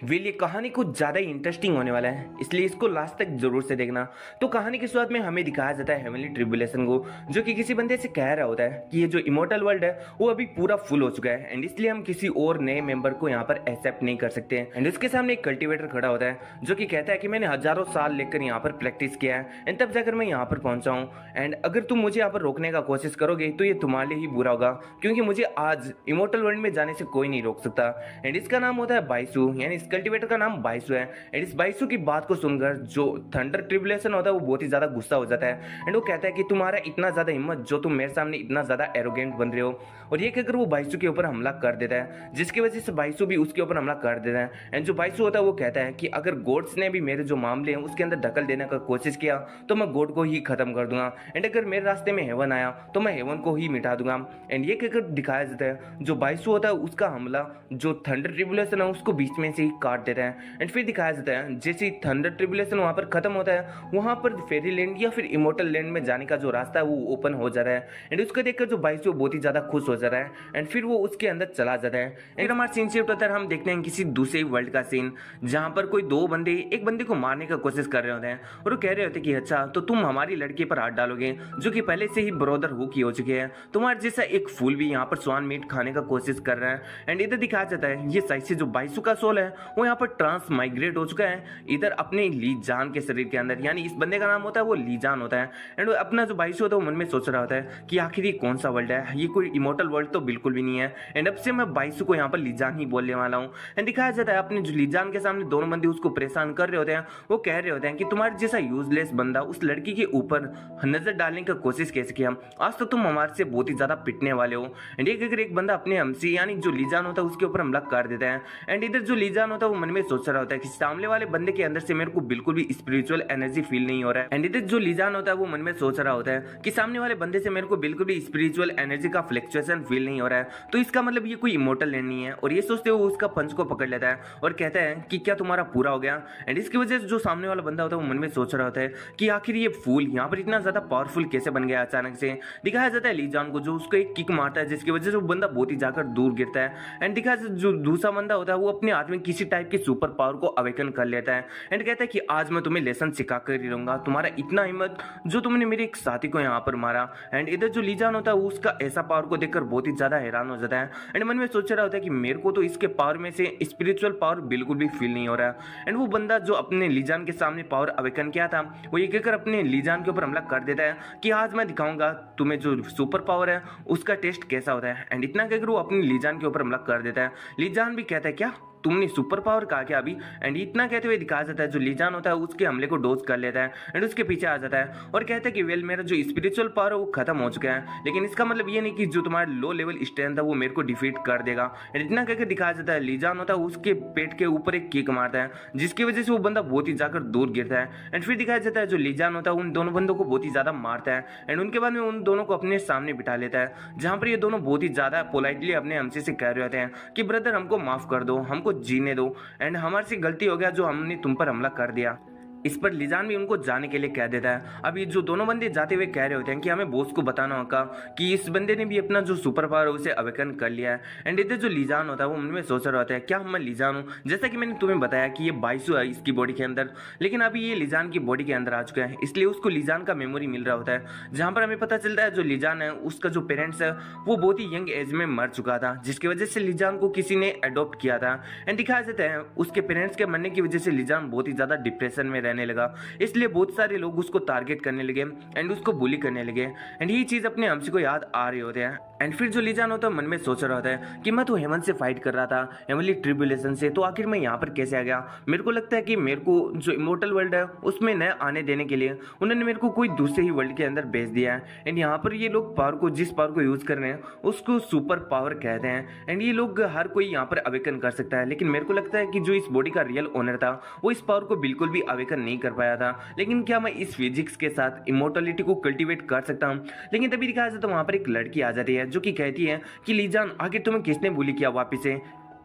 ये कहानी कुछ ज़्यादा ही इंटरेस्टिंग होने वाला है, इसलिए इसको लास्ट तक जरूर से देखना। तो कहानी की शुरुआत में हमें दिखाया जाता है हेवनली ट्रिब्यूलेशन को, जो कि किसी बंदे से कह रहा होता है कि ये जो इमोर्टल वर्ल्ड है वो अभी पूरा फुल हो चुका है एंड इसलिए हम किसी और नए मेंबर को यहाँ पर एक्सेप्ट नहीं कर सकते हैं। एंड उसके सामने एक कल्टिवेटर खड़ा होता है जो कि कहता है कि मैंने हजारों साल लेकर यहाँ पर प्रैक्टिस किया है एंड तब जाकर मैं यहाँ पर पहुंचा हूँ। एंड अगर तुम मुझे यहाँ पर रोकने का कोशिश करोगे तो ये तुम्हारे लिए ही बुरा होगा, क्योंकि मुझे आज इमोर्टल वर्ल्ड में जाने से कोई नहीं रोक सकता। एंड इसका नाम होता है बाइसू, यानी इस कल्टिवेटर का नाम बाइसू है। एंड इस बाइसू की बात को सुनकर जो थंडर ट्रिब्यूलेशन होता है वो बहुत ही ज्यादा गुस्सा हो जाता है एंड वो कहता है कि तुम्हारा इतना ज्यादा हिम्मत जो तुम मेरे सामने इतना ज्यादा एरोगेंट बन रहे हो। और ये कहकर वो बाइसू के ऊपर हमला कर देता है, जिसकी वजह से बाइसू भी उसके ऊपर हमला कर देता है। एंड जो बाइसू होता है वो कहता है कि अगर गॉड्स ने भी मेरे जो मामले हैं उसके अंदर दखल देने का कोशिश किया तो मैं गॉड को ही खत्म कर दूंगा एंड अगर मेरे रास्ते में हेवन आया तो मैं हेवन को ही मिटा दूंगा। एंड ये कहकर दिखाया जाता है जो बाइसू होता है उसका हमला जो थंडर ट्रिब्यूलेशन है उसको बीच में से ही काट देता है। एंड फिर दिखाया जाता है जैसे थंडर ट्रिब्यूलेशन वहां पर खत्म होता है, वहां पर फेरी लैंड या फिर इमोर्टल लैंड में जाने का जो रास्ता है वो ओपन हो जा रहा है। एंड उसको देखकर जो बाइसू बहुत ही ज्यादा खुश हो जा रहा है एंड फिर वो उसके अंदर चला जाता है। एंड हमारा सीन शिफ्ट होता है, हम देखते हैं किसी दूसरे वर्ल्ड का सीन जहां पर कोई दो बंदे एक बंदे को मारने का कोशिश कर रहे होते हैं और वो कह रहे होते हैं कि अच्छा तो तुम हमारी लड़की पर हाथ डालोगे जो कि पहले से ही ब्रदर हुक ही हो चुके हैं, तुम्हारे जैसा एक फूल भी यहाँ पर स्वान मीट खाने का कोशिश कर रहा है। एंड इधर दिखाया जाता है ये साइड से जो बाइसू का सोल है वो यहाँ पर ट्रांस माइग्रेट हो चुका है इधर अपने लीजान के शरीर के अंदर, यानी इस बंदे का नाम होता है वो लीजान होता है। एंड अपना जो बाइसू होता है वो मन में सोच रहा होता है कि आखिर ये कौन सा वर्ल्ड है, ये कोई इमोर्टल वर्ल्ड तो बिल्कुल भी नहीं है। एंड अब से मैं बाइसू को यहाँ पर लीजान ही बोलने वाला हूँ। एंड दिखाया जाता है अपने जो लीजान के सामने दोनों बंदे उसको परेशान कर रहे होते हैं, वो कह रहे होते हैं कि तुम्हारे जैसा यूजलेस बंदा उस लड़की के ऊपर नजर डालने की कोशिश कैसे किया, आज तो तुम हमारे से बहुत ही ज्यादा पिटने वाले हो। एंड अगर एक बंदा अपने हमसे यानी जो लीजान होता है उसके ऊपर हमला कर देता है। एंड इधर जो लीजान होता है वो मन में सोच रहा होता है कि सामने वाले बंदे के अंदर से मेरे को बिल्कुल भी स्पिरिचुअल एनर्जी फील नहीं हो रहा है। एंड इधर जो लीजान होता है वो मन में सोच रहा होता है कि सामने वाले बंदे से मेरे को बिल्कुल भी स्पिरिचुअल एनर्जी का फ्लक्चुएशन फील नहीं हो रहा है, तो इसका मतलब ये कोई इमोर्टल लैंड नहीं है। और ये सोचते हुए उसका पंच को पकड़ लेता है और कहता है कि क्या तुम्हारा पूरा हो गया। एंड इसकी वजह से जो सामने वाला बंदा होता है वो मन में सोच रहा होता है कि आखिर ये फूल यहाँ पर इतना ज्यादा पावरफुल कैसे बन गया अचानक से। दिखाया जाता है लीजान को जो उसको एक किक मारता है जिसकी वजह से वो बंदा बहुत ही जाकर दूर गिरता है। एंड दिखाया जाता है जो दूसरा बंदा होता है वो अपने हाथ में किसी टाइप की सुपर पावर को अवेकन कर लेता है एंड कहता है कि आज मैं तुम्हें लेसन सिखा कर ही रहूंगा, तुम्हारा इतना हिम्मत जो तुमने मेरे एक साथी को यहाँ पर मारा। एंड इधर जो लीजान होता है वो उसका ऐसा पावर को देखकर बहुत ही ज्यादा हैरान हो जाता है एंड मन में सोच रहा होता है कि मेरे को तो इसके पावर में से स्पिरिचुअल पावर बिल्कुल भी फील नहीं हो रहा है। एंड वो बंदा जो अपने लीजान के सामने पावर अवेकन किया था वो ये कहकर अपने लीजान के ऊपर हमला कर देता है कि आज मैं दिखाऊंगा तुम्हें जो सुपर पावर है उसका टेस्ट कैसा होता है। एंड इतना कहकर वो अपने लीजान के ऊपर हमला कर देता है। लीजान भी कहता है क्या तुमने सुपर पावर कहा क्या अभी। एंड इतना कहते हुए दिखाया जाता है जो लीजान होता है उसके हमले को डोज कर लेता है एंड उसके पीछे आ जाता है और कहता है कि वेल मेरा जो स्पिरिचुअल पावर है वो खत्म हो चुका है, लेकिन इसका मतलब ये नहीं कि जो तुम्हारा लो लेवल स्ट्रेंथ है वो मेरे को डिफीट कर देगा। एंड इतना कहकर दिखाया जाता है लीजान होता है उसके पेट के ऊपर एक किक मारता है जिसकी वजह से वो बंदा बहुत ही जाकर दूर गिरता है। एंड फिर दिखाया जाता है जो लीजान होता है उन दोनों बंदों को बहुत ही ज्यादा मारता है एंड उनके बाद में उन दोनों को अपने सामने बिठा लेता है, जहां पर ये दोनों बहुत ही ज्यादा पोलाइटली अपने हमसे से कह रहे होते हैं कि ब्रदर हमको माफ कर दो, हमको जीने दो एंड हमारे से गलती हो गया जो हमने तुम पर हमला कर दिया। इस पर लीजान भी उनको जाने के लिए कह देता है। अब ये जो दोनों बंदे जाते हुए कह रहे होते हैं कि हमें बॉस को बताना होगा कि इस बंदे ने भी अपना जो सुपर पावर है उसे अवेकन कर लिया है। एंड इधर जो लीजान होता है वो मन में सोच रहा होता है क्या मैं लीजान हूँ, जैसा कि मैंने तुम्हें बताया कि ये बाइसू है इसकी बॉडी के अंदर, लेकिन अभी ये लीजान की बॉडी के अंदर आ चुका है इसलिए उसको लीजान का मेमोरी मिल रहा होता है, जहां पर हमें पता चलता है जो लीजान है उसका जो पेरेंट्स है वो बहुत ही यंग एज में मर चुका था, जिसकी वजह से लीजान को किसी ने अडॉप्ट किया था। एंड दिखाया जाता है उसके पेरेंट्स के मरने की वजह से लीजान बहुत ही ज्यादा डिप्रेशन में रहने लगा, इसलिए बहुत सारे लोग उसको टारगेट करने लगे एंड उसको बुली करने लगे। एंड ये चीज अपने हमसे को याद आ रही होते हैं। एंड फिर जो लीजान होता है मन में सोच रहा होता है कि मैं तो हेवन से फाइट कर रहा था, हेवनली ट्रिब्यूलेशन से, तो आखिर मैं यहाँ पर कैसे आ गया। मेरे को लगता है कि मेरे को जो इमोर्टल वर्ल्ड है उसमें न आने देने के लिए उन्होंने मेरे को कोई दूसरे ही वर्ल्ड के अंदर भेज दिया है। एंड यहाँ पर ये लोग पावर को जिस पावर को यूज कर रहे हैं उसको सुपर पावर कहते हैं एंड ये लोग हर कोई यहाँ पर अवेकन कर सकता है, लेकिन मेरे को लगता है कि जो इस बॉडी का रियल ओनर था वो इस पावर को बिल्कुल भी अवेकन नहीं कर पाया था। लेकिन क्या मैं इस फिजिक्स के साथ इमोर्टलिटी को कल्टीवेट कर सकता हूँ। लेकिन तभी दिखाया जाता है वहां पर एक लड़की आ जाती है जो कि कहती है कि लीजान आखिर तुम्हें किसने बुली किया वापिस से।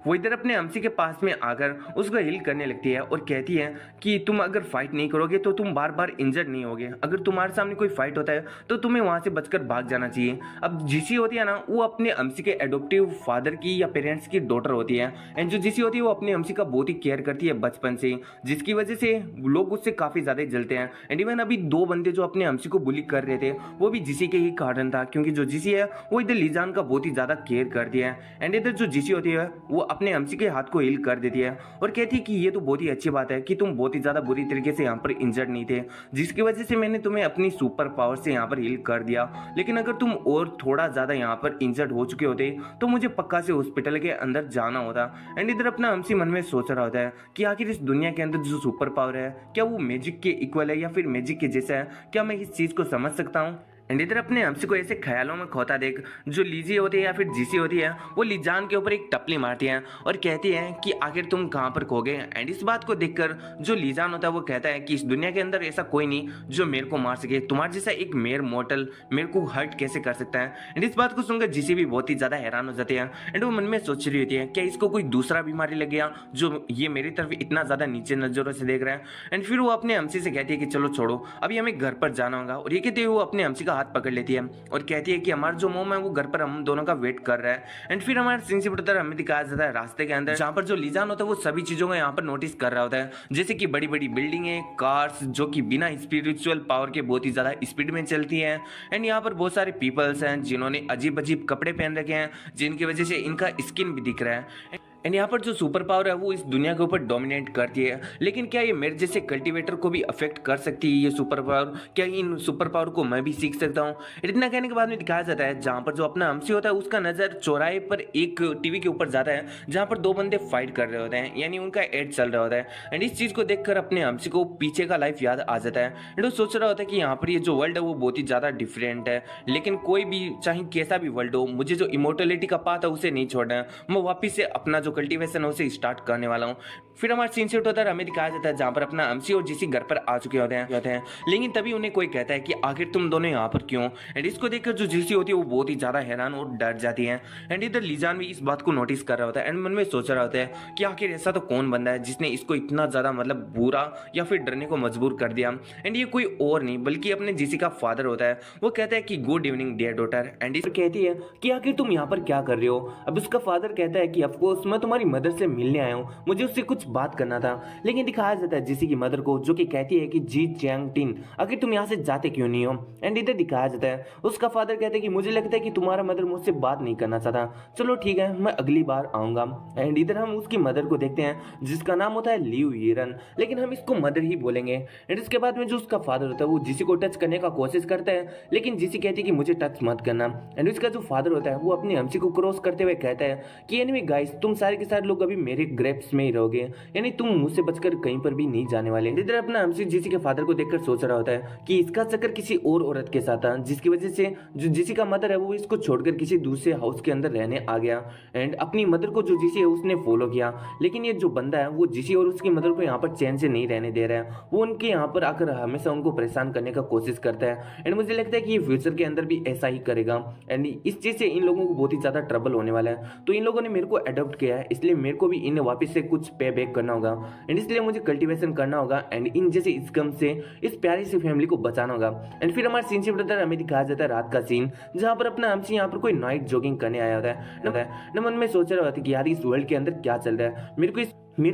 वो इधर अपने अमसी के पास में आकर उसको हील करने लगती है और कहती है कि तुम अगर फाइट नहीं करोगे तो तुम बार बार इंजर्ड नहीं होगे, अगर तुम्हारे सामने कोई फाइट होता है तो तुम्हें वहां से बचकर भाग जाना चाहिए। अब जीसी होती है ना, वो अपने अमसी के एडोप्टिव फादर की या पेरेंट्स की डॉटर होती है, एंड जो जीसी होती है वो अपने अमसी का बहुत ही केयर करती है बचपन से, जिसकी वजह से लोग उससे काफी ज्यादा जलते हैं। एंड इवन अभी दो बंदे जो अपने अमसी को बुली कर रहे थे वो भी जीसी के ही कारण था, क्योंकि जो जीसी है वो इधर लीजान का बहुत ही ज्यादा केयर करती है। एंड इधर जो जीसी होती है वो अपने अमसी के हाथ को हील कर देती है और कहती है कि ये तो बहुत ही अच्छी बात है कि तुम बहुत ही ज्यादा बुरी तरीके से यहाँ पर इंजर्ड नहीं थे, जिसकी वजह से मैंने तुम्हें अपनी सुपर पावर से यहाँ पर हील कर दिया। लेकिन अगर तुम और थोड़ा ज्यादा यहाँ पर इंजर्ड हो चुके होते तो मुझे पक्का से हॉस्पिटल के अंदर जाना होता। एंड इधर अपना अमसी मन में सोच रहा होता है कि आखिर इस दुनिया के अंदर जो सुपर पावर है क्या वो मैजिक के इक्वल है या फिर मैजिक के जैसा है, क्या मैं इस चीज को समझ सकता हूँ। एंड इधर अपने अमसी को ऐसे ख्यालों में खोता देख जो लीजी होती है या फिर जीसी होती है वो लीजान के ऊपर एक टपली मारती है और कहती है कि आखिर तुम कहाँ पर खो गए। एंड इस बात को देखकर जो लीजान होता है वो कहता है कि इस दुनिया के अंदर ऐसा कोई नहीं जो मेरे को मार सके, तुम्हारे जैसा एक मेयर मॉर्टल मेरे को हर्ट कैसे कर सकता है। एंड इस बात को सुनकर जीसी भी बहुत ही ज्यादा हैरान हो जाती है एंड वो मन में सोच रही होती है क्या इसको कोई दूसरा बीमारी लग गया जो ये मेरी तरफ इतना ज्यादा नीचे नजरों से देख रहा है। एंड फिर वो अपने अमसी से कहती है कि चलो छोड़ो अभी हमें घर पर जाना होगा, और ये कहते हुए वो अपने अमसी का हाथ पकड़ लेती है और कहती है कि हमारा जो मोम है वो घर पर हम दोनों का वेट कर रहा है। एंड फिर हमारे सीन से बढ़कर हमें दिखाया जाता है रास्ते के अंदर जहाँ पर जो लीजान होता है वो सभी चीजों को यहाँ पर नोटिस कर रहा होता है, जैसे कि बड़ी बड़ी बिल्डिंगें, कार्स जो कि बिना स्पिरिचुअल पावर के बहुत ही ज्यादा स्पीड में चलती है। एंड यहाँ पर बहुत सारे पीपल्स हैं जिन्होंने अजीब अजीब कपड़े पहन रखे हैं जिनकी वजह से इनका स्किन भी दिख रहा है। एंड यहाँ पर जो सुपर पावर है वो इस दुनिया के ऊपर डोमिनेट करती है, लेकिन क्या ये मेरे जैसे कल्टीवेटर को भी अफेक्ट कर सकती है ये सुपर पावर, क्या इन सुपर पावर को मैं भी सीख सकता हूँ। इतना कहने के बाद में दिखाया जाता है जहाँ पर जो अपना अमसी होता है उसका नजर चौराहे पर एक टीवी के ऊपर जाता है जहाँ पर दो बंदे फाइट कर रहे होते हैं, यानी उनका एड चल रहा होता है। एंड इस चीज को देखकर अपने अमसी को पीछे का लाइफ याद आ जाता है एंड वो सोच रहा होता है कि यहाँ पर ये जो वर्ल्ड है वो बहुत ही ज्यादा डिफरेंट है, लेकिन कोई भी चाहे कैसा भी वर्ल्ड हो मुझे जो इमोर्टलिटी का पाथ है उसे नहीं छोड़ना है, मैं वापिस से अपना जो कल्टीवेशन है उसे स्टार्ट करने वाला हूँ। फिर हमारा सीन सेट होता है, हमें दिखाया जाता है जहाँ पर अपना अमसी और जीसी घर पर आ चुके होते हैं लेकिन तभी उन्हें कोई कहता है कि आखिर तुम दोनों यहाँ पर क्यों। एंड इसको देखकर जो जीसी होती है वो बहुत ही ज्यादा हैरान और डर जाती है। एंड इधर लीजान भी इस बात को नोटिस कर रहा होता है एंड मन में सोच रहा होता है कि आखिर ऐसा तो कौन बंदा है जिसने इसको इतना ज्यादा मतलब बुरा या फिर डरने को मजबूर कर दिया। एंड ये कोई और नहीं बल्कि अपने जीसी का फादर होता है। वो कहता है कि good evening dear daughter. And इस कहती है कि आखिर तुम यहाँ पर क्या कर रहे हो। अब उसका फादर कहता है कि ऑफकोर्स मैं तुम्हारी मदर से मिलने आया हूँ, मुझे उससे कुछ बात करना था। लेकिन दिखाया जाता है जीसी की मदर को जो कि कहती है कि जी चैंग टिन आखिर तुम यहाँ से जाते क्यों नहीं हो। एंड इधर दिखाया जाता है उसका फादर कहता है कि मुझे लगता है कि तुम्हारा मदर मुझसे बात नहीं करना चाहता, चलो ठीक है मैं अगली बार आऊंगा। एंड इधर हम उसकी मदर को देखते हैं जिसका नाम होता है लियू यीरन, लेकिन हम इसको मदर ही बोलेंगे। एंड इसके बाद में जो उसका फादर होता है वो जीसी को टच करने का कोशिश करता है लेकिन जीसी कहती है कि मुझे टच मत करना। एंड इसका जो फादर होता है वो अपनी अमसी को क्रॉस करते हुए कहता है कि एनीवे गाइस तुम सारे के सारे लोग अभी मेरे ग्रेप्स में ही रहोगे, यानी तुम मुझसे बचकर कहीं पर भी नहीं जाने वाले। इधर अपना अमसी जीसी के फादर को देखकर सोच रहा होता है कि इसका चक्कर किसी और औरत के साथ था जिसकी वजह से जो जीसी का मदर है वो इसको छोड़कर किसी दूसरे हाउस के अंदर रहने आ गया। एंड अपनी मदर को जो जीसी है उसने फॉलो किया, लेकिन ये जो बंदा है वो जीसी और उसकी मदर को यहाँ पर चैन से नहीं रहने दे रहा है, वो उनके यहाँ पर आकर हमेशा उनको परेशान करने का कोशिश करता है। एंड मुझे लगता है कि ये फ्यूचर के अंदर भी ऐसा ही करेगा। एंड इस चीज से इन लोगों को बहुत ही ज्यादा ट्रबल होने वाला है, तो इन लोगों ने मेरे को अडॉप्ट किया है इसलिए मेरे को भी इन्हें वापस से कुछ पे बैक करना होगा एंड इसलिए मुझे कल्टीवेशन करना होगा एंड इन जैसे स्कम से इस प्यारी सी फैमिली को बचाना होगा। एंड फिर हमारे सीन से ब्रदर हमें दिखाया जाता है रात का सीन जहां पर अपना अमसी यहाँ पर कोई नाइट जॉगिंग करने आया होता है। न मन में सोच रहा था कि यार इस वर्ल्ड के अंदर क्या चल रहा है, मेरे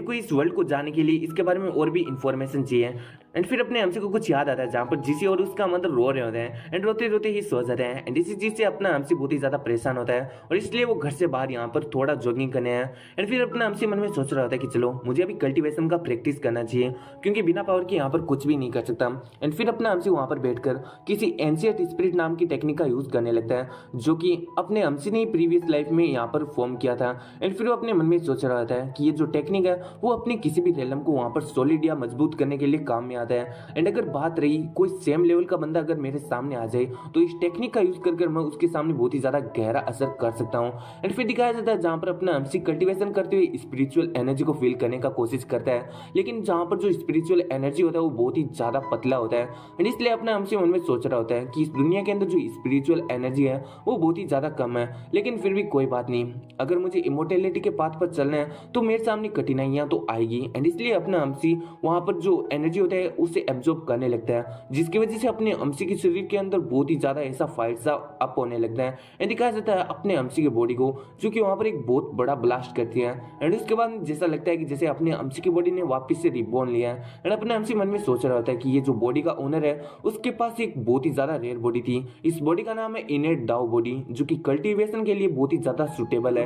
को इस वर्ल्ड को जानने के लिए इसके बारे में और भी इंफॉर्मेशन चाहिए। एंड फिर अपने अमसी को कुछ याद आता है जहाँ पर जीसी और उसका मदर रो रहे होते हैं एंड रोते रोते ही सो जाते हैं। एंड इसी चीज से अपना अमसी बहुत ही ज्यादा परेशान होता है और इसलिए वो घर से बाहर यहाँ पर थोड़ा जॉगिंग करने आया। एंड फिर अपना अमसी मन में सोच रहा होता है कि चलो मुझे अभी कल्टीवेशन का प्रैक्टिस करना चाहिए क्योंकि बिना पावर के यहाँ पर कुछ भी नहीं कर सकता। एंड फिर अपना अमसी वहाँ पर बैठकर किसी एंशिएंट स्पिरिट नाम की टेक्निक का यूज करने लगता है जो कि अपने अमसी ने प्रीवियस लाइफ में यहाँ पर फॉर्म किया था। एंड फिर वो अपने मन में सोच रहा होता है कि ये जो टेक्निक है वो अपने किसी भी रेलम को वहां पर सॉलिड या मजबूत करने के लिए काम में आता है। एंड अगर बात रही कोई सेम लेवल का बंदा अगर मेरे सामने आ जाए तो इस टेक्निक का यूज कर मैं उसके सामने बहुत ही ज्यादा गहरा असर कर सकता हूँ। एंड फिर दिखाया जाता है जहां पर अपना एमसी कल्टीवेशन करते हुए स्पिरिचुअल एनर्जी को फील करने का कोशिश करता है, लेकिन जहां पर जो स्पिरिचुअल एनर्जी होता है वो बहुत ही ज्यादा पतला होता है। एंड इसलिए अपना एमसी मन में सोच रहा होता है कि इस दुनिया के अंदर जो स्पिरिचुअल एनर्जी है वो बहुत ही ज्यादा कम है, लेकिन फिर भी कोई बात नहीं, अगर मुझे इमोर्टेलिटी के पाथ पर चलना है तो मेरे सामने कठिनाइयां तो आएगी। एंड इसलिए अपना एमसी वहां पर जो एनर्जी होता है उसे एब्जॉर्ब करने लगता है, जिसकी वजह से अपने एमसी के शरीर के अंदर बहुत ही ज्यादा ऐसा फायर सा अप होने लगता है। एंड दिखाया जाता है अपने एमसी की बॉडी को जो कि वहां पर एक बहुत बड़ा ब्लास्ट करती है। एंड उसके बाद जैसा लगता है कि जैसे अपने एमसी की बॉडी ने वापस से रिबॉर्न लिया है। एंड अपना एमसी मन में सोच रहा होता है कि ये जो बॉडी का ओनर है उसके पास एक बहुत ही ज्यादा रेयर बॉडी थी। इस बॉडी का नाम है इनेट डाउ बॉडी, जो कि कल्टीवेशन के लिए बहुत ही ज्यादा सुटेबल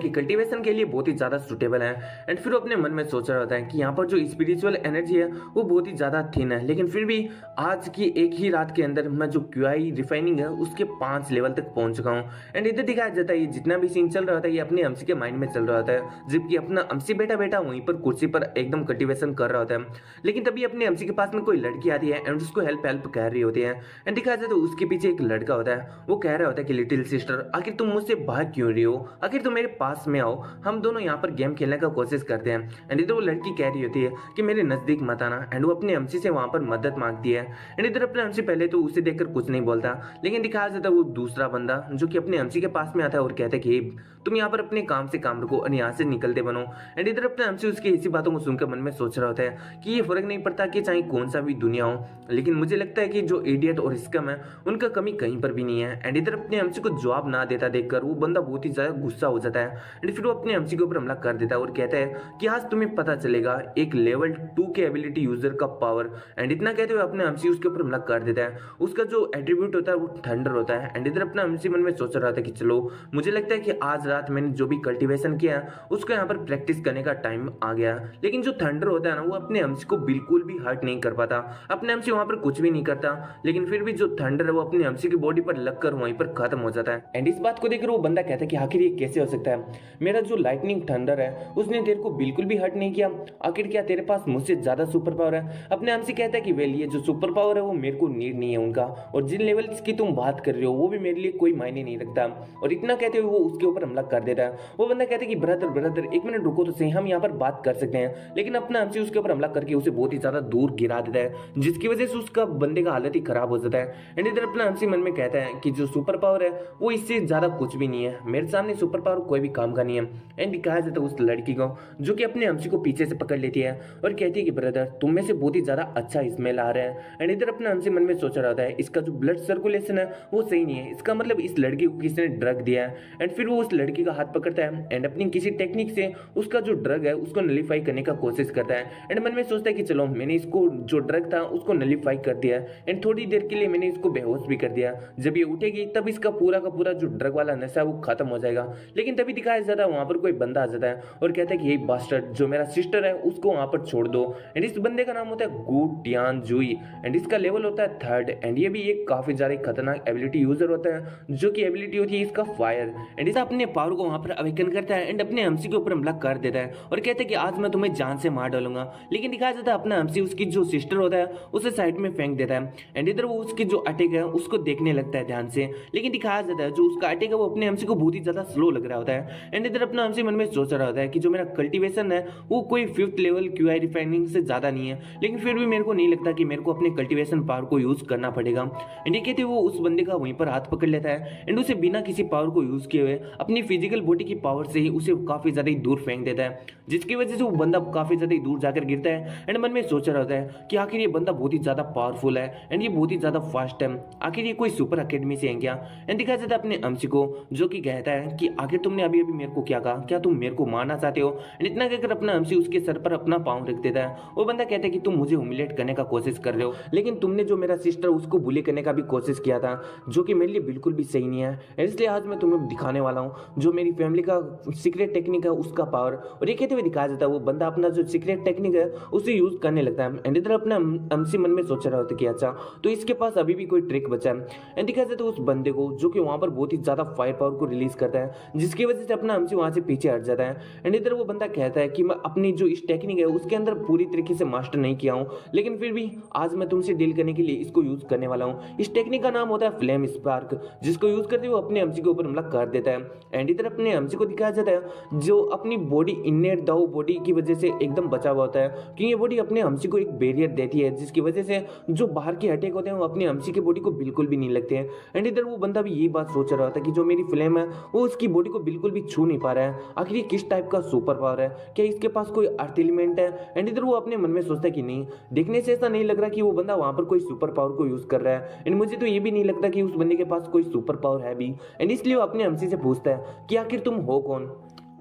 है, एंड फिर अपने मन में सोच रहा होता है कि यहाँ पर जो स्पिरिचुअल एनर्जी है वो बहुत ही ज्यादा थिन है, लेकिन फिर भी आज की एक ही रात के अंदर मैं जो क्यूआई रिफाइनिंग है उसके 5 लेवल तक पहुंच चुका हूँ। एंड इधर दिखाया जाता है ये जितना भी सीन चल रहा होता है ये अपने एमसी के माइंड में चल रहा होता है, जबकि अपना एमसी बैठा बैठा वहीं पर कुर्सी पर एकदम कल्टीवेशन कर रहा होता है। लेकिन तभी अपने एमसी के पास में कोई लड़की आती है एंड उसको हेल्प कह रही होती है। एंड दिखाया जाता है उसके पीछे एक लड़का होता है, वो कह रहा होता है कि लिटिल सिस्टर आखिर तुम मुझसे भाग क्यों रही हो, आखिर तुम मेरे पास में आओ, हम दोनों यहाँ पर गेम खेलने का कोशिश करते हैं। एंड इधर वो लड़की कह रही होती है कि मेरे नजदीक मत आना, एंड वो अपने एमसी से वहां पर मदद मांगती है। एंड इधर अपने एमसी पहले तो उसे देखकर कुछ नहीं बोलता, लेकिन दिखाया जाता है वो दूसरा बंदा जो कि अपने एमसी के पास में आता है और कहता है कि तुम यहाँ पर अपने काम से काम रखो और यहाँ से निकलते बनो। एंड इधर अपने एमसी उसकी इसी बातों को सुनकर मन में सोच रहा होता है कि ये फर्क नहीं पड़ता कि चाहे कौन सा भी दुनिया हो, लेकिन मुझे लगता है कि जो इडियट और स्कम है उनका कमी कहीं पर भी नहीं है। एंड इधर अपने एमसी को जवाब ना देता देखकर वो बंदा बहुत ही ज्यादा गुस्सा हो जाता है। एंड फिर वो अपने एमसी के ऊपर हमला कर देता है और कहता है कि आज तुम्हें पता चलेगा एक लेवल 2 के एबिलिटी यूजर का पावर। एंड इतना कहते हुए अपने एमसी उसके ऊपर हमला कर देता है। उसका जो एट्रीब्यूट होता है वो थंडर होता है। एंड इधर अपना एमसी मन में सोच रहा था कि चलो मुझे लगता है कि आज रात मैंने जो भी कल्टीवेशन किया है उसको यहाँ पर प्रैक्टिस करने का टाइम आ गया। लेकिन जो थंडर होता है ना वो अपने एमसी को बिल्कुल भी हर्ट नहीं कर पाता, अपने एमसी वहां पर कुछ भी नहीं करता, लेकिन फिर भी जो थंडर है वो अपने एमसी की बॉडी पर लगकर वहीं पर खत्म हो जाता है। एंड इस बात को देखकर वो बंदा कहता है कि आखिर ये कैसे हो सकता है, मेरा जो लाइटनिंग थंडर है उसने तेरे को बिल्कुल भी हर्ट नहीं किया, आखिर क्या तेरे पास मुझसे ज्यादा सुपर पावर है। अपने एमसी कहता है कि वेल ये जो सुपर पावर है वो मेरे को नीड नहीं है उनका, और जिन लेवल्स की तुम बात कर रहे हो वो भी मेरे लिए कोई मायने नहीं रखता। और इतना कहते हुए वो उसके ऊपर हमला कर देता है। वो बंदा कहता है कि ब्रदर एक मिनट रुको तो सही, हम यहाँ पर बात कर सकते हैं, लेकिन अपना एमसी उसके ऊपर हमला करके उसे बहुत ही ज्यादा दूर गिरा देता है, जिसकी वजह से उसका बंदे का हालत ही खराब हो जाता है। एंड इधर अपना एमसी मन में कहता है कि जो सुपर पावर है वो इससे ज्यादा कुछ भी नहीं है, मेरे सामने सुपर पावर कोई भी काम का नहीं है। एंड दिखाया जाता है उस लड़की को जो कि अपने एमसी को पीछे से पकड़ लेती है और कहती है कि ब्रदर तुम में से बहुत ही ज्यादा अच्छा स्मेल आ रहा है। एंड इधर अपना एमसी मन में सोच रहा होता है इसका जो ब्लड सर्कुलेशन है वो सही नहीं है, इसका मतलब इस लड़की को किसी ने ड्रग दिया है। एंड फिर वो उस लड़की का हाथ पकड़ता है एंड अपनी किसी टेक्निक से उसका जो ड्रग है उसको नलीफाई करने का कोशिश करता है। एंड मन में सोचता है कि चलो मैंने इसको जो ड्रग था उसको नलीफाई कर दिया एंड थोड़ी देर के लिए मैंने इसको बेहोश भी कर दिया, जब ये उठेगी तब इसका पूरा का पूरा जो ड्रग वाला नशा वो खत्म हो जाएगा। लेकिन तभी दिखाया जाता है वहां पर कोई बंदा आ जाता है और कहता है कि ये बास्टर्ड जो मेरा सिस्टर है उसको वहां पर छोड़ दो। एंड इस बंदे का नाम होता है गु टियान जुई एंड इसका लेवल होता है 3rd। एंड ये भी एक काफी ज्यादा खतरनाक एबिलिटी यूजर होता है जो कि एबिलिटी होती है इसका फायर। एंड इस अपने पावर को वहां पर अवेकन करता है एंड अपने एमसी के ऊपर हमला कर देता है और कहता है कि आज मैं तुम्हें जान से मार डालूंगा। लेकिन दिखाया जाता है अपना एमसी उसकी जो सिस्टर होता है उसे साइड में फेंक देता है। एंड इधर वो उसकी जो अटैक है उसको देखने लगता है ध्यान से, लेकिन दिखाया जाता है जो उसका अटैक है वो अपने एमसी को बहुत ही ज्यादा स्लो लग रहा होता है। एंड इधर अपना एमसी मन में सोच रहा होता है कि जो मेरा कल्टीवेशन है वो कोई 5th लेवल क्यूआई रिफाइनिंग से ज्यादा नहीं है, लेकिन फिर भी मेरे को नहीं लगता कि मेरे को अपने कल्टीवेशन पावर को यूज करना पड़ेगा। एंड ये कहते वो उस बंदे का वहीं पर हाथ पकड़ लेता है एंड उसे बिना किसी पावर को यूज किए हुए अपनी फिजिकल बॉडी की पावर से ही उसे काफी ज्यादा दूर फेंक देता है, जिसकी वजह से वो बंदा काफी ज्यादा दूर जाकर गिरता है। एंड मन में सोच रहा होता है कि आखिर ये बंदा बहुत ही ज्यादा पावरफुल है एंड ये बहुत ही ज्यादा फास्ट है, आखिर ये कोई सुपर अकेडमी से है क्या। एंड दिखाया जाता है अपने एमसी को जो कि कहता है कि आखिर तुमने अभी अभी मेरे को क्या कहा, क्या तुम मेरे को मारना चाहते हो। एंड इतना कहकर अपना एमसी उसके सर पर अपना पाँव रख देता है। वो बंदा कहता है कि तुम मुझे ह्यूमिलेट करने का कोशिश कर रहे हो, लेकिन तुमने जो मेरा सिस्टर उसको बुली करने का भी कोशिश किया था जो कि मेरे लिए बिल्कुल भी सही नहीं है, इसलिए आज मैं तुम्हें दिखाने वाला हूँ जो मेरी फैमिली का सीक्रेट टेक्निक है उसका पावर। और ये कहते हुए दिखाया जाता है वो बंदा अपना जो सीक्रेट टेक्निक है उसे यूज करने लगता है। एंड इधर अपना अमसी मन में सोच रहा होता है कि अच्छा तो इसके पास अभी भी कोई ट्रिक बचा है। एंड दिखाया जाता है उस बंदे को जो कि वहां पर बहुत ही ज्यादा फायर पावर को रिलीज करता है, जिसकी वजह से अपना अमसी वहां से पीछे हट जाता है। एंड इधर वो बंदा कहता है कि मैं अपनी जो इस टेक्निक है उसके अंदर पूरी तरीके से मास्टर नहीं किया हूं, लेकिन फिर भी आज मैं तुमसे डील करने के लिए इसको यूज करने वाला हूं। इस टेक्निक का नाम होता है फ्लेम स्पार्क, जिसको यूज करते हुए अपने अमसी के ऊपर हमला कर देता है। एंड इधर अपने अमसी को दिखाया जाता है जो अपनी बॉडी इननेट दाऊ बॉडी की वजह से एकदम बचा हुआ होता है, क्योंकि ये बॉडी अपने अमसी को एक बैरियर देती है, जिसकी वजह से जो बाहर के अटैक होते हैं वो अपने अमसी की बॉडी को बिल्कुल भी नहीं लगते हैं। एंड इधर वो बंदा भी यही बात सोच रहा था कि जो मेरी फ्लेम है वो उसकी बॉडी को बिल्कुल भी छू नहीं पा रहा है। आखिर ये किस टाइप का सुपर पावर है, क्या इसके पास कोई अर्थ एलिमेंट है? एंड इधर वो अपने मन में सोचता है कि नहीं, देखने से ऐसा नहीं लग रहा कि वो बंदा वहां पर कोई सुपर पावर को यूज कर रहा है। एंड मुझे तो ये भी नहीं लगता कि उस बंदे के पास कोई सुपर पावर है भी। एंड इसलिए वो अपने अमसी से पूछता है कि आखिर तुम हो कौन।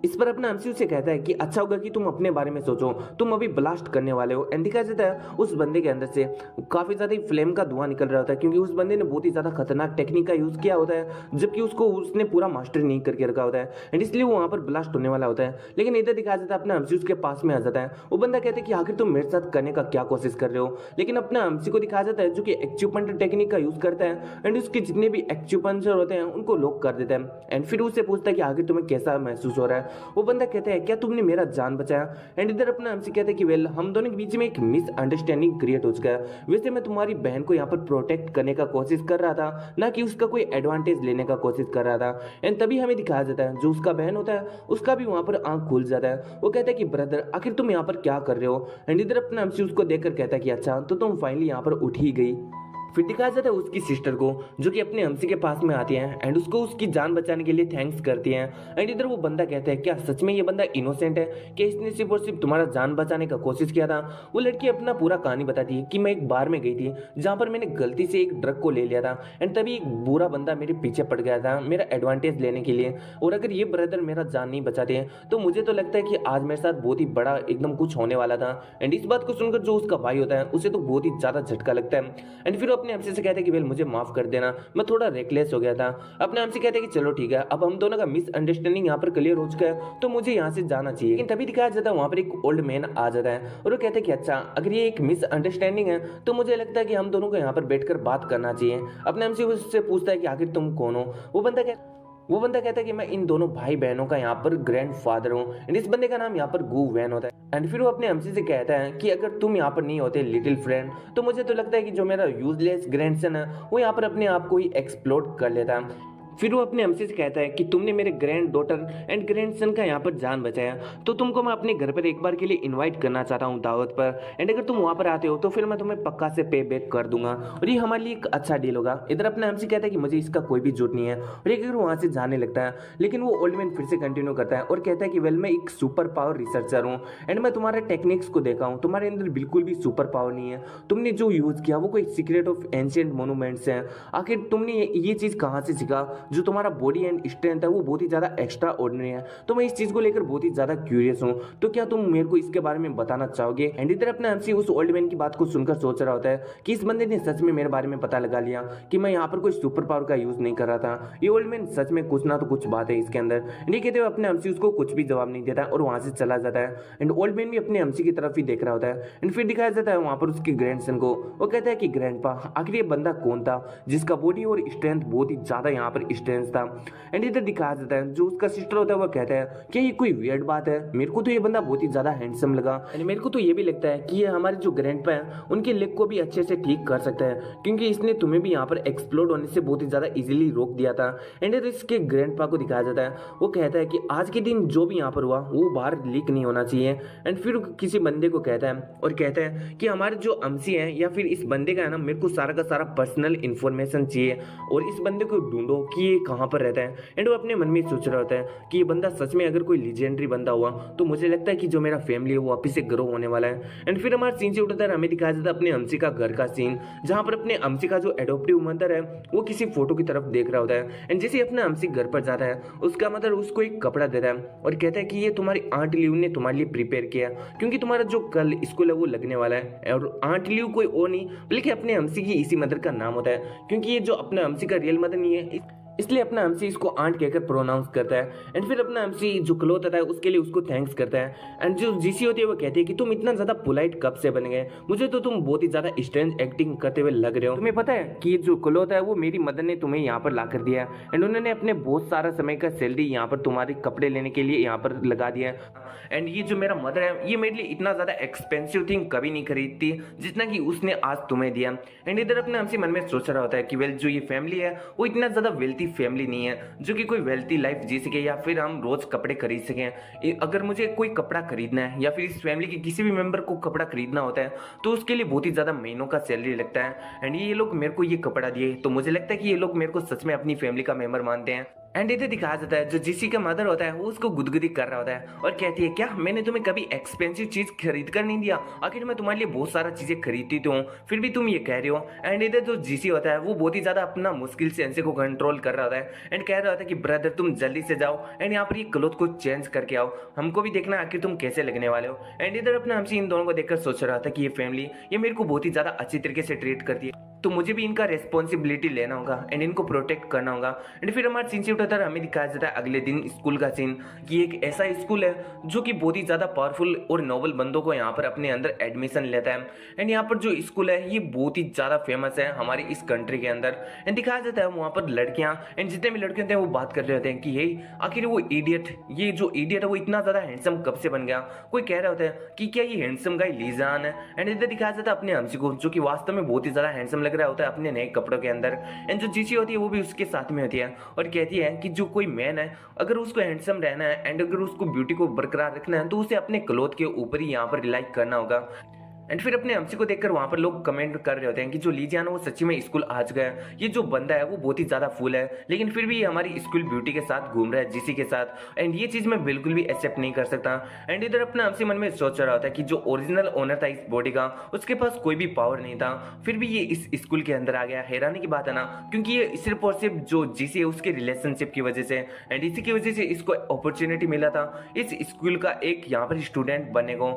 इस पर अपना अमसी उसे कहता है कि अच्छा होगा कि तुम अपने बारे में सोचो, तुम अभी ब्लास्ट करने वाले हो। एंड दिखाया जाता है उस बंदे के अंदर से काफी ज्यादा फ्लेम का धुआं निकल रहा होता है, क्योंकि उस बंदे ने बहुत ही ज्यादा खतरनाक टेक्निक का यूज किया होता है, जबकि उसको उसने पूरा मास्टर नहीं करके रखा होता है। एंड इसलिए वो वहां पर ब्लास्ट होने वाला होता है। लेकिन इधर दिखाया जाता है अपना अमसी उसके पास में आ जाता है। वो बंदा कहता है कि आखिर तुम मेरे साथ करने का क्या कोशिश कर रहे हो। लेकिन अपना अमसी को दिखाया जाता है जो कि एक्यूपंक्चर टेक्निक का यूज करता है एंड उसके जितने भी एक्यूपंक्चर होते हैं उनको लॉक कर देता है। एंड फिर उससे पूछता है कि आखिर तुम्हें कैसा महसूस हो रहा है। वो बंदा कहता है क्या तुमने मेरा जान बचाया। एंड इधर अपना हमसे कहते हैं कि वेल हम दोनों के बीच में एक मिसअंडरस्टैंडिंग क्रिएट हो चुका है। वैसे मैं तुम्हारी बहन को यहाँ पर प्रोटेक्ट करने का कोशिश कर रहा था, ना कि उसका कोई एडवांटेज लेने का कोशिश कर रहा था। एंड तभी हमें दिखाया जाता है जो उसका बहन होता है उसका भी वहां पर आंख खुल जाता है। वो कहता है कि ब्रदर आखिर तुम यहाँ पर क्या कर रहे हो। एंड इधर अपना हमसे उसको देखकर कहता है कि अच्छा तो तुम फाइनली यहाँ पर उठ ही गई। फिर दिखाया जाता है उसकी सिस्टर को जो कि अपने हमसी के पास में आती है एंड उसको उसकी जान बचाने के लिए थैंक्स करती है। एंड इधर वो बंदा कहता है क्या सच में ये बंदा इनोसेंट है, क्या इसने सिर्फ और सिर्फ तुम्हारा जान बचाने का कोशिश किया था। वो लड़की अपना पूरा कहानी बताती है कि मैं एक बार में गई थी जहां पर मैंने गलती से एक ड्रग को ले लिया था एंड तभी एक बुरा बंदा मेरे पीछे पड़ गया था मेरा एडवांटेज लेने के लिए। और अगर ये ब्रदर मेरा जान नहीं बचाते तो मुझे तो लगता है कि आज मेरे साथ बहुत ही बड़ा एकदम कुछ होने वाला था। एंड इस बात को सुनकर जो उसका भाई होता है उसे तो बहुत ही ज्यादा झटका लगता है। एंड फिर अपने हमसे से कहते हैं कि मुझे माफ कर देना, मैं थोड़ा रेकलेस हो गया था। अपने हमसे कहते हैं कि चलो ठीक है अब हम दोनों का मिसअंडरस्टैंडिंग यहाँ पर क्लियर हो चुका है तो मुझे यहाँ से जाना चाहिए। लेकिन तभी दिखाया जाता है वहां पर एक ओल्ड मैन आ जाता है और वो कहते हैं कि अच्छा अगर ये एक मिसअंडरस्टैंडिंग है तो मुझे लगता है कि हम दोनों को यहाँ पर बैठकर बात करना चाहिए। अपने हमसे उससे पूछता है कि आखिर तुम कौन हो। वो बंदा कहता है कि मैं इन दोनों भाई बहनों का यहाँ पर ग्रैंड फादर हूँ। एंड इस बंदे का नाम यहाँ पर गू वैन होता है। एंड फिर वो अपने हमसी से कहता है कि अगर तुम यहाँ पर नहीं होते लिटिल फ्रेंड तो मुझे तो लगता है कि जो मेरा यूजलेस ग्रैंडसन है वो यहाँ पर अपने आप को ही एक्सप्लोर कर लेता है। फिर वो अपने हमसे से कहता है कि तुमने मेरे ग्रैंड डॉटर एंड ग्रैंडसन का यहाँ पर जान बचाया तो तुमको मैं अपने घर पर एक बार के लिए इनवाइट करना चाहता हूँ दावत पर। एंड अगर तुम वहाँ पर आते हो तो फिर मैं तुम्हें पक्का से पे बैक कर दूंगा और ये हमारे लिए एक अच्छा डील होगा। इधर अपने हमसे कहता है कि मुझे इसका कोई भी जरूरत नहीं है और एक वहाँ से जाने लगता है। लेकिन वो ओल्ड मैन फिर से कंटिन्यू करता है और कहता है कि वेल मैं एक सुपर पावर रिसर्चर हूँ एंड मैं तुम्हारे टेक्निक्स को देखा हूँ, तुम्हारे अंदर बिल्कुल भी सुपर पावर नहीं है। तुमने जो यूज किया वो कोई सीक्रेट ऑफ एंशिएंट मोन्यूमेंट्स है। आखिर तुमने ये चीज कहाँ से सीखा जो तुम्हारा बॉडी एंड स्ट्रेंथ है वो बहुत ही ज्यादा एक्स्ट्रा ऑर्डिनरी है। तो मैं इस चीज को लेकर बहुत ही ज्यादा क्यूरियस हूँ, तो क्या तुम मेरे को इसके बारे में बताना चाहोगे। एंड इधर अपने हमसे उस ओल्ड मैन की बात को सुनकर सोच रहा होता है कि इस बंदे ने सच में मेरे बारे में पता लगा लिया कि मैं यहाँ पर कोई सुपर पावर का यूज नहीं कर रहा था। ये ओल्ड मैन सच में कुछ ना तो कुछ बात है इसके अंदर। ये कहते हुए अपने हमसे उसको कुछ भी जवाब नहीं देता और वहां से चला जाता है। एंड ओल्ड मैन भी अपने हमसे की तरफ ही देख रहा होता है। एंड फिर दिखाया जाता है वहां पर उसके ग्रैंडसन को। वो कहता है कि ग्रैंडपा आखिर ये बंदा कौन था जिसका बॉडी और स्ट्रेंथ बहुत ही ज्यादा यहाँ पर स्ट्रेंथ था। एंड इधर दिखाया जाता है जो उसका सिस्टर होता है वो कहता है क्या ये कोई वियर्ड बात है, मेरे को तो ये बंदा बहुत ही ज्यादा हैंडसम लगा। मेरे को तो ये भी लगता है कि ये हमारे जो ग्रैंडपा है उनके लेग को भी अच्छे से ठीक कर सकता है, क्योंकि इसने तुम्हें भी यहाँ पर एक्सप्लोड होने से बहुत ही ज्यादा इजीली रोक दिया था। एंड इसके ग्रैंडपा को दिखाया जाता है, वो कहता है कि आज के दिन जो भी यहाँ पर हुआ वो बाहर लीक नहीं होना चाहिए। एंड फिर किसी बंदे को कहता है और कहता है कि हमारे जो अमसी है या फिर इस बंदे का है ना, मेरे को सारा का सारा पर्सनल इंफॉर्मेशन चाहिए और इस बंदे को ढूंढो कि ये कहाँ पर रहता है। एंड वो अपने मन में सोच रहा होता है कि ये बंदा सच में अगर कोई लीजेंडरी बंदा हुआ तो मुझे लगता है कि जो मेरा फैमिली है वो वापिस से ग्रो होने वाला है। एंड फिर हमारा सीन से उठता है, हमें दिखाया जाता है अपने अमसी का घर का सीन, जहां पर अपने अमसी का जो एडॉप्टिव मदर है वो किसी फोटो की तरफ देख रहा होता है। एंड जैसे अपने अमसी घर पर जाता है उसका मदर उसको एक कपड़ा देता है और कहता है कि ये तुम्हारी आंट लिव ने तुम्हारे लिए प्रिपेयर किया, क्योंकि तुम्हारा जो कल स्कूल है वो लगने वाला है। और आंट लिव कोई और नहीं बल्कि अपने अमसी की इसी मदर का नाम होता है, क्योंकि ये जो अपने अमसी का रियल मदर नहीं है इसलिए अपना एमसी इसको आंट कहकर प्रोनाउंस करता है। एंड फिर अपना एमसी जो क्लोथ आता है उसके लिए उसको थैंक्स करता है। एंड जो जीसी होती है वो कहती है कि तुम इतना ज्यादा पोलाइट कब से बन गए, मुझे तो तुम बहुत ही ज्यादा स्ट्रेंज एक्टिंग करते हुए लग रहे हो। तुम्हें पता है कि ये जो क्लोथ है वो मेरी मदर ने तुम्हें यहाँ पर ला कर दिया है, एंड उन्होंने अपने बहुत सारा समय का सैलरी यहाँ पर तुम्हारे कपड़े लेने के लिए यहाँ पर लगा दिया है। एंड ये जो मेरा मदर है ये मेरे लिए इतना ज्यादा एक्सपेंसिव थिंग कभी नहीं खरीदती जितना कि उसने आज तुम्हें दिया। एंड इधर अपने हमसे मन में सोच रहा होता है कि वेल जो ये फैमिली है वो इतना ज्यादा वेल्थी फैमिली नहीं है जो कि कोई वेल्थी लाइफ जी सके या फिर हम रोज कपड़े खरीद सकें। अगर मुझे कोई कपड़ा खरीदना है या फिर इस फैमिली के किसी भी मेंबर को कपड़ा खरीदना होता है तो उसके लिए बहुत ही ज्यादा महीनों का सैलरी लगता है। एंड ये लोग मेरे को ये कपड़ा दिए तो मुझे लगता है कि ये लोग मेरे को सच में अपनी फैमिली का मेंबर मानते हैं। एंड इधर दिखाया जाता है जो जीसी का मदर होता है वो उसको गुदगुदी कर रहा होता है और कहती है क्या मैंने तुम्हें कभी एक्सपेंसिव चीज खरीद कर नहीं दिया, आखिर मैं तुम्हारे लिए बहुत सारा चीजें खरीदती तो हूँ फिर भी तुम ये कह रहे हो। एंड इधर जो जीसी होता है वो बहुत ही ज्यादा अपना मुश्किल से एनसे को कंट्रोल कर रहा होता है एंड कह रहा होता है कि ब्रदर तुम जल्दी से जाओ एंड यहाँ पर ये क्लोथ को चेंज करके आओ, हमको भी देखना आखिर तुम कैसे लगने वाले हो। एंड इधर अपना हमसे इन दोनों को देखकर सोच रहा था कि ये फैमिली ये मेरे को बहुत ही ज्यादा अच्छी तरीके से ट्रीट करती है तो मुझे भी इनका रेस्पॉन्सिबिलिटी लेना होगा एंड इनको प्रोटेक्ट करना होगा। एंड फिर हमारा सीन शिफ्ट होता है, हमें दिखाया जाता है अगले दिन स्कूल का सीन कि एक ऐसा स्कूल है जो कि बहुत ही ज़्यादा पावरफुल और नोबल बंदों को यहाँ पर अपने अंदर एडमिशन लेता है। एंड यहाँ पर जो स्कूल है ये बहुत ही ज़्यादा फेमस है हमारी इस कंट्री के अंदर। एंड दिखाया जाता है वहाँ पर लड़कियाँ एंड जितने भी लड़के होते हैं वो बात कर रहे होते हैं कि ये आखिर वो इडियट ये जो इडियट है वो इतना ज़्यादा हैंडसम कब से बन गया। कोई कह रहा होता है कि क्या ये हैंडसम गाय लीजान है। एंड इधर दिखाया जाता है अपने हमसी को जो कि वास्तव में बहुत ही ज़्यादा हैंडसम लग रहा होता है अपने नए कपड़ों के अंदर। एंड जो जीसी होती है वो भी उसके साथ में होती है और कहती है कि जो कोई मैन है अगर उसको हैंडसम रहना है एंड अगर उसको ब्यूटी को बरकरार रखना है तो उसे अपने क्लोथ के ऊपर ही यहाँ पर रिलाई करना होगा। एंड फिर अपने हमसी को देखकर वहां पर लोग कमेंट कर रहे होते हैं कि जो लीजियान वो सच्ची में स्कूल आज गया, ये जो बंदा है वो बहुत ही ज्यादा फूल है लेकिन फिर भी ये हमारी स्कूल ब्यूटी के साथ घूम रहा है जीसी के साथ। एंड ये चीज मैं बिल्कुल भी एक्सेप्ट नहीं कर सकता। एंड इधर अपना हमसी मन में सोच रहा होता है कि जो ओरिजिनल ओनर था इस बॉडी का उसके पास कोई भी पावर नहीं था फिर भी ये इस स्कूल के अंदर आ गया। हैरानी की बात है ना, क्योंकि ये सिर्फ और सिर्फ जो जीसी है उसके रिलेशनशिप की वजह से एंड इसी की वजह से इसको अपॉर्चुनिटी मिला था इस स्कूल का एक यहाँ पर स्टूडेंट बनने को।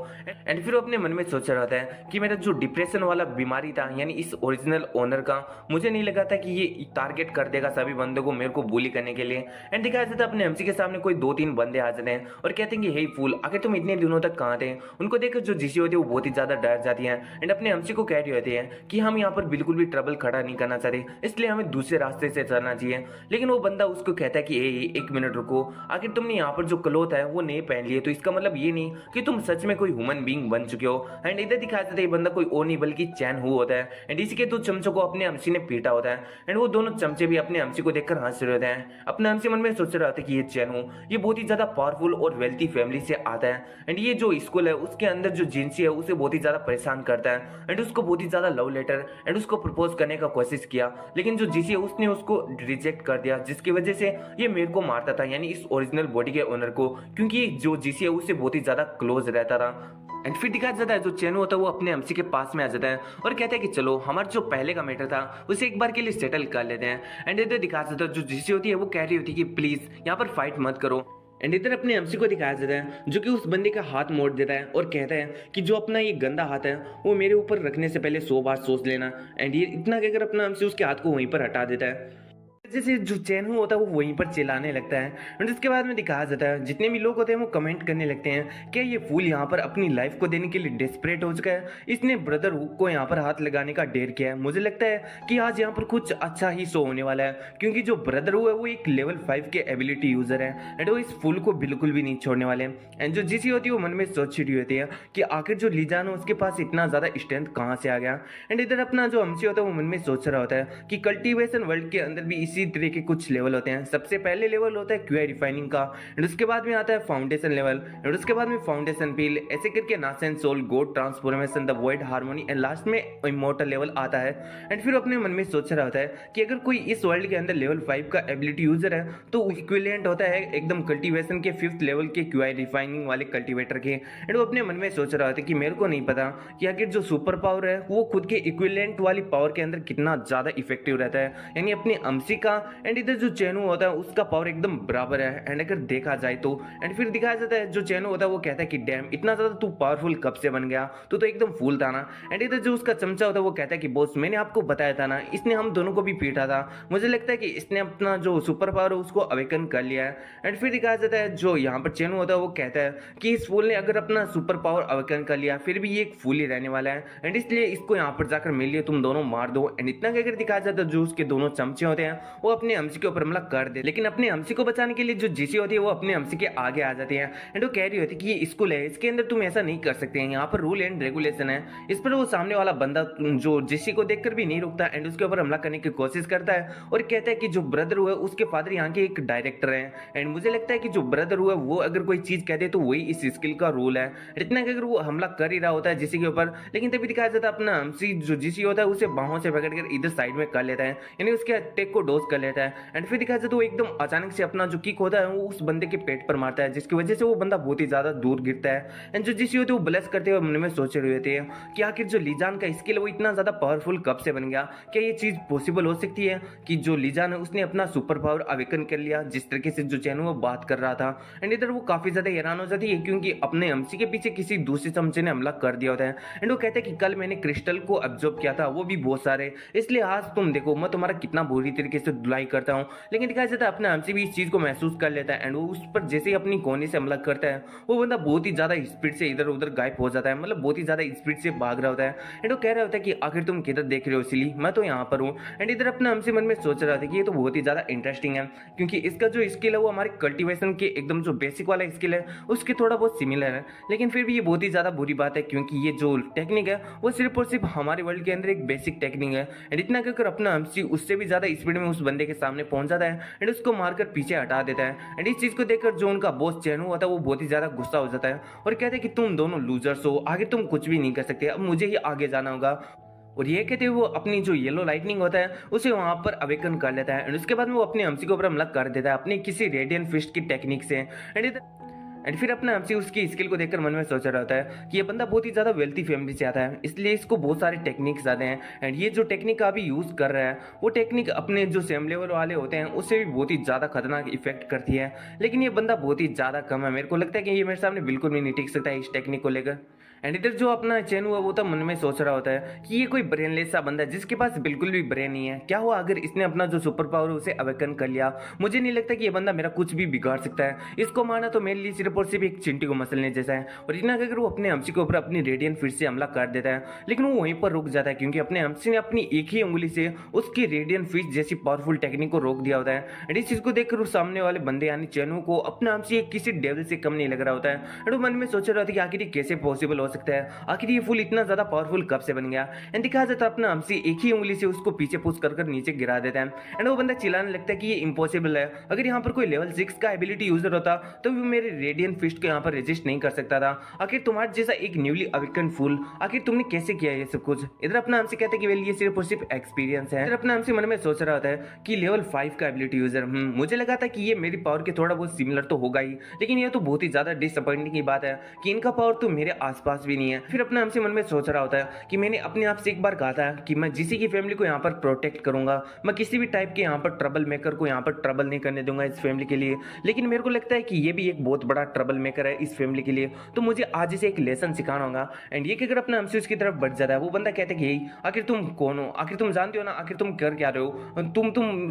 एंड फिर अपने मन में सोच रहा होता है कि मेरा जो डिप्रेशन वाला बीमारी था यानी इस ओरिजिनल ओनर का, मुझे नहीं लगा था कि ये टारगेट कर देगा सभी बंदों को मेरे को बुली करने के लिए। एंड दिखाया जाता है अपने एमसी के सामने कोई 2-3 बंदे आ जाते हैं और कहते हैं कि हे फूल आखिर तुम इतने दिनों तक कहाँ थे। उनको देखकर जो जीसी होती है वो बहुत ही ज्यादा डर जाती है एंड अपने एमसी को कह रही होती है कि हम यहाँ पर बिल्कुल भी ट्रबल खड़ा नहीं करना चाहते इसलिए हमें दूसरे रास्ते से चलना चाहिए। लेकिन वो बंदा उसको कहता है कि एक मिनट रुको, आखिर तुमने यहाँ पर जो क्लोथ है वो नहीं पहन लिए तो इसका मतलब ये नहीं कि तुम सच में कोई ह्यूमन बीइंग बन चुके हो। एंड इधर दिखाया जाता है ये बंदा कोई और नहीं बल्कि चैन हु होता है। एंड इसी के 2 चमचों को अपने हमसी ने पीटा होता है एंड वो दोनों चमचे भी अपने हमसी को देखकर हंस रहे होते हैं। अपने हमसी मन में सोच रहा था कि ये चैन हु ये बहुत ही ज्यादा पावरफुल और वेल्थी फैमिली से आता है एंड ये जो स्कूल है उसके अंदर जो जिनसी है उसे बहुत ही ज्यादा परेशान करता है एंड उसको बहुत ही ज्यादा लव लेटर एंड उसको प्रपोज करने का कोशिश किया लेकिन जो जीसी है उसने उसको रिजेक्ट कर दिया जिसकी वजह से ये मेरे को मारता था यानी इस ओरिजिनल बॉडी के ओनर को, क्योंकि जो जीसी है उससे बहुत ही ज्यादा क्लोज रहता था। एंड फिर दिखाया जाता है जो चैनू होता है वो अपने एमसी के पास में आ जाता है और कहता है कि चलो हमारा जो पहले का मैटर था उसे एक बार के लिए सेटल कर लेते हैं। एंड इधर दिखाया जाता है जो जीसी होती है वो कह रही होती है कि प्लीज यहाँ पर फाइट मत करो। एंड इधर अपने एमसी को दिखाया जाता है जो कि उस बंदे का हाथ मोड़ देता है और कहता है कि जो अपना ये गंदा हाथ है वो मेरे ऊपर रखने से पहले 100 बार सोच लेना। एंड ये इतना कहकर अपना एमसी उसके हाथ को वहीं पर हटा देता है। जैसे जो चैनू होता है वो वहीं पर चिल्लाने लगता है एंड उसके बाद में दिखाया जाता है जितने भी लोग होते हैं वो कमेंट करने लगते हैं क्या ये फूल यहाँ पर अपनी लाइफ को देने के लिए डेस्परेट हो चुका है, इसने ब्रदर हुक को यहाँ पर हाथ लगाने का डेर किया है। मुझे लगता है कि आज यहाँ पर कुछ अच्छा ही शो होने वाला है क्योंकि जो ब्रदर हुआ है वो एक लेवल 5 के एबिलिटी यूजर है एंड वो इस फूल को बिल्कुल भी नहीं छोड़ने वाले हैं। एंड जो जीसी होती है वो मन में सोच रही होती है कि आखिर जो लीजान है उसके पास इतना ज्यादा स्ट्रेंथ कहाँ से आ गया। एंड इधर अपना जो हमसी होता है वो मन में सोच रहा होता है कि कल्टीवेशन वर्ल्ड के अंदर भी इसी तरह के कुछ लेवल होते हैं। सबसे पहले लेवल होता है क्यूआई रिफाइनिंग का एंड उसके बाद में आता है फाउंडेशन लेवल एंड उसके बाद में फाउंडेशन पील, ऐसे करके नासेंस सोल, गोड transformation, the void harmony and last में इमोर्टल लेवल आता है। एंड फिर अपने मन में सोच रहा होता है कि अगर कोई इस वर्ल्ड के अंदर लेवल 5 का एबिलिटी यूजर है तो इक्विवेलेंट होता है एकदम कल्टीवेशन के 5th लेवल के क्यूआई रिफाइनिंग वाले कल्टीवेटर के। एंड वो अपने मन में सोच रहा होता है कि मेरे को नहीं पता कि आखिर जो सुपर पावर है वो खुद के इक्विवेलेंट वाली पावर के अंदर कितना ज्यादा इफेक्टिव रहता है, यानी अपने अमसी का का। एंड इधर जो चेनू होता है उसका पावर एकदम बराबर है। एंड अगर देखा जाए तो एंड फिर दिखाया जाता है जो चेनू होता है वो कहता है कि डैम इतना ज्यादा तू पावरफुल कब से बन गया, तू तो एकदम फूल था ना। एंड इधर जो उसका चमचा होता है वो कहता है कि बॉस मैंने आपको बताया था ना, इसने हम दोनों को भी पीटा था, मुझे लगता है कि इसने अपना जो सुपर पावर है उसको अवेकन कर लिया है। एंड फिर दिखाया जाता है जो यहाँ पर चेनू होता है वो कहता है कि इस फूल ने अगर अपना सुपर पावर अवेकन कर लिया फिर भी ये एक फूल ही रहने वाला है, एंड इसलिए इसको यहाँ पर जाकर मिल लिया, तुम दोनों मार दो। एंड इतना कहकर दिखाया जाता है जो उसके दोनों चमचे होते हैं वो अपने अमसी के ऊपर हमला कर दे, लेकिन अपने अमसी को बचाने के लिए जो जीसी होती है वो अपने अमसी के आगे आ जाती है। एंड वो कह रही होती है कि ये स्कूल है, इसके अंदर तुम ऐसा नहीं कर सकते हैं, यहाँ पर रूल एंड रेगुलेशन है। इस पर वो सामने वाला बंदा जो जीसी को देखकर भी नहीं रुकता एंड उसके ऊपर हमला करने की कोशिश करता है और कहता है कि जो ब्रदर हुआ उसके फादर यहाँ के एक डायरेक्टर हैं, एंड मुझे लगता है कि जो ब्रदर हुआ वो अगर कोई चीज कहते तो वही इस स्किल का रूल है। इतना कि अगर वो हमला कर ही रहा होता है जीसी के ऊपर, लेकिन तभी दिखाया जाता है अपना अमसी जो जीसी होता है उसे बाहों से पकड़कर इधर साइड में कर लेता है, यानी उसके अटैक को डोज कर लेता है। एंड फिर दिखाया जाता है वो एकदम अचानक से अपना जो किक होता है वो उस बंदे के पेट पर मारता है, जिसकी वजह से वो बंदा बहुत ही ज्यादा दूर गिरता है। एंड जो जीसी होते हैं वो ब्लेस करते हुए मन में सोच रहे होते हैं कि आखिर जो लीजान का स्किल है वो इतना ज्यादा पावरफुल कब से बन गया, क्या ये चीज पॉसिबल हो सकती है कि जो लीजान है उसने अपना सुपर पावर अवेकन कर लिया जिस तरीके से जो चैनू वो बात कर रहा था। एंड इधर वो काफी ज्यादा हैरान हो जाती है क्योंकि अपने अमसी के पीछे किसी दूसरे चमचे ने हमला कर दिया होता है। एंड वो कहते हैं कि कल मैंने क्रिस्टल को अब्जॉर्ब किया था, वो भी बहुत सारे, इसलिए आज तुम देखो मैं तुम्हारा कितना बुरी तरीके से धुलाई करता हूँ। लेकिन दिखाया जाता है अपना अमसी भी इस चीज को महसूस कर लेता है एंड वो उस पर जैसे ही अपनी कोने से हमला करता है वो बंदा बहुत ही ज्यादा स्पीड से इधर उधर गायब हो जाता है, मतलब बहुत ही ज्यादा स्पीड से भाग रहा होता है। एंड वो कह रहा होता है कि आखिर तुम किधर देख रहे हो सिली, मैं तो यहाँ पर हूँ। एंड इधर अपना हमसे मन में सोच रहा था कि ये तो बहुत ही ज्यादा इंटरेस्टिंग है क्योंकि इसका जो स्किल है वो हमारे कल्टीवेशन के एकदम जो बेसिक वाला स्किल है उसके थोड़ा बहुत सिमिलर है, लेकिन फिर भी ये बहुत ही ज्यादा बुरी बात है क्योंकि ये जो टेक्निक है वो सिर्फ और सिर्फ हमारे वर्ल्ड के अंदर एक बेसिक टेक्निक है। एंड इतना कहकर अपना हमसी उससे भी ज्यादा स्पीड में उस बंदे के सामने पहुंच जाता है एंड उसको मारकर पीछे हटा देता है। एंड इस चीज को देखकर जो उनका बॉस चैनू होता है वो बहुत ही ज्यादा गुस्सा हो जाता है और कहते हैं कि तुम दोनों लूजर्स हो, आगे तुम कुछ भी नहीं कर सकते, अब मुझे ही आगे जाना होगा। और ये कहते हुए वो अपनी जो येलो लाइटनिंग होता है उसे वहां पर अवेकन कर लेता है एंड उसके बाद में वो अपने हमसी के ऊपर हमला कर देता है अपनी किसी रेडियन फिस्ट की टेक्निक से। एंड फिर अपना हमसी उसकी स्किल को देखकर मन में सोच रहा होता है कि ये बंदा बहुत ही ज्यादा वेल्थी फैमिली से आता है, इसलिए इसको बहुत सारे टेक्निक्स आते हैं एंड ये जो टेक्निक का अभी यूज कर रहा है वो टेक्निक अपने जो सेम लेवल वाले होते हैं उससे भी बहुत ही ज्यादा खतरनाक इफेक्ट करती है। लेकिन ये बंदा बहुत ही ज्यादा कम है, मेरे को लगता है कि ये मेरे सामने बिल्कुल भी नहीं टिक सकता है इस टेक्निक को लेकर। एंड इधर जो अपना चैनू है वो तो मन में सोच रहा होता है कि ये कोई ब्रेनलेस सा बंदा है जिसके पास बिल्कुल भी ब्रेन नहीं है, क्या हुआ अगर इसने अपना जो सुपर पावर है उसे अवेकन कर लिया, मुझे नहीं लगता कि ये बंदा मेरा कुछ भी बिगाड़ सकता है, इसको मारना तो मेरे लिए सिर्फ और सिर्फ एक चिंटी को मसलने जैसा है। और इतना अगर वो अपने हमसी के ऊपर अपनी रेडियन फिर से हमला कर देता है लेकिन वो वहीं पर रुक जाता है क्योंकि अपने हमसी ने अपनी एक ही उंगली से उसकी रेडियन फिश जैसी पावरफुल टेक्निक को रोक दिया होता है। एंड इस चीज को देखकर उस सामने वाले बंदे यानी चैनू को अपना हमसी किसी डेविल से कम नहीं लग रहा होता है एंड वो मन में सोच रहा था कि आखिर ये कैसे पॉसिबल हो सकता है, आखिर ये फूल इतना ज्यादा पावरफुल कब से बन गया। एंड दिखाया जाता है अपना हमसी एक ही उंगली से उसको पीछे पुश कर नीचे गिरा देता है एंड वो बंदा चिल्लाने लगता है कि ये इम्पॉसिबल है, अगर यहाँ पर कोई लेवल 6 का एबिलिटी यूजर होता तो वो मेरे रेडियन फिस्ट को यहाँ पर रेजिस्ट नहीं कर सकता था, आखिर तुम्हारे जैसा एक न्यूली अवेकन फूल आखिर तुमने कैसे किया ये सब कुछ। इधर अपना हमसे कहते हैं कि ये सिर्फ और सिर्फ एक्सपीरियंस है। इधर अपना हमसे मन में सोच रहा होता है कि लेवल 5 का एबिलिटी यूजर, मुझे लगा था कि ये मेरी पावर के थोड़ा बहुत सिमिलर तो होगा ही, लेकिन ये तो बहुत ही ज्यादा डिसअपॉइंटिंग की बात है कि इनका पावर तो मेरे आसपास भी नहीं है। फिर अपना हमसे मन में सोच रहा होता है कि मैंने अपने आप से एक बार कहा था कि मैं जीसी की फैमिली को यहाँ पर प्रोटेक्ट करूंगा, मैं किसी भी टाइप के यहाँ पर ट्रबल मेकर को यहाँ पर ट्रबल नहीं करने दूंगा इस फैमिली के लिए, लेकिन मेरे को लगता है कि ये भी एक बहुत बड़ा ट्रबल मेकर है इस फैमिली के लिए, तो मुझे आज इसे एक लेसन सिखाना होगा। एंड ये अगर अपना हमसे उसकी तरफ बढ़ जाता है वो बंदा कहता है कि यही आखिर तुम कौन हो, आखिर तुम जानते हो ना, आखिर तुम कर क्या रहे हो,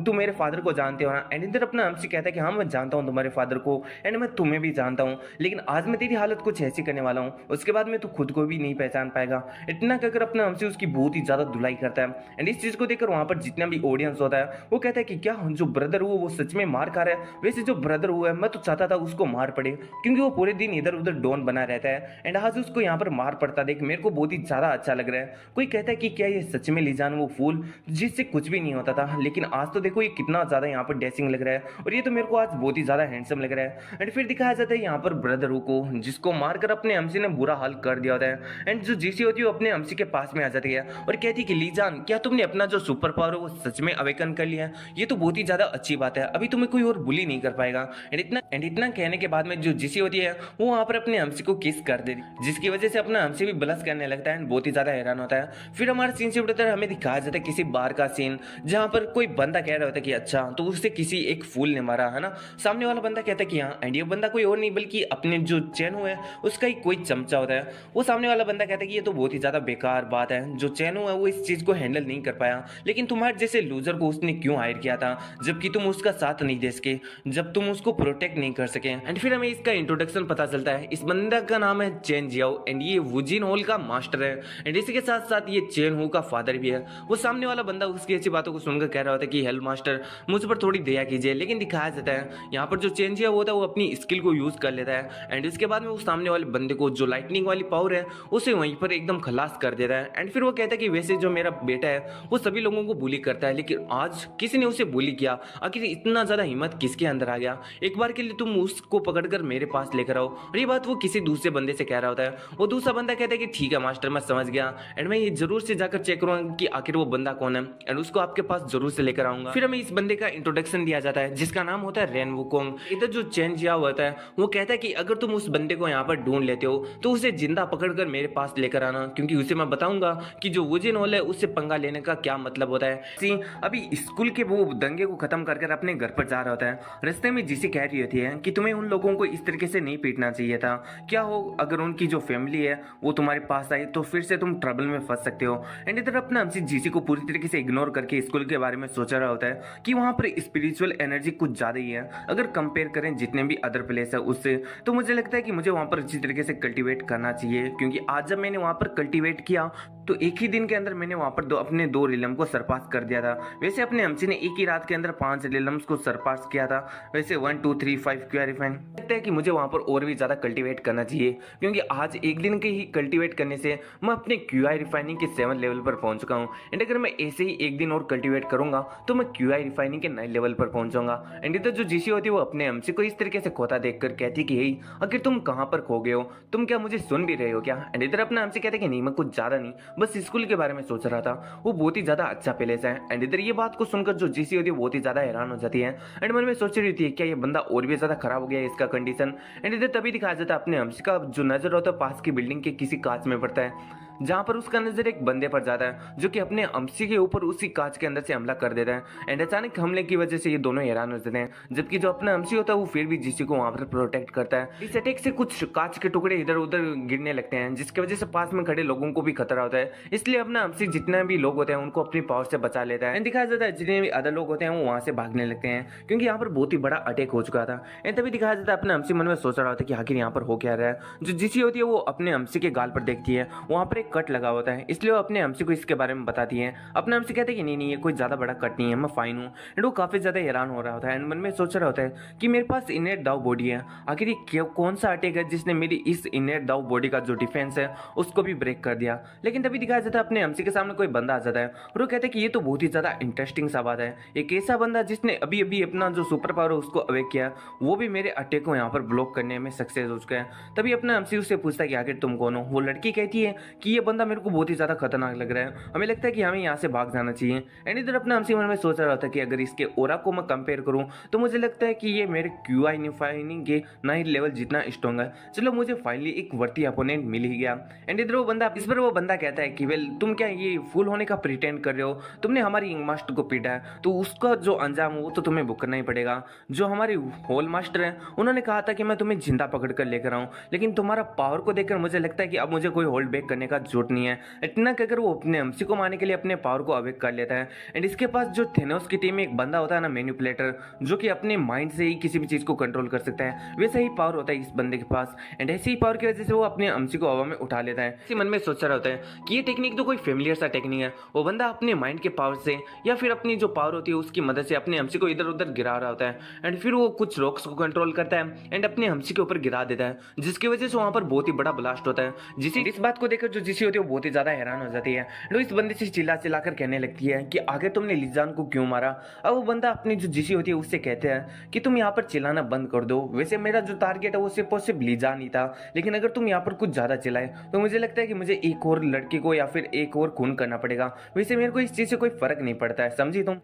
तुम मेरे फादर को जानते हो ना। एंड इधर अपना हमसे कहता है कि हाँ मैं जानता हूँ तुम्हारे फादर को एंड मैं तुम्हें भी जानता हूँ, लेकिन आज मैं तेरी हालत कुछ ऐसी करने वाला हूँ उसके बाद में तू खुद को भी नहीं पहचान पाएगा। इतना कहकर अपना हमसे उसकी बहुत ही ज्यादा धुलाई करता है एंड इस चीज को देखकर वहां पर जितना भी ऑडियंस होता है वो कहता है कि क्या जो ब्रदर हुआ वो सच में मार खा रहा है, वैसे जो ब्रदर हुआ है मैं तो चाहता था उसको मार पड़े क्योंकि वो पूरे दिन इधर उधर डॉन बना रहता है एंड आज उसको यहाँ पर मार पड़ता देख मेरे को बहुत ही ज्यादा अच्छा लग रहा है। कोई कहता है कि क्या ये सच में लीजान वो फूल जिससे कुछ भी नहीं होता था, लेकिन आज तो देखो ये कितना ज्यादा यहाँ पर डैशिंग लग रहा है और ये तो मेरे को आज बहुत ही ज्यादा हैंडसम लग रहा है। एंड फिर दिखाया जाता है यहाँ पर ब्रदर को जिसको मारकर अपने हमसी ने बुरा हाल कर दिया होता है एंड जो जीसी होती है वो अपने हमसी के पास में आ जाती है और कहती है कि लीजान क्या तुमने अपना जो सुपर पावर है वो सच में अवेकन कर लिया है, ये तो बहुत ही ज्यादा अच्छी बात है, अभी तुम्हें कोई और बुली नहीं कर पाएगा। एंड इतना कहने के बाद में जो जिसी होती है वो वहाँ पर अपने हमसी को किस कर देती, जिसकी वजह से अपना हमसी भी ब्लश करने लगता है, बहुत ही ज्यादा हैरान होता है। फिर हमारे सीन शिफ्ट होता है, हमें दिखाया जाता है किसी बार का सीन जहाँ पर कोई बंदा कह रहा होता है कि अच्छा तो उससे किसी एक फूल ने मारा है ना। सामने वाला बंदा कहता है कि हाँ, एंड ये बंदा कोई और नहीं बल्कि अपने जो चैनू है उसका ही कोई चमचा होता है। वो सामने वाला बंदा कहता है कि ये तो बहुत ही ज्यादा बेकार बात है, जो चैनू है वो इस चीज को हैंडल नहीं कर पाया, लेकिन तुम्हारे जैसे लूजर को उसने क्यों हायर किया था जबकि तुम उसका साथ नहीं दे सके, जब तुम उसको प्रोटेक्ट नहीं कर सके। एंड फिर हमें इसका इंट्रोडक्शन पता चलता है, इस बंदा का नाम है चेन जियाओ एंड ये वुजिन हॉल का मास्टर है एंड इसी के साथ साथ ये चेन हू का फादर भी है। वो सामने वाला बंदा उसकी अच्छी बातों को सुनकर कह रहा होता है कि हेल मास्टर मुझ पर थोड़ी दया कीजिए, लेकिन दिखाया जाता है यहाँ पर जो चेन जिया होता है वो अपनी स्किल को यूज कर लेता है एंड इसके बाद में वो सामने वाले बंदे को जो लाइटनिंग वाली पावर है उसे वहीं पर एकदम खलास कर देता है। एंड फिर वो कहता है कि वैसे जो मेरा बेटा है वो सभी लोगों को बुली करता है, लेकिन आज किसी ने उसे बुली किया, आखिर इतना ज्यादा हिम्मत किसके अंदर आ गया, एक बार के लिए तुम उसको पकड़कर मेरे पास लेकर आओ। और ये बात वो किसी दूसरे बंदे से कह रहा होता है। वो दूसरा बंदा कहता है कि ठीक है मास्टर मैं समझ गया एंड मैं ये जरूर से जाकर चेक करूंगा कि आखिर वो बंदा कौन है एंड उसको आपके पास जरूर से लेकर आऊंगा। फिर हमें इस बंदे का इंट्रोडक्शन दिया जाता है जिसका नाम होता है रेन वुकोंग। इधर जो चेन जिया होता है वो कहता है कि अगर तुम उस बंदे को यहाँ पर ढूंढ लेते हो तो उसे जिंदा पकड़कर मेरे पास लेकर आना, क्योंकि उसे मैं बताऊंगा कि जो वुजिन हॉल है उससे पंगा लेने का क्या मतलब होता है। अभी स्कूल के वो दंगे को खत्म कर अपने घर पर जा रहा होता है, रास्ते में जिसी कह रही होती है कि तुम्हें उन लोगों को इस तरीके से नहीं पीटना चाहिए था, क्या हो अगर उनकी जो फैमिली है वो तुम्हारे पास आई तो फिर से तुम ट्रबल में फंस सकते हो। एंड इधर अपना हमसी जीसी को पूरी तरीके से इग्नोर करके स्कूल के बारे में सोच रहा होता है कि वहां पर स्पिरिचुअल एनर्जी कुछ ज्यादा ही है, अगर कंपेयर करें जितने भी अदर प्लेस है उससे, तो मुझे लगता है कि मुझे वहां पर अच्छी तरीके से कल्टीवेट करना चाहिए, क्योंकि आज जब मैंने वहां पर कल्टीवेट किया तो एक ही दिन के अंदर मैंने वहां पर अपने 2 रिलम को सरपास कर दिया था। वैसे अपने हमसी ने एक ही रात के अंदर 5 रिलम्स को सरपास किया था। वैसे 1 2 3 5 क्यू रिफाइन लगता है कि मुझे वहां पर और भी ज्यादा कल्टीवेट करना चाहिए, क्योंकि आज एक दिन के ही कल्टीवेट करने से मैं अपने क्यूआई रिफाइनिंग के 7 लेवल पर पहुंच चुका हूं एंड अगर मैं ऐसे ही एक दिन और कल्टीवेट करूंगा तो मैं क्यूआई रिफाइनिंग के 9 लेवल पर पहुंचूंगा। एंड इधर जो जीसी होती है वो अपने हमसी को इस तरीके से खोता देखकर कहती कि हे आखिर तुम कहां पर खो गए हो, तुम क्या मुझे सुन भी रहे हो क्या। एंड इधर अपना हमसे कहते कि नहीं मैं कुछ ज्यादा नहीं, बस स्कूल के बारे में सोच रहा था, वो बहुत ही ज्यादा अच्छा प्लेस है। एंड इधर ये बात को सुनकर जो जीसी होती है बहुत ही ज्यादा हैरान हो जाती है एंड मन में सोच रही थी क्या ये बंदा और भी ज्यादा खराब हो गया है इसका कंडीशन। एंड इधर तभी दिखाया जाता है अपने हमसी का जो नजर होता है पास की बिल्डिंग के किसी कांच में पड़ता है, जहां पर उसका नजर एक बंदे पर जाता है जो कि अपने हमसी के ऊपर उसी कांच के अंदर से हमला कर देता है। एंड अचानक हमले की वजह से ये दोनों हैरान हो जाते हैं, जबकि जो अपना हमसी होता है वो फिर भी जीसी को वहां पर प्रोटेक्ट करता है। इस अटैक से कुछ कांच के टुकड़े इधर उधर गिरने लगते हैं, जिसकी वजह से पास में खड़े लोगों को भी खतरा होता है, इसलिए अपना हमसी जितने भी लोग होते हैं उनको अपनी पावर से बचा लेता है। एंड दिखाया जाता है जितने भी अदर लोग होते हैं वो वहां से भागने लगते हैं, क्योंकि यहाँ पर बहुत ही बड़ा अटैक हो चुका था। एंड तभी दिखाया जाता है अपना हमसी मन में सोच रहा होता है कि आखिर यहाँ पर हो क्या रहा है। जो जीसी होती है वो अपने हमसी के गाल पर देखती है, वहां पर एक कट लगा होता है, इसलिए वो अपने हमसी को इसके बारे में बताती है। अपने हमसी कहते हैं कि नहीं ये कोई ज्यादा बड़ा कट नहीं है, मैं फाइन हूँ। एंड वो काफी ज्यादा हैरान हो रहा होता है एंड मन में सोच रहा होता है कि मेरे पास इनेट दाव बॉडी है, आखिर ये कौन सा अटैक है जिसने मेरी इस इनेट दाव बॉडी का जो डिफेंस है उसको भी ब्रेक कर दिया। लेकिन तभी दिखाया जाता है अपने हमसी के सामने कोई बंदा आ जाता है और वो कहते हैं कि ये तो बहुत ही ज्यादा इंटरेस्टिंग सा बात है, एक ऐसा बंदा जिसने अभी अभी अपना जो सुपर पावर है उसको अवेक किया, वो भी मेरे अटैक को यहाँ पर ब्लॉक करने में सक्सेस हो चुका है। तभी अपना हमसी उससे पूछता है कि आखिर तुम कौन हो। वो लड़की कहती है कि ये बंदा मेरे को बहुत ही ज्यादा खतरनाक लग रहा है, हमें लगता है कि हमें यहाँ से भाग जाना चाहिए। एंड इधर अपना हमसी मन में सोच रहा होता है कि अगर इसके ओरा को मैं कंपेयर करूँ तो मुझे लगता है कि ये मेरे क्यूआई रिफाइनिंग के 9 लेवल जितना स्ट्रॉन्ग है, चलो मुझे फाइनली एक वर्ती अपोनेंट मिल ही गया। एंड इधर वो बंदा इस पर वो बंदा कहता है कि वेल तुम क्या ये फुल होने का प्रिटेंड कर रहे हो, तुमने हमारी इंग मास्टर को पीटा है तो उसका जो अंजाम वो तो तुम्हें भुगतना ही पड़ेगा। जो हमारी होल मास्टर है उन्होंने कहा था कि मैं तुम्हें जिंदा पकड़ कर लेकर आऊँ, लेकिन तुम्हारा पावर को देखकर मुझे लगता है कि अब मुझे कोई होल्ड बैक करने का जरूरत नहीं है। इतना कहकर वो अपने हमसी को मारने के लिए अपने पावर को अवेक कर लेता है। एंड इसके पास जो थेनोस की टीम में एक बंदा होता है ना मैनिपुलेटर, जो कि अपने माइंड से ही किसी भी चीज को कंट्रोल कर सकता है, वैसा ही पावर होता है इस बंदे के पास। एंड ऐसी ही पावर की वजह से वो अपने हमसी को हवा में उठा लेता है। इसी मन में सोच रहा होता है कि ये टेक्निक तो कोई फेमिलियर सा टेक्निक है। वो बंदा अपने माइंड के पावर से या फिर अपनी जो पावर होती है उसकी मदद से अपने हमसी को इधर उधर गिरा रहा होता है। एंड फिर वो कुछ रॉक्स को कंट्रोल करता है एंड अपने हमसी के ऊपर गिरा देता है, जिसकी वजह से वहां पर बहुत ही बड़ा ब्लास्ट होता है। जिसी इस बात को देखकर जो जिसी होती है वो बहुत ही ज्यादा हैरान हो जाती है। लोग इस बंदे से चिल्ला चिल्लाकर कहने लगती है कि आगे तुमने लिजान को क्यों मारा। अब वो बंदा अपनी जो जिसी होती है उससे कहते हैं कि तुम यहाँ पर चिल्लाना बंद कर दो, वैसे मेरा जो टारगेट है वो सिर्फ लिजान ही था, लेकिन अगर तुम यहाँ पर कुछ ज्यादा चिल्लाए तो मुझे लगता है कि मुझे एक और लड़की को या फिर एक और खून करना पड़ेगा, वैसे मेरे को इस चीज से कोई फर्क नहीं पड़ता है, समझी तुम।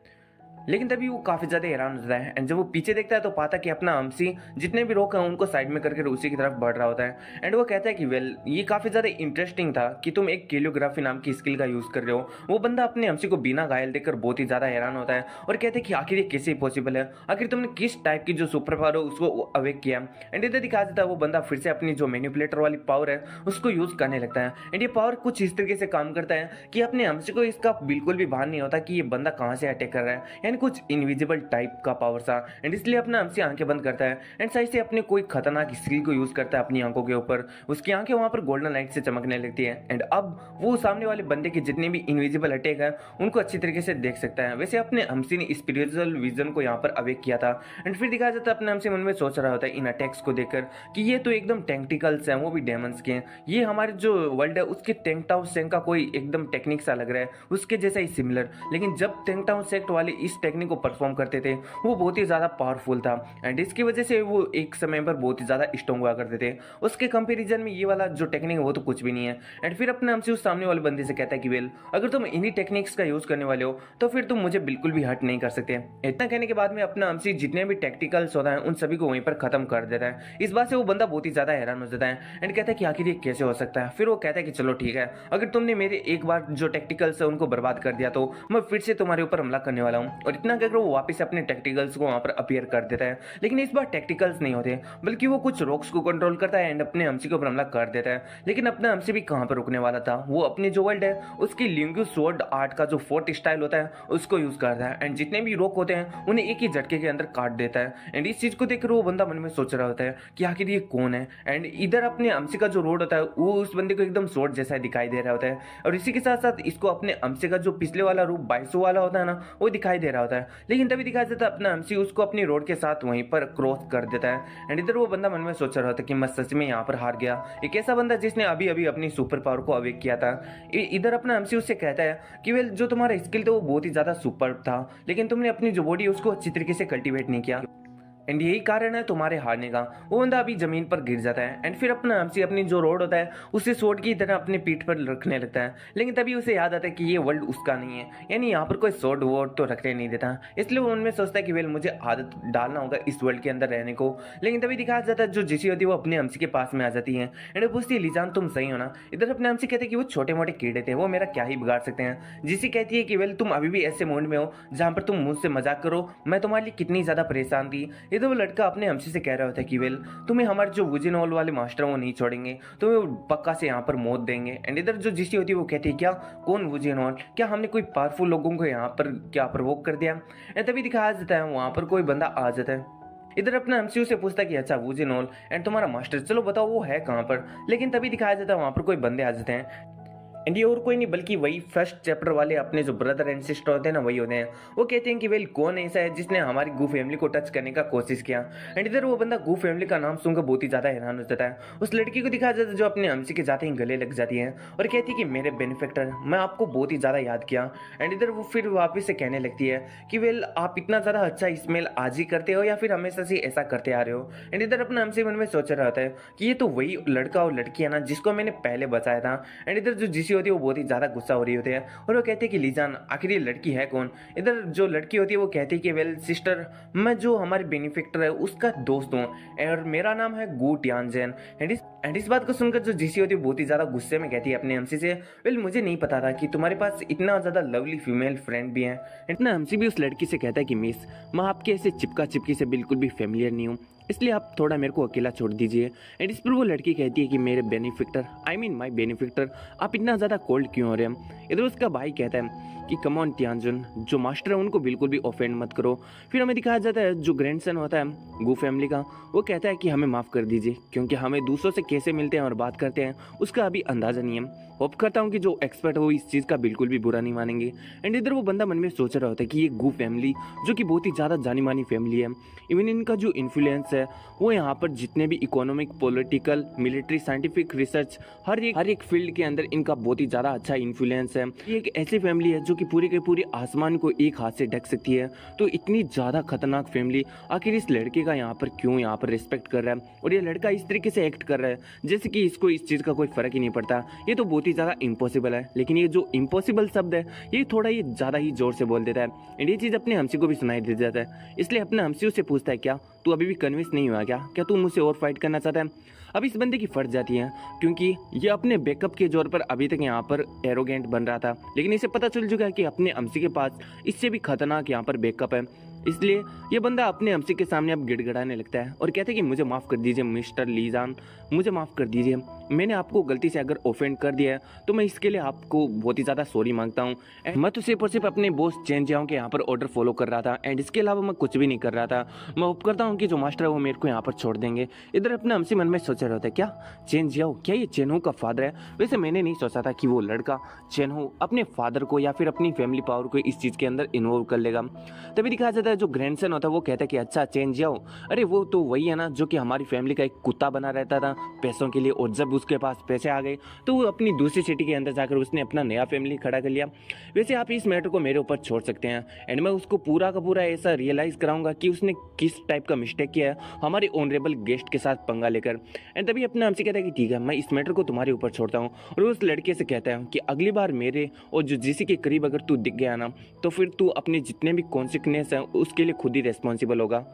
लेकिन तभी वो काफी ज्यादा हैरान हो जाता है एंड जब वो पीछे देखता है तो पाता कि अपना अमसी जितने भी रोक है उनको साइड में करके उसी की तरफ बढ़ रहा होता है एंड वो कहता है कि वेल ये काफी ज्यादा इंटरेस्टिंग था कि तुम एक कैलियोग्राफी नाम की स्किल का यूज कर रहे हो। वो बंदा अपने अमसी को बिना घायल देखकर बहुत ही ज्यादा हैरान होता है और कहते हैं कि आखिर ये कैसे पॉसिबल है, आखिर तुमने किस टाइप की जो सुपर पावर है उसको अवेक किया। एंड इधर दिखा देता है वो बंदा फिर से अपनी जो मैनिपुलेटर वाली पावर है उसको यूज करने लगता है एंड ये पावर कुछ इस तरीके से काम करता है कि अपने अमसी को इसका बिल्कुल भी भान नहीं होता कि ये बंदा कहाँ से अटैक कर रहा है, यानी कुछ इनविजिबल टाइप का पावर सा। एंड इसलिए अपना अमसी आंखें बंद करता है एंड सही से अपने कोई खतरनाक स्किल को यूज करता है अपनी आंखों के ऊपर। उसकी आंखें वहां पर गोल्डन लाइट से चमकने लगती है एंड अब वो सामने वाले बंदे के जितने भी इनविजिबल अटैक है उनको अच्छी तरीके से देख सकता है। वैसे अपने अमसी ने स्पिरिचुअल विजन को यहाँ पर अवेक किया था एंड फिर दिखाया जाता है अपने अमसी मन में सोच रहा होता है इन अटैक्स को देखकर कि ये तो एकदम टेक्टिकल्स हैं, वो भी डेमंस के हैं, ये हमारे जो वर्ल्ड है उसके टेंगटाउ सेंग का कोई एकदम टेक्निक सा लग रहा है, उसके जैसा ही सिमिलर। लेकिन जब टेंगटाउ सेक्ट वाले इस टेक्निक को परफॉर्म करते थे वो बहुत ही ज्यादा पावरफुल था एंड इसकी वजह से वो एक समय पर बहुत ही ज्यादा स्ट्रॉन्ग हुआ करते थे। उसके कंपेरिजन में ये वाला जो टेक्निक है वो तो कुछ भी नहीं है। एंड फिर अपने हमसे उस सामने वाले बंदे से कहता है कि वेल अगर तुम इन्हीं टेक्निक्स का यूज करने वाले हो तो फिर तुम मुझे बिल्कुल भी हर्ट नहीं कर सकते। इतना कहने के बाद में अपना हमसे जितने भी टेक्टिकल्स होता है उन सभी को वहीं पर खत्म कर देता है। इस बात से वो बंदा बहुत ही ज्यादा हैरान हो जाता है एंड कहता है कि आखिर ये कैसे हो सकता है। फिर वो कहता है कि चलो ठीक है, अगर तुमने मेरे एक बार जो टेक्टिकल्स है उनको बर्बाद कर दिया तो मैं फिर से तुम्हारे ऊपर हमला करने वाला हूँ। और इतना कहकर वो वापस अपने टेक्टिकल्स को वहां पर अपीयर कर देता है, लेकिन इस बार टेक्टिकल्स नहीं होते बल्कि वो कुछ रॉक्स को कंट्रोल करता है एंड अपने हमसी को हमला कर देता है। लेकिन अपना हमसी भी कहां पर रुकने वाला था, वो अपनी जो वर्ल्ड है उसकी लिंगू स्वॉर्ड आर्ट का जो फोर्ट स्टाइल होता है उसको यूज करता है एंड जितने भी रॉक होते हैं उन्हें एक ही झटके के अंदर काट देता है। एंड इस चीज को देखकर वो बंदा मन में सोच रहा होता है कि आखिर ये कौन है। एंड इधर अपने हमसी का जो रोड होता है वो उस बंदे को एकदम स्वॉर्ड जैसा दिखाई दे रहा होता है और इसी के साथ साथ इसको अपने हमसी का जो पिछले वाला रूप बाइसो वाला होता है ना वो दिखाई दे रहा होता है। लेकिन तभी दिखाई देता है अपना हमसी उसको अपनी रोड के साथ वहीं पर क्रॉस कर देता है एंड इधर वो बंदा मन में सोच रहा होता है कि मैं सच में यहाँ पर हार गया। एक ऐसा बंदा जिसने अभी अभी अपनी सुपर पावर को अवेक किया था। इधर अपना हमसी उससे कहता है कि वेल जो तुम्हारा स्किल था वो बहुत ही ज्यादा सुपर था, लेकिन तुमने अपनी जो बॉडी उसको अच्छी तरीके से कल्टीवेट नहीं किया एंड यही कारण है तुम्हारे हारने का। वो बंदा अभी जमीन पर गिर जाता है एंड फिर अपना हमसी अपनी जो रोड होता है उसे सोट की तरह अपने पीठ पर रखने लगता है। लेकिन तभी उसे याद आता है कि ये वर्ल्ड उसका नहीं है, यानी यहाँ पर कोई सोट वोट तो रखने नहीं देता। इसलिए वो उनमें सोचता है कि वेल मुझे आदत डालना होगा इस वर्ल्ड के अंदर रहने को। लेकिन तभी दिखाया जाता है जो जिसी होती है वो अपने हमसी के पास में आ जाती है एंड वो पूछती है लीजान तुम सही हो ना। इधर अपने हमसी कहते हैं कि वो छोटे मोटे कीड़े थे, वो मेरा क्या ही बिगाड़ सकते हैं। जिसी कहती है कि वेल तुम अभी भी ऐसे मूड में हो जहाँ पर तुम मुझसे मजाक करो, मैं तुम्हारे लिए कितनी ज्यादा परेशान थी। इधर वो लड़का अपने हमसी से कह रहा होता है कि वेल तुम्हें हमारे जो वुजिनोल वाले मास्टर वो नहीं छोड़ेंगे, तुम्हें पक्का से यहाँ पर मौत देंगे। एंड इधर जो जिसी होती है वो कहती है क्या कौन वुजिनोल, क्या हमने कोई पावरफुल लोगों को यहाँ पर क्या प्रवोक कर दिया। एंड तभी दिखाया जाता है वहां पर कोई बंदा आ जाता है। इधर अपना हमसी से पूछता है कि अच्छा वुजिनोल एंड तुम्हारा मास्टर, चलो बताओ वो है कहाँ पर। लेकिन तभी दिखाया जाता है वहां पर कोई बंदे आ जाते हैं एंड ये और कोई नहीं बल्कि वही फर्स्ट चैप्टर वाले अपने जो ब्रदर एंड सिस्टर होते हैं ना वही होते हैं। वो कहते हैं कि वेल कौन ऐसा है जिसने हमारी गू फैमिली को टच करने का कोशिश किया। एंड इधर वो बंदा गू फैमिली का नाम सुनकर बहुत ही ज्यादा हैरान हो जाता है। उस लड़की को दिखाया जाता है जो अपने हमसी के जाते ही गले लग जाती है और कहती है कि मेरे बेनिफिक्टर मैं आपको बहुत ही ज्यादा याद किया। एंड इधर वो फिर वापिस से कहने लगती है कि वेल आप इतना ज्यादा अच्छा स्मेल आज ही करते हो या फिर हमेशा से ऐसा करते आ रहे हो। एंड इधर अपना हमसे मन में सोच रहा होता है कि ये तो वही लड़का और लड़की है ना जिसको मैंने पहले बचाया था। एंड इधर जो जिसी होती है वो बहुत ही ज्यादा गुस्सा हो रही होती है और वो कहते हैं कि लीजान आखिर ये लड़की है कौन। इधर जो लड़की होती है वो कहती है कि वेल सिस्टर मैं जो हमारे बेनिफिक्टर है उसका दोस्त हूँ और मेरा नाम है गू टियानजेन। एंड इस बात को सुनकर जो जिसी होती है बहुत ही ज्यादा गुस्से में कहती है अपने हमसी से वेल मुझे नहीं पता था कि तुम्हारे पास इतना ज्यादा लवली फीमेल फ्रेंड भी है। इतना हमसी भी उस लड़की से कहता है कि मिस मैं आपके ऐसे चिपका चिपकी से बिल्कुल भी फेमिलियर नहीं हूँ, इसलिए आप थोड़ा मेरे को अकेला छोड़ दीजिए। एंड इस पर वो लड़की कहती है कि मेरे बेनिफिक्टर आई मीन माई बेनिफिक्टर आप इतना ज़्यादा कोल्ड क्यों हो रहे हैं। इधर उसका भाई कहता है कि कम ऑन टियानजुन जो मास्टर है उनको बिल्कुल भी ऑफेंड मत करो। फिर हमें दिखाया जाता है जो ग्रैंडसन होता है गू फैमिली का वो कहता है कि हमें माफ़ कर दीजिए क्योंकि हमें दूसरों से कैसे मिलते हैं और बात करते हैं उसका अभी अंदाज़ा नहीं है। होप करता हूँ कि जो एक्सपर्ट हो इस चीज़ का बिल्कुल भी बुरा नहीं मानेंगे। एंड इधर वो बंदा मन में सोच रहा होता है कि ये गू फैमिली जो कि बहुत ही ज़्यादा जानी मानी फैमिली है, इवन इनका जो इन्फ्लुएंस है है वो यहाँ पर जितने भी economic, political, military, scientific research, हर एक फील्ड के अंदर इनका बहुत ही ज़्यादा अच्छा इन्फ्लुएंस है। ये एक ऐसी फैमिली है जो कि पूरी के पूरी आसमान को एक हाथ से ढक सकती है। तो इतनी ज़्यादा खतरनाक फैमिली आखिर इस लड़के का यहाँ पर क्यों यहाँ पर रिस्पेक्ट कर रहा है और ये लड़का इस तरीके से एक्ट कर रहा है जैसे कि इसको इस चीज़ का कोई फर्क ही नहीं पड़ता। ये तो बहुत ही ज़्यादा इम्पॉसिबल है। लेकिन ये जो इम्पॉसिबल शब्द है ये थोड़ा ही ज़्यादा ही जोर से बोल देता है एंड ये चीज़ अपने हमसी को भी सुनाई दे जाता है। इसलिए अपने हमसी उससे पूछता है, क्या तू अभी भी कन्विंस नहीं हुआ क्या तू मुझसे और फाइट करना चाहता है? अब इस बंदे की फट जाती है क्योंकि ये अपने बैकअप के जोर पर अभी तक यहाँ पर एरोगेंट बन रहा था, लेकिन इसे पता चल चुका है कि अपने हमसी के पास इससे भी खतरनाक यहाँ पर बैकअप है। इसलिए ये बंदा अपने हमसी के सामने अब गिड़गिड़ाने लगता है और कहते हैं कि मुझे माफ़ कर दीजिए मिस्टर लीजान, मुझे माफ़ कर दीजिए, मैंने आपको गलती से अगर ऑफेंड कर दिया है तो मैं इसके लिए आपको बहुत ही ज़्यादा सॉरी मांगता हूँ। मैं तो सिर्फ और सिर्फ अपने बॉस चेन जियाओ के यहाँ पर ऑर्डर फॉलो कर रहा था एंड इसके अलावा मैं कुछ भी नहीं कर रहा था। मैं होप करता हूँ कि जो मास्टर है वो मेरे को यहाँ पर छोड़ देंगे। इधर अपने हमसी मन में सोचा रहता है, क्या चेन जियाओ, क्या ये चेनहो का फादर है? वैसे मैंने नहीं सोचा था कि वो लड़का चेनहो अपने फादर को या फिर अपनी फैमिली पावर को इस चीज़ के अंदर इन्वॉल्व कर लेगा। तभी दिखाया जाता है जो ग्रैंडसन होता है वो कहता है कि अच्छा चेन जियाओ, अरे वो तो वही है ना जो कि हमारी फैमिली का एक कुत्ता बना रहता था पैसों के लिए, और जब उसके पास पैसे आ गए तो वो अपनी दूसरी सिटी के अंदर जाकर उसने अपना नया फैमिली खड़ा कर लिया। वैसे आप इस मैटर को मेरे ऊपर छोड़ सकते हैं एंड मैं उसको पूरा का पूरा ऐसा रियलाइज कराऊंगा कि उसने किस टाइप का मिस्टेक किया है हमारे ऑनरेबल गेस्ट के साथ पंगा लेकर। एंड तभी अपने हमसे कहता है कि ठीक है मैं इस मैटर को तुम्हारे ऊपर छोड़ता हूँ और उस लड़के से कहता है कि अगली बार मेरे और जो जीसी के करीब अगर तू दिख गया ना तो फिर तू अपने जितने भी कॉन्सिक्वेंस हैं उसके लिए खुद ही रेस्पॉन्सिबल होगा।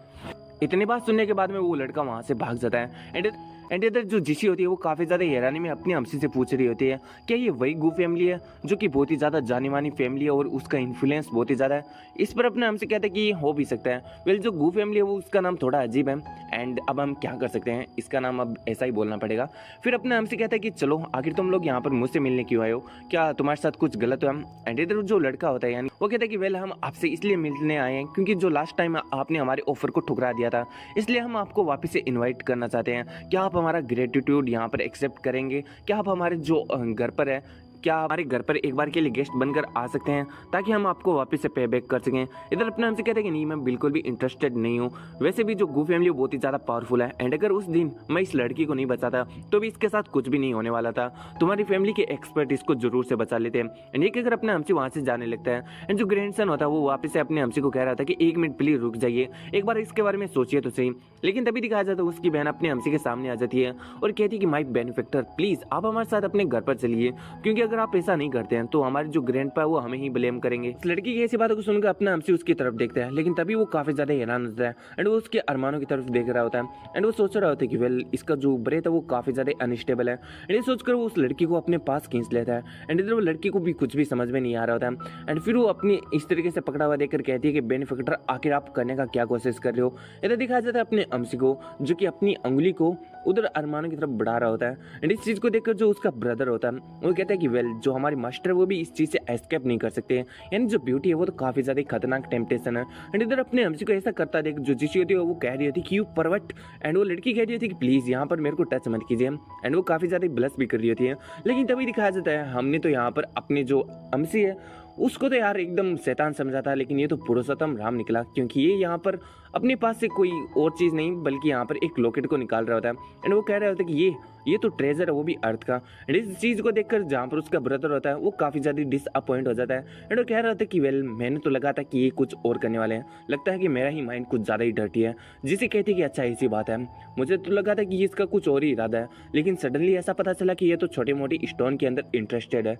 इतनी बात सुनने के बाद में वो लड़का वहां से भाग जाता है एंड इधर जो जीसी होती है वो काफ़ी ज़्यादा हैरानी में अपनी हमसी से पूछ रही होती है क्या ये वही गू फैमिली है जो कि बहुत ही ज़्यादा जानी मानी फैमिली है और उसका इन्फ्लुएंस बहुत ही ज़्यादा है। इस पर अपने हमसे कहते हैं कि हो भी सकता है। वेल जो गू फैमिली है वो उसका नाम थोड़ा अजीब है एंड अब हम क्या कर सकते हैं, इसका नाम अब ऐसा ही बोलना पड़ेगा। फिर अपने हमसे कहता है कि चलो आखिर तुम लोग यहाँ पर मुझसे मिलने क्यों आए हो, क्या तुम्हारे साथ कुछ गलत हुआ? एंड इधर जो लड़का होता है यानी वो कहता है कि वेल हम आपसे इसलिए मिलने आए हैं क्योंकि जो लास्ट टाइम आपने हमारे ऑफर को ठुकरा दिया था इसलिए हम आपको वापस से इन्वाइट करना चाहते हैं। क्या आप हमारा ग्रेटिट्यूड यहाँ पर एक्सेप्ट करेंगे? क्या आप हमारे जो घर पर है, क्या हमारे घर पर एक बार के लिए गेस्ट बनकर आ सकते हैं ताकि हम आपको वापस से पे बैक कर सकें? इधर अपने हमसे कहते हैं कि नहीं मैं बिल्कुल भी इंटरेस्टेड नहीं हूँ। वैसे भी जो गू फैमिली बहुत ही ज़्यादा पावरफुल है एंड अगर उस दिन मैं इस लड़की को नहीं बचाता तो भी इसके साथ कुछ भी नहीं होने वाला था। तुम्हारी फैमिली के एक्सपर्ट इसको जरूर से बचा लेते हैं। एंड एक अगर अपने हमसे वहाँ से जाने लगता है एंड जो ग्रैंडसन होता है वो वापस से अपने हमसे को कह रहा था कि 1 मिनट प्लीज रुक जाइए, एक बार इसके बारे में सोचिए तो सही। लेकिन तभी दिखाया जाता है उसकी बहन अपने हमसे के सामने आ जाती है और कहती है कि माई बेनिफिक्टर प्लीज आप हमारे साथ अपने घर पर चलिए, क्योंकि अगर आप ऐसा नहीं करते हैं तो हमारे जो ग्रैंडपा है वो हमें ही ब्लेम करेंगे। इस लड़की की ऐसी बातों को सुनकर अपना हमसे उसकी तरफ देखता है लेकिन तभी वो काफी ज्यादा हैरान होता है एंड वो उसके अरमानों की तरफ देख रहा होता है एंड वो सोच रहा होता है कि वेल इसका जो ब्रेथ है वो काफी ज्यादा अनस्टेबल है एंड ये सोचकर वो उस लड़की को अपने पास खींच लेता है एंड इधर वो लड़की को भी कुछ भी समझ में नहीं आ रहा होता है एंड फिर वो अपनी इस तरीके से पकड़ा हुआ देखकर कहती है कि बेनिफिक्टर आखिर आप करने का क्या कोशिश कर रहे हो? इधर दिखाया जाता है अपने हमसी को जो कि अपनी उंगली को उधर अरमानों की तरफ बढ़ा रहा होता है एंड इस चीज को देखकर जो उसका ब्रदर होता है वो कहता है कि वेल जो हमारे मास्टर है वो भी इस चीज से एस्केप नहीं कर सकते, यानी जो ब्यूटी है वो तो काफी ज्यादा खतरनाक टेम्पटेशन है। एंड इधर अपने हमसी को ऐसा करता देख जो जीसी होती है वो कह रही होती कि यू परवट एंड वो लड़की कह रही होती कि प्लीज यहाँ पर मेरे को टच मत कीजिए एंड वो काफी ज्यादा ब्लश भी कर रही होती है। लेकिन तभी दिखाया जाता है हमने तो यहाँ पर अपने जो हमसी है उसको तो यार एकदम शैतान समझा था, लेकिन ये तो पुरुषोत्तम राम निकला क्योंकि ये यहाँ पर अपने पास से कोई और चीज़ नहीं बल्कि यहाँ पर एक लॉकेट को निकाल रहा होता है एंड वो कह रहा होता है कि ये तो ट्रेजर है वो भी अर्थ का। एंड इस चीज़ को देखकर जहाँ पर उसका ब्रदर होता है वो काफ़ी ज़्यादा डिसअपॉइंट हो जाता है एंड वो कह रहा होता है कि वेल मैंने तो लगा था कि ये कुछ और करने वाले हैं, लगता है कि मेरा ही माइंड कुछ ज़्यादा ही डर्टी है। जिसे कहती है कि अच्छा ऐसी बात है, मुझे तो लगा था कि इसका कुछ और ही इरादा है, लेकिन सडनली ऐसा पता चला कि ये तो छोटी मोटी स्टोन के अंदर इंटरेस्टेड है।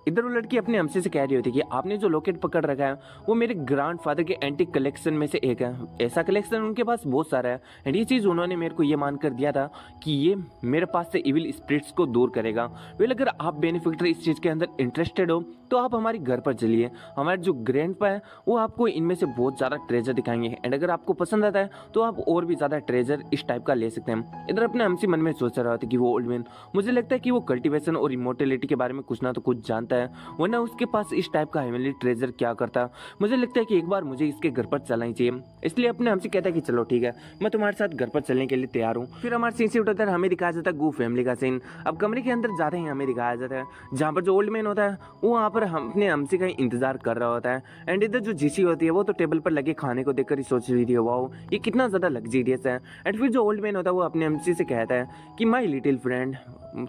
इधर वो लड़की अपने हमसे से कह रही होती है कि आपने जो लॉकेट पकड़ रखा है वो मेरे ग्रैंडफादर के एंटीक कलेक्शन में से एक है। ऐसा कलेक्शन उनके पास बहुत सारा है एंड ये चीज़ उन्होंने मेरे को ये मानकर दिया था कि ये मेरे पास से इविल स्पिरिट्स को दूर करेगा। वेल अगर आप बेनिफिक्टर इस चीज़ के अंदर इंटरेस्टेड हो तो आप हमारे घर पर चलिए, हमारे जो ग्रैंडपा है वो आपको इनमें से बहुत ज़्यादा ट्रेजर दिखाएंगे एंड अगर आपको पसंद आता है तो आप और भी ज़्यादा ट्रेजर इस टाइप का ले सकते हैं। इधर अपने हमसे मन में सोच रहा था कि वो ओल्ड मैन, मुझे लगता है कि वो कल्टिवेशन और इमोर्टलिटी के बारे में कुछ ना तो कुछ जानता जाता है, वरना उसके पास इस टाइप का हेवनली ट्रेजर क्या करता। मुझे लगता है कि एक बार मुझे इसके घर पर चलना ही चाहिए। इसलिए अपने हमसे कहता है कि चलो ठीक है, मैं तुम्हारे साथ घर पर चलने के लिए तैयार हूँ। फिर हमारे सीन से उठाकर हमें दिखाया जाता है गू फैमिली का सीन। अब कमरे के अंदर जाते ही हमें दिखाया जाता है जहाँ पर जो ओल्ड मैन होता है वो वहाँ पर अपने हमसे का इंतजार कर रहा होता है। एंड इधर जो जीसी होती है वो तो टेबल पर लगे खाने को देखकर ही सोच रही थी वाओ ये कितना ज्यादा लग्जरियस है। एंड फिर जो ओल्ड मैन होता है वो अपने हमसे से कहता है कि माई लिटिल फ्रेंड,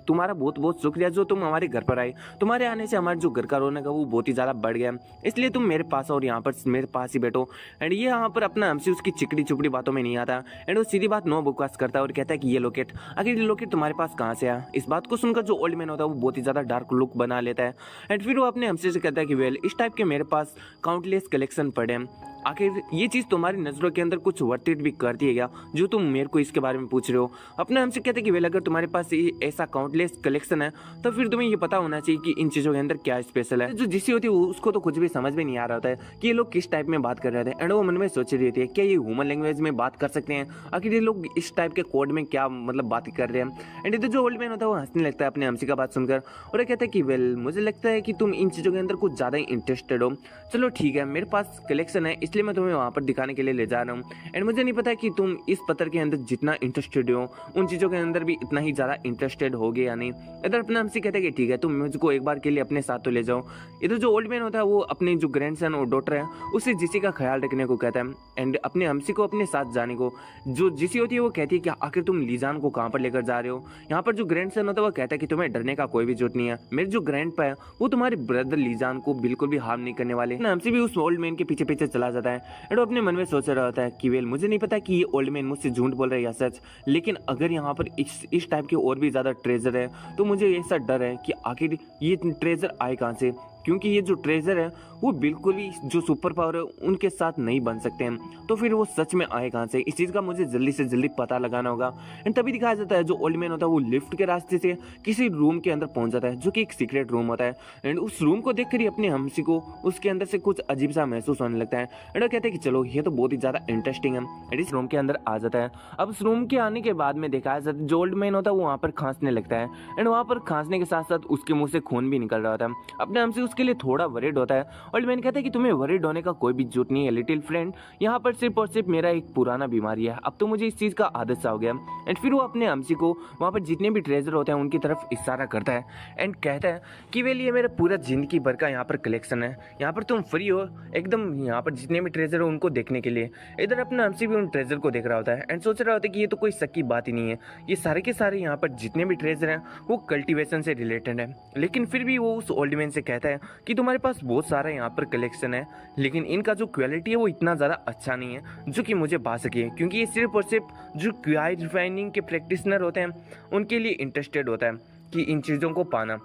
तुम्हारा बहुत बहुत शुक्रिया जो तुम हमारे घर पर आए। तुम्हारे आने से हमारे जो घर का रौनक है वो बहुत ही ज्यादा बढ़ गया, इसलिए तुम मेरे पास और यहाँ पर मेरे पास ही बैठो। एंड ये यहाँ पर अपना हमसे उसकी चिकड़ी चुपड़ी बातों में नहीं आता एंड वो सीधी बात नो बकवास करता है और कहता है कि ये लोकेट, आखिर ये लोकेट तुम्हारे पास कहाँ से आया। इस बात को सुनकर जो ओल्ड मैन होता है वो बहुत ही ज्यादा डार्क लुक बना लेता है। एंड फिर वो अपने हमसे से कहता है कि वेल इस टाइप के मेरे पास काउंटलेस कलेक्शन पड़े हैं, आखिर ये चीज तुम्हारी नजरों के अंदर कुछ वर्थ इट भी करती है क्या जो तुम मेरे को इसके बारे में पूछ रहे हो। अपने हमसे कहते कि वेल अगर तुम्हारे पास ये ऐसा काउंटलेस कलेक्शन है तो फिर तुम्हें ये पता होना चाहिए कि इन चीजों के अंदर क्या स्पेशल है। जो जिसी होती है उसको तो कुछ भी समझ में नहीं आ रहा होता है कि ये लोग किस टाइप में बात कर रहे थे। एंड वो मन में सोच रही थी क्या ये ह्यूमन लैंग्वेज में बात कर सकते हैं, आखिर ये लोग इस टाइप के कोड में क्या मतलब बात कर रहे हैं। एंड इधर जो ओल्ड मैन होता है वो हंसने लगता है अपने हमसी का बात सुनकर और कहता है कि वेल मुझे लगता है कि तुम इन चीजों के अंदर कुछ ज्यादा ही इंटरेस्टेड हो। चलो ठीक है, मेरे पास कलेक्शन है इसलिए मैं तुम्हें वहां पर दिखाने के लिए ले जा रहा हूँ। एंड मुझे नहीं पता कि तुम इस पत्र के अंदर जितना इंटरेस्टेड हो उन चीजों के अंदर भी इतना ही ज्यादा इंटरेस्टेड होगे या नहीं। इधर अपना हमसे कहता है कि ठीक है तुम मुझको एक बार के लिए अपने साथ तो ले जाओ। इधर जो ओल्ड मैन होता है वो अपने जो ग्रैंडसन और डॉटर है उसे जिसी का ख्याल रखने को कहता है एंड अपने हमसी को अपने साथ जाने को। जो जिसी होती है वो कहती है कि आखिर तुम लीजान को कहाँ पर लेकर जा रहे हो। यहाँ पर जो ग्रैंडसन होता है वो कहता है कि तुम्हें डरने का कोई भी जरूरत नहीं है, मेरे जो ग्रैंडपा है वो तुम्हारे ब्रदर लीजान को बिल्कुल भी हार्म नहीं करने वाले। हमसे भी उस ओल्ड मैन के पीछे पीछे चला जाता है एंड वो अपने मन में सोच रहा होता है कि वेल मुझे नहीं पता कि ये ओल्ड मैन मुझसे झूठ बोल रहा है या सच, लेकिन अगर यहाँ पर इस टाइप के और भी ज्यादा ट्रेजर है तो मुझे ऐसा डर है कि आखिर ये ट्रेजर आए कहाँ से, क्योंकि ये जो ट्रेजर है वो बिल्कुल भी जो सुपर पावर है उनके साथ नहीं बन सकते हैं, तो फिर वो सच में आए कहाँ से। इस चीज का मुझे जल्दी से जल्दी पता लगाना होगा। एंड तभी दिखाया जाता है जो ओल्ड मैन होता है वो लिफ्ट के रास्ते से किसी रूम के अंदर पहुंच जाता है जो कि एक सीक्रेट रूम होता है। एंड उस रूम को देखकर ही अपने हमसी को उसके अंदर से कुछ अजीब सा महसूस होने लगता है एंड वो कहते हैं कि चलो ये तो बहुत ही ज्यादा इंटरेस्टिंग है। एंड इस रूम के अंदर आ जाता है। अब इस रूम के आने के बाद में दिखाया जाता है जो ओल्ड मैन होता है वो वहां पर खांसने लगता है एंड वहां पर खांसने के साथ साथ उसके मुंह से खून भी निकल रहा होता है। अपने हमसे उसके लिए थोड़ा वरीड होता है। ओल्ड मैन कहता है कि तुम्हें वरीड होने का कोई भी जरूरत नहीं है लिटिल फ्रेंड, यहाँ पर सिर्फ और सिर्फ मेरा एक पुराना बीमारी है, अब तो मुझे इस चीज का आदत सा हो गया। एंड फिर वो अपने हमसी को वहां पर जितने भी ट्रेजर होते हैं उनकी तरफ इशारा करता है एंड कहता है कि वेल ये मेरा पूरा जिंदगी भर का यहाँ पर कलेक्शन है, यहाँ पर तुम फ्री हो एकदम यहाँ पर जितने भी ट्रेजर हो उनको देखने के लिए। इधर अपना हमसी भी उन ट्रेजर को देख रहा होता है एंड सोच रहा होता है कि ये तो कोई शक की बात ही नहीं है, ये सारे के सारे यहाँ पर जितने भी ट्रेजर हैं वो कल्टीवेशन से रिलेटेड है। लेकिन फिर भी वो उस ओल्ड मैन से कहता है कि तुम्हारे पास बहुत सारा यहाँ पर कलेक्शन है लेकिन इनका जो क्वालिटी है वो इतना ज़्यादा अच्छा नहीं है जो कि मुझे पा सके, क्योंकि ये सिर्फ और सिर्फ जो क्वाई रिफाइनिंग के प्रैक्टिशनर होते हैं उनके लिए इंटरेस्टेड होता है कि इन चीज़ों को पाना।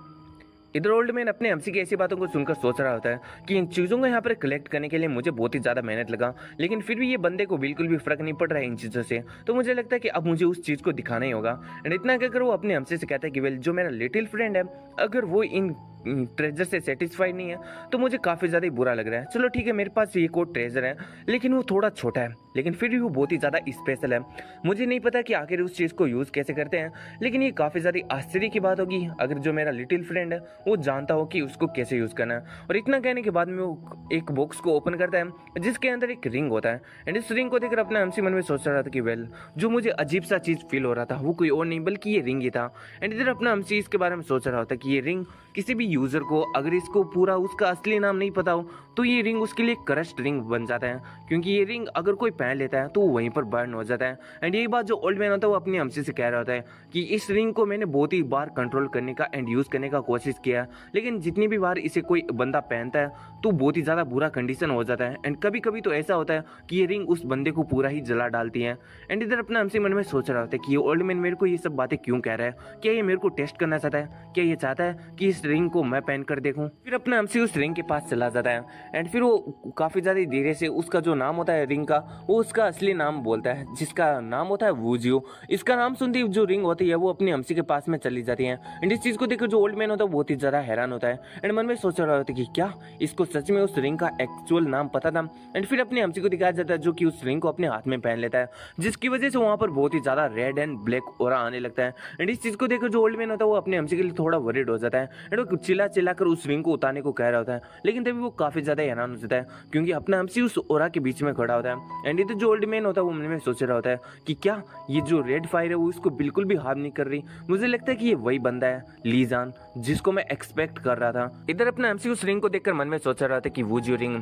इधर ओल्ड मैन अपने हमसी की ऐसी बातों को सुनकर सोच रहा होता है कि इन चीज़ों को यहाँ पर कलेक्ट करने के लिए मुझे बहुत ही ज़्यादा मेहनत लगा, लेकिन फिर भी ये बंदे को बिल्कुल भी फर्क नहीं पड़ रहा है इन चीज़ों से, तो मुझे लगता है कि अब मुझे उस चीज़ को दिखाना ही होगा। एंड इतना कहकर वो अपने हमसे से कहता है कि वेल जो मेरा लिटिल फ्रेंड है अगर वो इन ट्रेजर से सेटिस्फाइड नहीं है तो मुझे काफ़ी ज़्यादा ही बुरा लग रहा है। चलो ठीक है, मेरे पास ये कोड ट्रेजर है लेकिन वो थोड़ा छोटा है, लेकिन फिर भी वो बहुत ही ज़्यादा स्पेशल है। मुझे नहीं पता कि आखिर उस चीज़ को यूज़ कैसे करते हैं, लेकिन ये काफ़ी ज़्यादा आश्चर्य की बात होगी अगर जो मेरा लिटिल फ्रेंड है वो जानता हो कि उसको कैसे यूज़ करना है। और इतना कहने के बाद में वो एक बॉक्स को ओपन करता है जिसके अंदर एक रिंग होता है एंड इस रिंग को देखकर अपने हमसी मन में सोच रहा था कि वेल जो मुझे अजीब सा चीज़ फील हो रहा था वो कोई और नहीं बल्कि ये रिंग ही था। एंड इधर अपना हमसी इसके बारे में सोच रहा होता कि ये रिंग किसी भी यूज़र को अगर इसको पूरा उसका असली नाम नहीं पता हो तो ये रिंग उसके लिए करस्ट रिंग बन जाता है, क्योंकि ये रिंग अगर कोई पहन लेता है तो वहीं पर बर्न हो जाता है। एंड यही बात जो ओल्ड मैन होता है वो अपने हमसे से कह रहा होता है कि इस रिंग को मैंने बहुत ही बार कंट्रोल करने का एंड यूज़ करने का कोशिश किया, लेकिन जितनी भी बार इसे कोई बंदा पहनता है तो बहुत ही ज़्यादा बुरा कंडीशन हो जाता है। एंड कभी कभी तो ऐसा होता है कि ये रिंग उस बंदे को पूरा ही जला डालती है। एंड इधर अपना हमसे मन में सोच रहा होता है कि ये ओल्ड मैन मेरे को ये सब बातें क्यों कह रहा है, क्या ये मेरे को टेस्ट करना चाहता है, क्या ये चाहता है कि इस रिंग को मैं पहन कर देखूं। फिर अपना हमसे उस रिंग के पास चला जाता है एंड फिर वो काफ़ी ज़्यादा धीरे से उसका जो नाम होता है रिंग का वो उसका असली नाम बोलता है, जिसका नाम होता है वूजियो। इसका नाम सुनते ही जो रिंग होती है वो अपनी अम्सी के पास में चली जाती है। एंड इस चीज को देखकर जो ओल्ड मैन होता है बहुत ही ज्यादा हैरान होता है एंड मन में सोच रहा होता है कि क्या इसको सच में उस रिंग का एक्चुअल नाम पता था। एंड फिर अपनी अम्सी को दिखाया जाता है जो कि उस रिंग को अपने हाथ में पहन लेता है, जिसकी वजह से वहां पर बहुत ही ज्यादा रेड एंड ब्लैक ऑरा आने लगता है। एंड इस चीज को देखकर जो ओल्ड मैन होता है वो अपने अम्सी के लिए थोड़ा वरीड हो जाता है एंड वो चिल्ला चिल्ला कर उस रिंग को उतारने को कह रहा होता है, लेकिन तभी वो काफी ज्यादा हैरान हो जाता है क्योंकि अपना अम्सी उस ओरा के बीच में खड़ा होता है। एंड ये तो जो ओल्ड मैन होता है वो मन में सोच रहा होता है कि क्या ये जो रेड फायर है वो इसको बिल्कुल भी हार्म नहीं कर रही। मुझे लगता है कि ये वही बंदा है लीजान जिसको मैं एक्सपेक्ट कर रहा था। इधर अपना एमसी उस रिंग को देखकर मन में सोच रहा था कि वो जो रिंग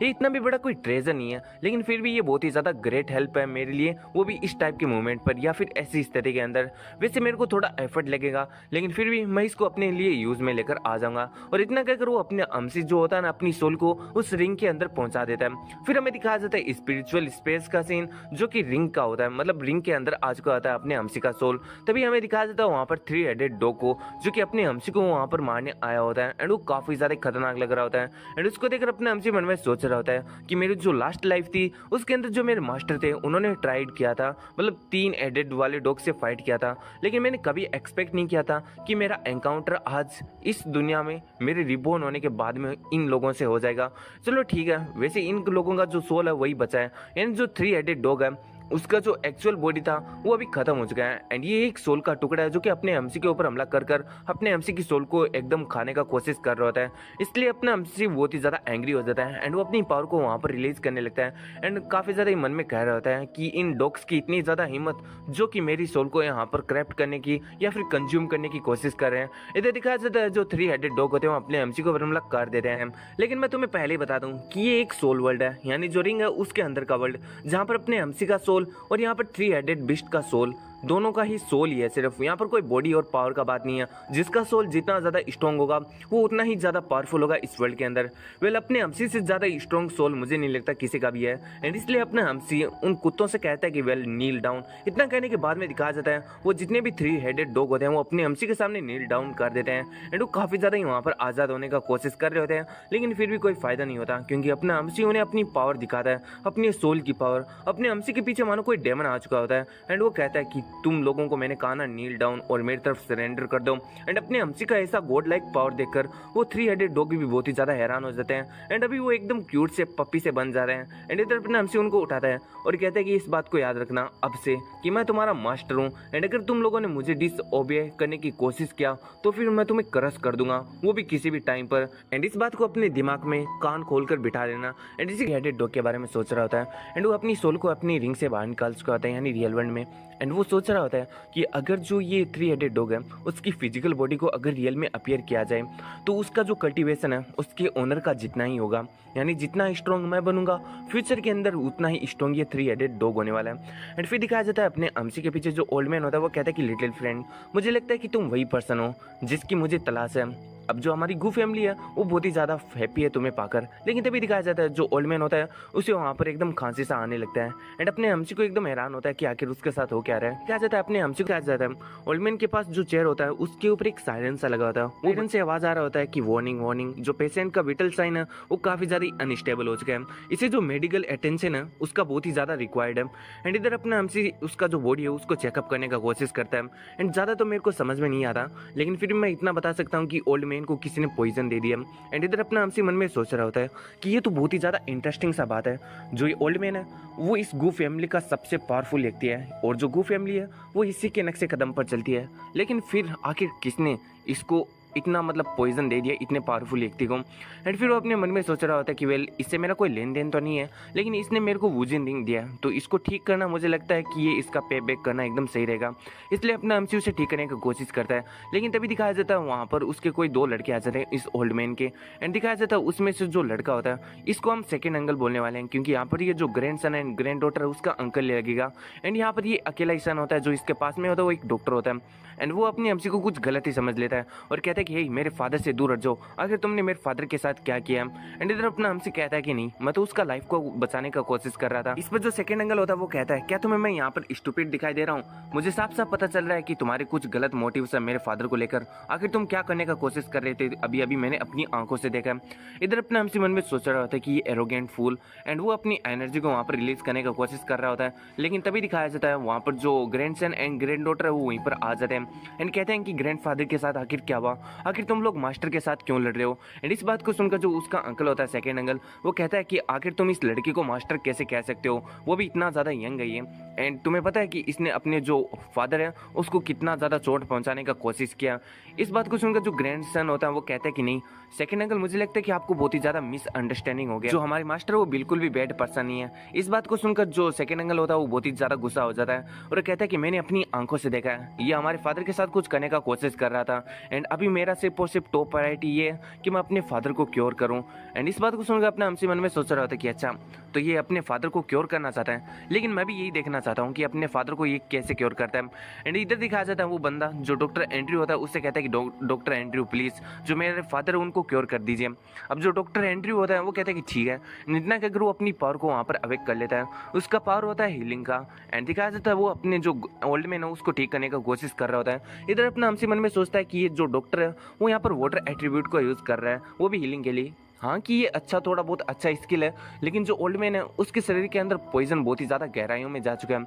ये इतना भी बड़ा कोई ट्रेजर नहीं है, लेकिन फिर भी ये बहुत ही ज्यादा ग्रेट हेल्प है मेरे लिए, वो भी इस टाइप के मूवमेंट पर या फिर ऐसी स्थिति के अंदर। वैसे मेरे को थोड़ा एफर्ट लगेगा लेकिन फिर भी मैं इसको अपने लिए यूज में लेकर आ जाऊंगा। और इतना कहकर वो अपने अमसी जो होता है ना अपनी सोल को उस रिंग के अंदर पहुंचा देता है। फिर हमें दिखाया जाता है स्पिरिचुअल स्पेस का सीन जो कि रिंग का होता है, मतलब रिंग के अंदर आ चुका होता है अपने अमसी का सोल। तभी हमें दिखाया जाता है वहां पर 3 हेडेड डॉग को जो कि अपने अमसी को वहां पर मारने आया होता है एंड वो काफी ज्यादा खतरनाक लग रहा होता है। एंड उसको देखकर अपने अमसी मन में सोच रहा होता है कि मेरी जो लास्ट लाइफ थी उसके अंदर जो मेरे मास्टर थे उन्होंने ट्राइड किया था, मतलब 3 हेडेड वाले डॉग से फाइट किया था, लेकिन मैंने कभी एक्सपेक्ट नहीं किया था कि मेरा एनकाउंटर आज इस दुनिया में मेरे रिबोर्न होने के बाद में इन लोगों से हो जाएगा। चलो ठीक है, वैसे इन लोगों का जो सोल है वही बचा है, यानी जो 3 हेडेड डॉग है उसका जो एक्चुअल बॉडी था वो अभी खत्म हो चुका है। एंड ये एक सोल का टुकड़ा है जो कि अपने एमसी के ऊपर हमला कर कर अपने एमसी की सोल को एकदम खाने का कोशिश कर रहा होता है। इसलिए अपना एमसी बहुत ही ज्यादा एंग्री हो जाता है एंड वो अपनी पावर को वहां पर रिलीज करने लगता है एंड काफी ज्यादा मन में कह रहा होता है कि इन डॉग्स की इतनी ज्यादा हिम्मत जो कि मेरी सोल को यहाँ पर क्रैप्ट करने की या फिर कंज्यूम करने की कोशिश कर रहे हैं। इधर दिखाया जाता है जो 3 हेडेड डॉग होते हैं वो अपने एमसी को हमला कर देते हैं। लेकिन मैं तुम्हें पहले ही बता दूं कि ये एक सोल वर्ल्ड है, यानी जो रिंग है उसके अंदर का वर्ल्ड, जहां पर अपने एमसी का सोल और यहाँ पर 3 हेडेड बिस्ट का सोल दोनों का ही सोल ही है सिर्फ। यहाँ पर कोई बॉडी और पावर का बात नहीं है। जिसका सोल जितना ज्यादा स्ट्रॉन्ग होगा वो उतना ही ज्यादा पावरफुल होगा इस वर्ल्ड के अंदर। वेल अपने हमसी से ज्यादा स्ट्रॉन्ग सोल मुझे नहीं लगता किसी का भी है एंड इसलिए अपना हमसी उन कुत्तों से कहता है कि वेल नील डाउन। इतना कहने के बाद में दिखाया जाता है वो जितने भी 3 हेडेड डॉग होते हैं वो अपने हमसी के सामने नील डाउन कर देते हैं एंड वो काफी ज्यादा ही वहां पर आजाद होने का कोशिश कर रहे होते हैं, लेकिन फिर भी कोई फायदा नहीं होता क्योंकि अपना हमसी उन्हें अपनी पावर दिखाता है, अपनी सोल की पावर। अपने हमसी के पीछे मानो कोई डेमन आ चुका होता है एंड वो कहता है कि तुम लोगों को मैंने कहा ना नील डाउन और मेरी तरफ सरेंडर कर दो। एंड अपने हमसी का ऐसा गॉड लाइक पावर देखकर वो 3 हेडेड डॉग भी बहुत ही ज्यादा हैरान हो जाते हैं एंड अभी वो एकदम क्यूट से पप्पी से बन जा रहे हैं। एंड इधर अपने हमसी उनको उठाता है और कहता है कि इस बात को याद रखना अब से कि मैं तुम्हारा मास्टर हूँ एंड अगर तुम लोगों ने मुझे डिसओबे करने की कोशिश किया तो फिर मैं तुम्हें क्रश कर दूंगा, वो भी किसी भी टाइम पर। एंड इस बात को अपने दिमाग में कान खोलकर बिठा लेना। एंड इसी हेडेड डॉग के बारे में सोच रहा होता है एंड वो अपनी सोल को अपनी रिंग से बाहर निकाल चुका होता है यानी रियल वर्ल्ड में। एंड वो सोच रहा होता है कि अगर जो ये 3 हेडेड डॉग है उसकी फिजिकल बॉडी को अगर रियल में अपीयर किया जाए तो उसका जो कल्टीवेशन है उसके ओनर का जितना ही होगा, यानी जितना स्ट्रॉन्ग मैं बनूंगा फ्यूचर के अंदर उतना ही स्ट्रॉन्ग ये 3 हेडेड डॉग होने वाला है। एंड फिर दिखाया जाता है अपने अमसी के पीछे जो ओल्ड मैन होता है वो कहता है कि लिटिल फ्रेंड मुझे लगता है कि तुम वही पर्सन हो जिसकी मुझे तलाश है। अब जो हमारी गू फैमिली है वो बहुत ही ज्यादा हैप्पी है तुम्हें पाकर। लेकिन तभी दिखाया जाता है जो ओल्ड मैन होता है उसे वहां पर एकदम खांसी सा आने लगता है एंड अपने हमसी को एकदम हैरान होता है कि आखिर उसके साथ हो क्या रहा है। क्या जाता है अपने हमसी को क्या जाता है ओल्ड मैन के पास जो चेयर होता है उसके ऊपर एक सायरन सा लगा होता है, वो सायरन से आवाज आ रहा होता है कि वार्निंग वार्निंग, जो पेशेंट का विटल साइन है वो काफी ज्यादा अनस्टेबल हो चुका है, इसे जो मेडिकल अटेंशन है उसका बहुत ही ज्यादा रिक्वायर्ड है। एंड इधर अपना हमसी उसका जो बॉडी है उसको चेकअप करने का कोशिश करता है एंड ज्यादा तो मेरे को समझ में नहीं आता, लेकिन फिर मैं इतना बता सकता हूँ कि ओल्ड मैन को किसी ने पॉइजन दे दिया। एंड इधर अपना हमसी मन में सोच रहा होता है कि ये तो बहुत ही ज्यादा इंटरेस्टिंग सा बात है, जो ये ओल्ड मैन है वो इस गू फैमिली का सबसे पावरफुल व्यक्ति है और जो गू फैमिली है वो इसी के नक्शे कदम पर चलती है, लेकिन फिर आखिर किसने इसको इतना मतलब पॉइजन दे दिया इतने पावरफुल व्यक्ति को। एंड फिर वो अपने मन में सोच रहा होता है कि वेल इससे मेरा कोई लेन देन तो नहीं है, लेकिन इसने मेरे को वूजिन रिंग दिया तो इसको ठीक करना मुझे लगता है कि ये इसका पे बैक करना एकदम सही रहेगा, इसलिए अपना एमसी उसे ठीक करने की कोशिश करता है। लेकिन तभी दिखाया जाता है वहाँ पर उसके कोई 2 लड़के आ जाते हैं इस ओल्ड मैन के एंड दिखाया जाता है उसमें से जो लड़का होता है इसको हम सेकेंड अंकल बोलने वाले हैं क्योंकि यहाँ पर ये जो grand son and grand daughter है उसका अंकल लगेगा। एंड यहाँ पर ये अकेला ही सन होता है जो इसके पास में होता है वो एक डॉक्टर होता है एंड वो अपनी एमसी को कुछ गलत ही समझ लेता है और कहता कहता है कि हे मेरे फादर से दूर हट जाओ, आखिर तुमने मेरे फादर के साथ क्या किया। एंड इधर अपना हमसे कहता है कि नहीं, मैं तो उसका लाइफ को बचाने का कोशिश कर रहा था। इस पर जो सेकंड एंगल होता है वो कहता है क्या तुम्हें मैं यहाँ पर स्टूपिड दिखाई दे रहा हूँ? मुझे साफ साफ पता चल रहा है कि तुम्हारे कुछ गलत मोटिव्स है मेरे फादर को लेकर। आखिर तुम क्या करने का कोशिश कर रहे थे, अभी अभी मैंने अपनी आंखों से देखा। इधर अपना हमसे मन में सोच रहा होता है कि ये एरोगेंट फूल, एंड वो अपनी एनर्जी को वहाँ पर रिलीज करने का कोशिश कर रहा होता है। लेकिन तभी दिखाया जाता है वहाँ पर जो ग्रैंडसन एंड ग्रैंड डॉटर है वो वहीं पर आ जाते हैं एंड कहते हैं कि ग्रैंडफादर के साथ आखिर क्या हुआ, आखिर तुम लोग मास्टर के साथ क्यों लड़ रहे हो। एंड इस बात को सुनकर जो उसका अंकल होता है सेकेंड अंकल, वो कहता है कि आखिर तुम इस लड़की को मास्टर कैसे कह सकते हो, वो भी इतना ज़्यादा यंग है ये, एंड तुम्हें पता है कि इसने अपने जो फादर है उसको कितना ज़्यादा चोट पहुंचाने का कोशिश किया। इस बात को सुनकर जो ग्रैंडसन होता है वो कहता है कि नहीं सेकंड अंकल, मुझे लगता है कि आपको बहुत ही ज़्यादा मिसअंडरस्टैंडिंग हो गया, जो हमारे मास्टर वो बिल्कुल भी बैड पर्सन नहीं है। इस बात को सुनकर जो सेकंड अंकल होता है वो बहुत ही ज़्यादा गुस्सा हो जाता है और कहता है कि मैंने अपनी आंखों से देखा है, ये हमारे फादर के साथ कुछ करने का कोशिश कर रहा था, एंड अभी मेरा सिर्फ और सिर्फ टॉप प्रायोरिटी ये है कि मैं अपने फादर को क्योर करूँ। एंड इस बात को सुनकर अपने हमसे मन में सोच रहा होता है कि अच्छा तो ये अपने फादर को क्योर करना चाहता है, लेकिन मैं भी यही देखना चाहता हूँ कि अपने फादर को ये कैसे क्योर करता है। एंड इधर दिखाया जाता है वो बंदा जो डॉक्टर एंड्रयू होता है उससे कहता है कि डॉक्टर एंड्रयू प्लीज़ जो मेरे फादर है उनको क्योर कर दीजिए। अब जो डॉक्टर एंड्रयू होता है वो कहता है कि ठीक है, इतना कहकर वो अपनी पावर को वहाँ पर अवेक कर लेता है। उसका पावर होता है हीलिंग का, एंड दिखाया जाता है वो अपने जो ओल्ड मैन है उसको ठीक करने का कोशिश कर रहा होता है। इधर अपना हमसे मन में सोचता है कि ये जो डॉक्टर है वो यहाँ पर वाटर एट्रीब्यूट को यूज़ कर रहा है, वो भी हीलिंग के लिए। हाँ कि ये अच्छा थोड़ा बहुत अच्छा स्किल है, लेकिन जो ओल्ड मैन है उसके शरीर के अंदर पॉइजन बहुत ही ज़्यादा गहराइयों में जा चुका है,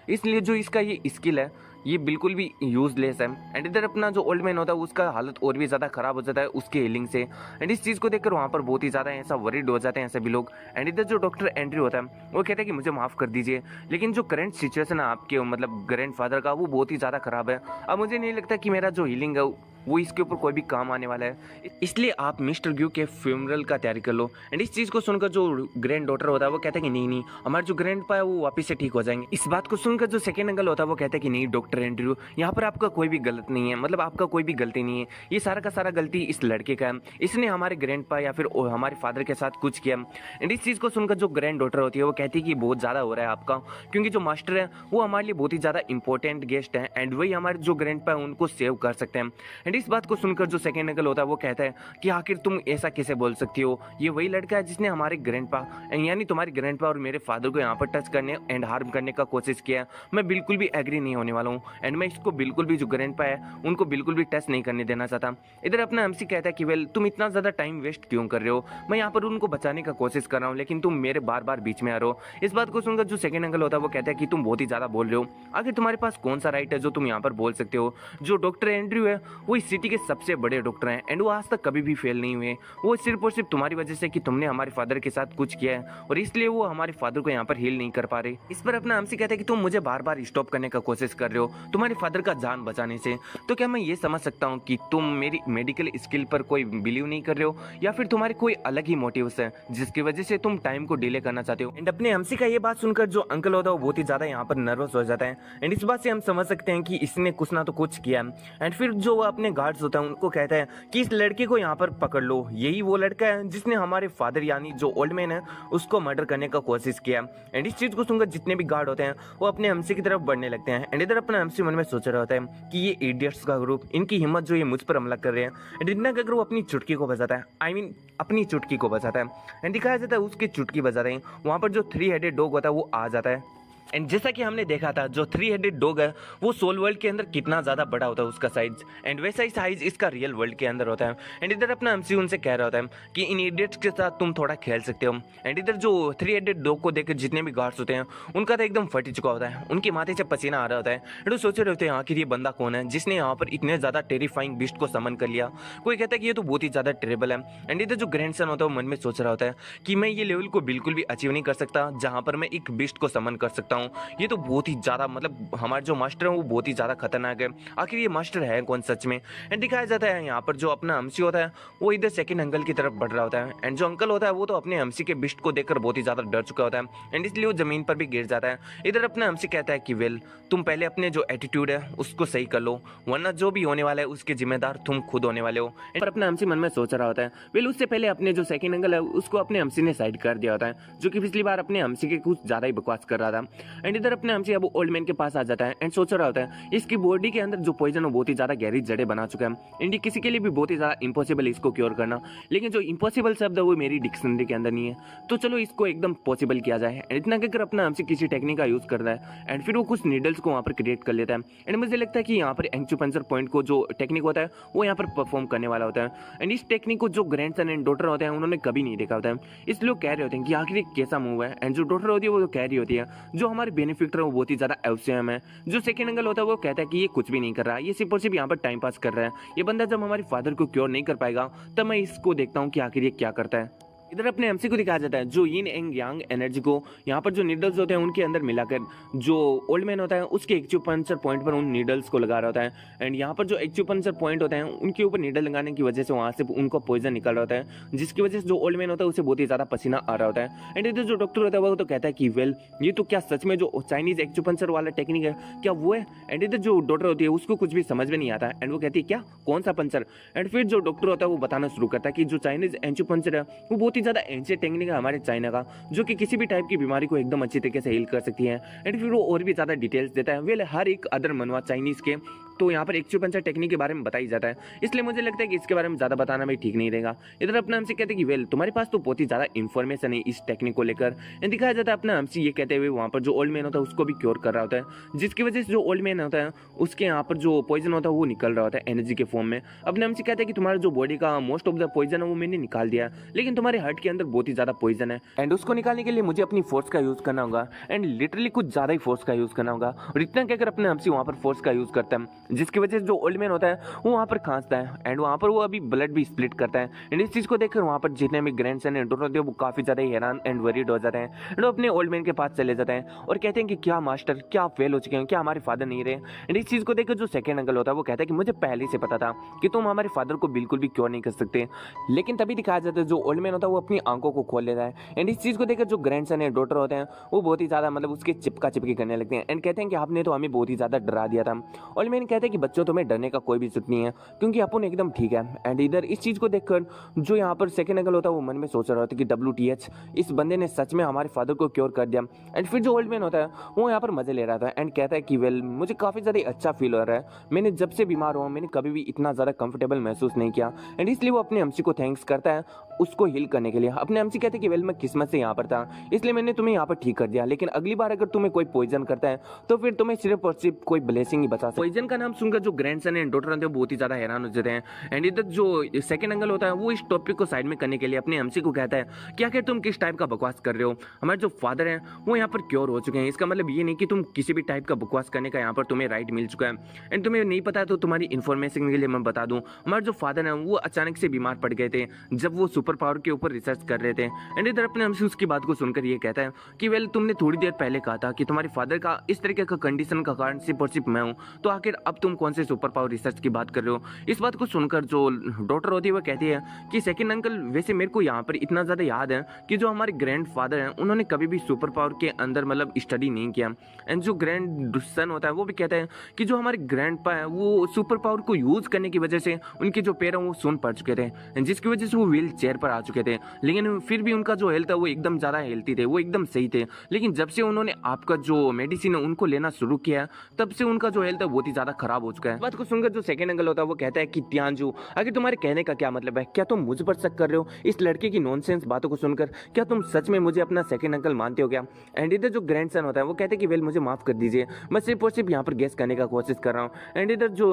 इसलिए जो इसका ये स्किल है ये बिल्कुल भी यूजलेस है। एंड इधर अपना जो ओल्ड मैन होता है उसका हालत और भी ज़्यादा खराब हो जाता है उसके हीलिंग से, एंड इस चीज़ को देखकर वहाँ पर बहुत ही ज़्यादा ऐसा वरीड हो जाते हैं सभी लोग। एंड इधर जो डॉक्टर एंड्रयू होता है वो कहता है कि मुझे माफ़ कर दीजिए, लेकिन जो करंट सिचुएशन है आपके मतलब ग्रैंड फादर का वो बहुत ही ज़्यादा खराब है। अब मुझे नहीं लगता कि मेरा जो हीलिंग है वो इसके ऊपर कोई भी काम आने वाला है, इसलिए आप मिस्टर ग्यू के फ्यूनरल का तैयारी कर लो। एंड इस चीज़ को सुनकर जो ग्रैंड डॉटर होता है वो कहता है कि नहीं नहीं, हमारे जो ग्रैंड पा है वो वापस से ठीक हो जाएंगे। इस बात को सुनकर जो सेकेंड अंकल होता है वो कहता है कि नहीं डॉक्टर एंड्रयू, यहाँ पर आपका कोई भी गलत नहीं है, मतलब आपका कोई भी गलती नहीं है, ये सारा का सारा गलती इस लड़के का है, इसने हमारे ग्रैंड पा या फिर हमारे फादर के साथ कुछ किया। एंड इस चीज़ को सुनकर जो ग्रैंड डॉटर होती है वो कहती है कि बहुत ज़्यादा हो रहा है आपका, क्योंकि जो मास्टर है वो हमारे लिए बहुत ही ज़्यादा इंपॉर्टेंट गेस्ट है, एंड वही हमारे जो ग्रैंड पा है उनको सेव कर सकते हैं। एंड इस बात को सुनकर जो सेकेंड अंकल होता है वो कहता है कि आखिर तुम ऐसा कैसे बोल सकती हो, ये वही लड़का है जिसने हमारे ग्रैंडपा यानी तुम्हारे ग्रैंडपा और मेरे फादर को यहाँ पर टच करने एंड हार्म करने का कोशिश किया। मैं बिल्कुल भी एग्री नहीं होने वाला हूँ, एंड मैं इसको बिल्कुल भी जो ग्रैंडपा है उनको बिल्कुल भी टच नहीं करने देना चाहता। इधर अपना एमसी कहता है कि वेल तुम इतना ज़्यादा टाइम वेस्ट क्यों कर रहे हो, मैं यहाँ पर उनको बचाने का कोशिश कर रहा हूँ, लेकिन तुम मेरे बार बार बीच में आ रहे हो। इस बात को सुनकर जो सेकेंड अंकल होता है वो कहता है कि तुम बहुत ही ज़्यादा बोल रहे हो, आखिर तुम्हारे पास कौन सा राइट है जो तुम यहाँ पर बोल सकते हो। जो डॉक्टर एंड्रयू है वो इस सिटी के सबसे बड़े डॉक्टर हैं, एंड वो आज तक कभी भी फेल नहीं हुए, वो सिर्फ और सिर्फ तुम्हारी वजह से कि तुमने हमारे फादर के साथ कुछ किया है और इसलिए वो हमारे फादर को यहाँ पर हील नहीं कर पा रहे। इस पर अपना हमसे कहते हैं कि तुम मुझे बार बार स्टॉप करने का कोशिश कर रहे हो तुम्हारे फादर का जान बचाने से, तो क्या मैं ये समझ सकता हूँ कि तुम मेरी मेडिकल स्किल पर कोई बिलीव नहीं कर रहे हो या फिर तुम्हारे कोई अलग ही मोटिव्स है जिसकी वजह से तुम टाइम को डिले करना चाहते हो। एंड अपने हमसे का ये बात सुनकर जो अंकल होता है वो बहुत ही ज्यादा यहाँ पर नर्वस हो जाता है, एंड इस बात से हम समझ सकते हैं कि इसने कुछ ना तो कुछ किया। एंड फिर जो अपने गार्ड्स होता है उनको कहता है कि इस लड़के को यहाँ पर पकड़ लो, यही वो लड़का है जिसने हमारे फादर यानी जो ओल्ड मैन है उसको मर्डर करने का कोशिश किया। एंड इस चीज को सुनकर जितने भी गार्ड होते हैं वो अपने एमसी की तरफ बढ़ने लगते हैं, एंड इधर अपना एमसी मन में सोच रहा होता है कि ये इडियट्स का ग्रुप, इनकी हिम्मत जो ये मुझ पर हमला कर रहे हैं। एंड इतना अगर वो अपनी चुटकी को बजाता है, आई मीन अपनी चुटकी को बजाता है, एंड दिखाया जाता है उसकी चुटकी बजाते ही वहां पर जो 3 हेडेड डॉग होता है वो आ जाता है। एंड जैसा कि हमने देखा था जो 3 हेडेड डॉग है वो सोल वर्ल्ड के अंदर कितना ज़्यादा बड़ा होता है उसका साइज, एंड वैसा ही साइज इसका रियल वर्ल्ड के अंदर होता है। एंड इधर अपना एमसी उनसे कह रहा होता है कि इन इडियट्स के साथ तुम थोड़ा खेल सकते हो। एंड इधर जो 3 हेडेड डॉग को देखकर जितने भी गार्ड्स होते हैं उनका तो एकदम फट चुका होता है, उनके माथे से पसीना आ रहा होता है, एंड वो सोच रहे होते हैं आखिर ये बंदा कौन है जिसने यहाँ पर इतने ज़्यादा टेरिफाइंग बिस्ट को समन कर लिया। कोई कहता है कि ये तो बहुत ही ज़्यादा टेरेबल है, एंड इधर जो ग्रैंडसन होता है वो मन में सोच रहा होता है कि मैं ये लेवल को बिल्कुल भी अचीव नहीं कर सकता जहाँ पर मैं एक बिस्ट को समन कर सकता हूँ। ये तो बहुत ही ज़्यादा मतलब हमारे जो मास्टर है वो बहुत ही ज़्यादा खतरनाक है, आखिर ये मास्टर है कौन सच में। एंड दिखाया जाता है यहाँ पर जो अपना एमसी होता है वो इधर सेकंड अंकल की तरफ बढ़ रहा होता है, एंड जो अंकल होता है वो तो अपने एमसी के बिस्ट को देखकर बहुत ही ज़्यादा डर चुका होता है, एंड इसलिए वो ज़मीन पर भी गिर जाता है। इधर अपना एमसी कहता है कि वेल तुम पहले अपने जो एटीट्यूड है उसको सही कर लो, वरना जो भी होने वाला है उसके जिम्मेदार तुम खुद होने वाले हो। पर अपना एमसी मन में सोच रहा होता है वेल उससे पहले अपने जो सेकंड अंकल है उसको अपने एमसी ने साइड कर दिया होता है, जो कि पिछली बार अपने एमसी के कुछ ज़्यादा ही बकवास कर रहा था। एंड इधर अपने हमसे अब ओल्ड मैन के पास आ जाता है एंड सोच रहा होता है इसकी बॉडी के अंदर जो पॉइजन है बहुत ही ज्यादा गहरी जड़ें बना चुका है एंड ये किसी के लिए भी बहुत ही ज्यादा इम्पॉसिबल इसको क्योर करना, लेकिन जो इम्पॉसिबल शब्द है वो मेरी डिक्शनरी के अंदर नहीं है, तो चलो इसको एकदम पॉसिबल किया जाए। एंड इतना कहकर अपना हमसे किसी टेक्निक का यूज करता है एंड फिर वो कुछ नीडल्स को वहाँ पर क्रिएट कर लेता है एंड मुझे लगता है कि यहाँ पर एक्यूपंक्चर पॉइंट को जो टेक्निक होता है वो यहाँ पर परफॉर्म करने वाला होता है एंड इस टेक्निक को जो ग्रैंडसन एंड डॉटर होते हैं उन्होंने कभी नहीं देखा होता है, इसलिए लोग कह रहे होते हैं कि आखिर कैसा मूव है। एंड जो डॉटर होती है वो कह रही होती है जो हमारे बेनिफिट है वो बहुत ही ज्यादा एवसियम है। जो सेकंड एंगल होता है वो कहता है कि ये कुछ भी नहीं कर रहा, ये सिर्फ और सिर्फ यहाँ पर टाइम पास कर रहा है, ये बंदा जब हमारे फादर को क्योर नहीं कर पाएगा तब मैं इसको देखता हूँ कि आखिर ये क्या करता है। इधर अपने एमसी को दिखाया जाता है जो यिन एंड यांग एनर्जी को यहाँ पर जो नीडल्स होते हैं उनके अंदर मिलाकर जो ओल्ड मैन होता है उसके एक्यूपंक्चर पॉइंट पर उन नीडल्स को लगा रहा होता है एंड यहाँ पर जो एक्यूपंक्चर पॉइंट होते हैं उनके ऊपर नीडल लगाने की वजह से वहाँ से उनको पॉइजन निकल रहा होता है, जिसकी वजह से जो ओल्ड मैन होता है उसे बहुत ही ज्यादा पसीना आ रहा होता है। एंड इधर जो डॉक्टर होता है वो तो कहता है कि वेल ये तो क्या सच में जो चाइनीज एक्यूपंक्चर वाला टेक्निक है क्या वो है। एंड इधर जो डॉक्टर होती है उसको कुछ भी समझ में नहीं आता एंड वो कहती है क्या कौन सा पंचर। एंड फिर जो डॉक्टर होता है वो बताना शुरू करता है कि जो चाइनीज एक्यूपंक्चर है वो बहुत ही ज्यादा एंशिएंट टेक्निक है हमारे चाइना का, जो कि किसी भी टाइप की बीमारी को एकदम अच्छी तरीके से हील कर सकती है। एंड फिर वो और भी ज्यादा डिटेल्स देता है वेल हर एक अदर मनवा चाइनीज के, तो यहाँ पर एक्यूपंक्चर टेक्निक के बारे में बताई जाता है, इसलिए मुझे लगता है कि इसके बारे में ज्यादा बताना भी ठीक नहीं रहेगा। इधर अपना हमसे कहते हैं कि वेल तुम्हारे पास तो बहुत ही ज्यादा इन्फॉर्मेशन है इस टेक्निक को लेकर। दिखाया जाता है अपना हमसे ये कहते हुए वहाँ पर जो ओल्ड मैन होता है उसको भी क्योर कर रहा होता है, जिसकी वजह से जो ओल्ड मैन होता है उसके यहाँ पर जो पॉइजन होता है वो निकल रहा होता है एनर्जी के फॉर्म में। अपने हमसे कहते हैं कि तुम्हारा जो बॉडी का मोस्ट ऑफ द पॉइजन है वो मैंने निकाल दिया, लेकिन तुम्हारे हार्ट के अंदर बहुत ही ज्यादा पॉइजन है एंड उसको निकालने के लिए मुझे अपनी फोर्स का यूज करना होगा एंड लिटरली कुछ ज्यादा ही फोर्स का यूज करना होगा। और इतना कहकर अपने हमसे वहाँ पर फोर्स का यूज करता है, जिसकी वजह से जो ओल्ड मैन होता है वो वहाँ पर खांसता है एंड वहाँ पर वो अभी ब्लड भी स्प्लिट करता है। एंड इस चीज को देखकर वहाँ पर जितने भी ग्रैंडसन एंड डॉटर होते हैं वो काफी ज्यादा हैरान एंड वरीड हो जाते हैं एंड वो अपने ओल्ड मैन के पास चले जाते हैं और कहते हैं कि क्या मास्टर क्या फेल हो चुके हैं, क्या हमारे फादर नहीं रहे। एंड इस चीज को देखकर जो सेकंड अंकल होता है वो कहता है कि मुझे पहले से पता था कि तुम हमारे फादर को बिल्कुल भी क्योर नहीं कर सकते, लेकिन तभी दिखाया जाता है जो ओल्ड मैन होता है वो अपनी आंखों को खोल लेता है। एंड इस चीज को देखकर जो ग्रैंडसन एंड डॉटर होते हैं वो बहुत ही ज्यादा मतलब उसके चिपका चिपकी करने लगते हैं एंड कहते हैं कि आपने तो हमें बहुत ही ज्यादा डरा दिया था। ओल्ड मैन कहते हैं कि बच्चों तुम्हें डरने का कोई भी जरूरत नहीं है क्योंकि अपन एकदम ठीक है। एंड इधर इस चीज को देखकर जो यहाँ पर सेकंड अंकल होता है वो मन में सोच रहा होता है कि WTH इस बंदे ने सच में हमारे फादर को क्योर कर दिया। एंड फिर जो ओल्ड मैन होता है वो यहाँ पर मजे ले रहा था एंड कहता है कि वेल मुझे काफी ज्यादा अच्छा फील हो रहा है, मैंने जब से बीमार हुआ मैंने कभी भी इतना ज्यादा कंफर्टेबल महसूस नहीं किया। एंड इसलिए वो अपने एमसी को थैंक्स करता है उसको हील करने के लिए। अपने एमसी कहते हैं कि वेल मैं किस्मत से यहाँ पर था इसलिए मैंने तुम्हें यहाँ पर ठीक कर दिया, लेकिन अगली बार अगर तुम्हें कोई पॉइजन करता है तो फिर तुम्हें सिर्फ और सिर्फ कोई ब्लेसिंग ही बचा सकता है। पॉइजन का नाम सुनकर जो ग्रैंडसन एंड डॉटर होते हैं बहुत ही ज्यादा हैरान हो जाते हैं। एंड इधर जो सेकंड एंगल होता है वो इस टॉपिक को साइड में करने के लिए अपने एमसी को कहता है कि आखिर तुम किस टाइप का बकवास कर रहे हो, हमारे जो फादर हैं वो यहाँ पर क्योर हो चुके हैं, इसका मतलब ये नहीं कि तुम किसी भी टाइप का बकवास करने का यहाँ पर तुम्हें राइट मिल चुका है। एंड तुम्हें नहीं पता तो तुम्हारी इन्फॉर्मेशन के लिए मैं बता दूं हमारे जो फादर हैं वो अचानक से बीमार पड़ गए थे जब वो सुपर पावर के ऊपर रिसर्च कर रहे थे। एंड इधर अपने एमसी उसकी बात को सुनकर ये कहता है कि वेल तुमने थोड़ी देर पहले कहा था कि तुम्हारे फादर का इस तरीके का कंडीशन का कारण सिर्फ और सिर्फ मैं हूँ, तो आखिर अब तुम कौन से सुपर पावर रिसर्च की बात कर रहे हो। इस बात को सुनकर जो डॉटर होती है वो कहती है कि सेकंड अंकल वैसे मेरे को यहाँ पर इतना ज्यादा याद है कि जो हमारे ग्रैंड फादर हैं उन्होंने कभी भी सुपर पावर के अंदर मतलब स्टडी नहीं किया। एंड जो ग्रैंड सन होता है वो भी कहता है कि जो हमारे ग्रैंडपा है वो सुपर पावर को यूज करने की वजह से उनके जो पैर हैं वो सुन पड़ चुके थे, जिसकी वजह से वो व्हील चेयर पर आ चुके थे, लेकिन फिर भी उनका जो हेल्थ है वो एकदम ज्यादा हेल्थी थे, वो एकदम सही थे। लेकिन जब से उन्होंने आपका जो मेडिसिन है उनको लेना शुरू किया तब से उनका जो हेल्थ है बहुत ही ज्यादा खराब हो चुका है। बात को सुनकर जो सेकंड अंकल होता है वो कहता है कि त्यानजू आखिर तुम्हारे कहने का क्या मतलब है, क्या तुम मुझ पर शक कर रहे हो इस लड़के की नॉनसेंस बातों को सुनकर, क्या तुम सच में मुझे अपना सेकंड अंकल मानते हो क्या। एंड इधर जो ग्रैंडसन होता है वो कहते हैं कि वेल मुझे माफ कर दीजिए, मैं सिर्फ और सिर्फ यहाँ पर गेस करने का कोशिश कर रहा हूँ। एंड इधर जो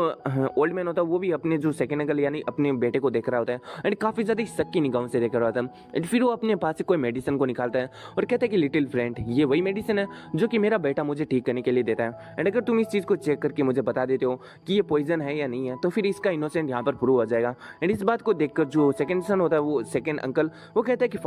ओल्ड मैन होता है वो भी अपने जो सेकंड अंकल यानी अपने बेटे को देख रहा होता है एंड काफी ज्यादा शक की निगाहों से देख रहा होता है। एंड फिर वो अपने पास से कोई मेडिसिन को निकालता है और कहता है कि लिटिल फ्रेंड ये वही मेडिसिन है जो कि मेरा बेटा मुझे ठीक करने के लिए देता है। एंड अगर तुम इस चीज को चेक करके मुझे बता देते हो कि ये पॉइजन है या नहीं है तो फिर इसका इनोसेंट यहाँ पर प्रूव हो जाएगा। एंड इस बात को देखकर जो सेकंड सन होता है वो सेकंड अंकल वो कहता है कि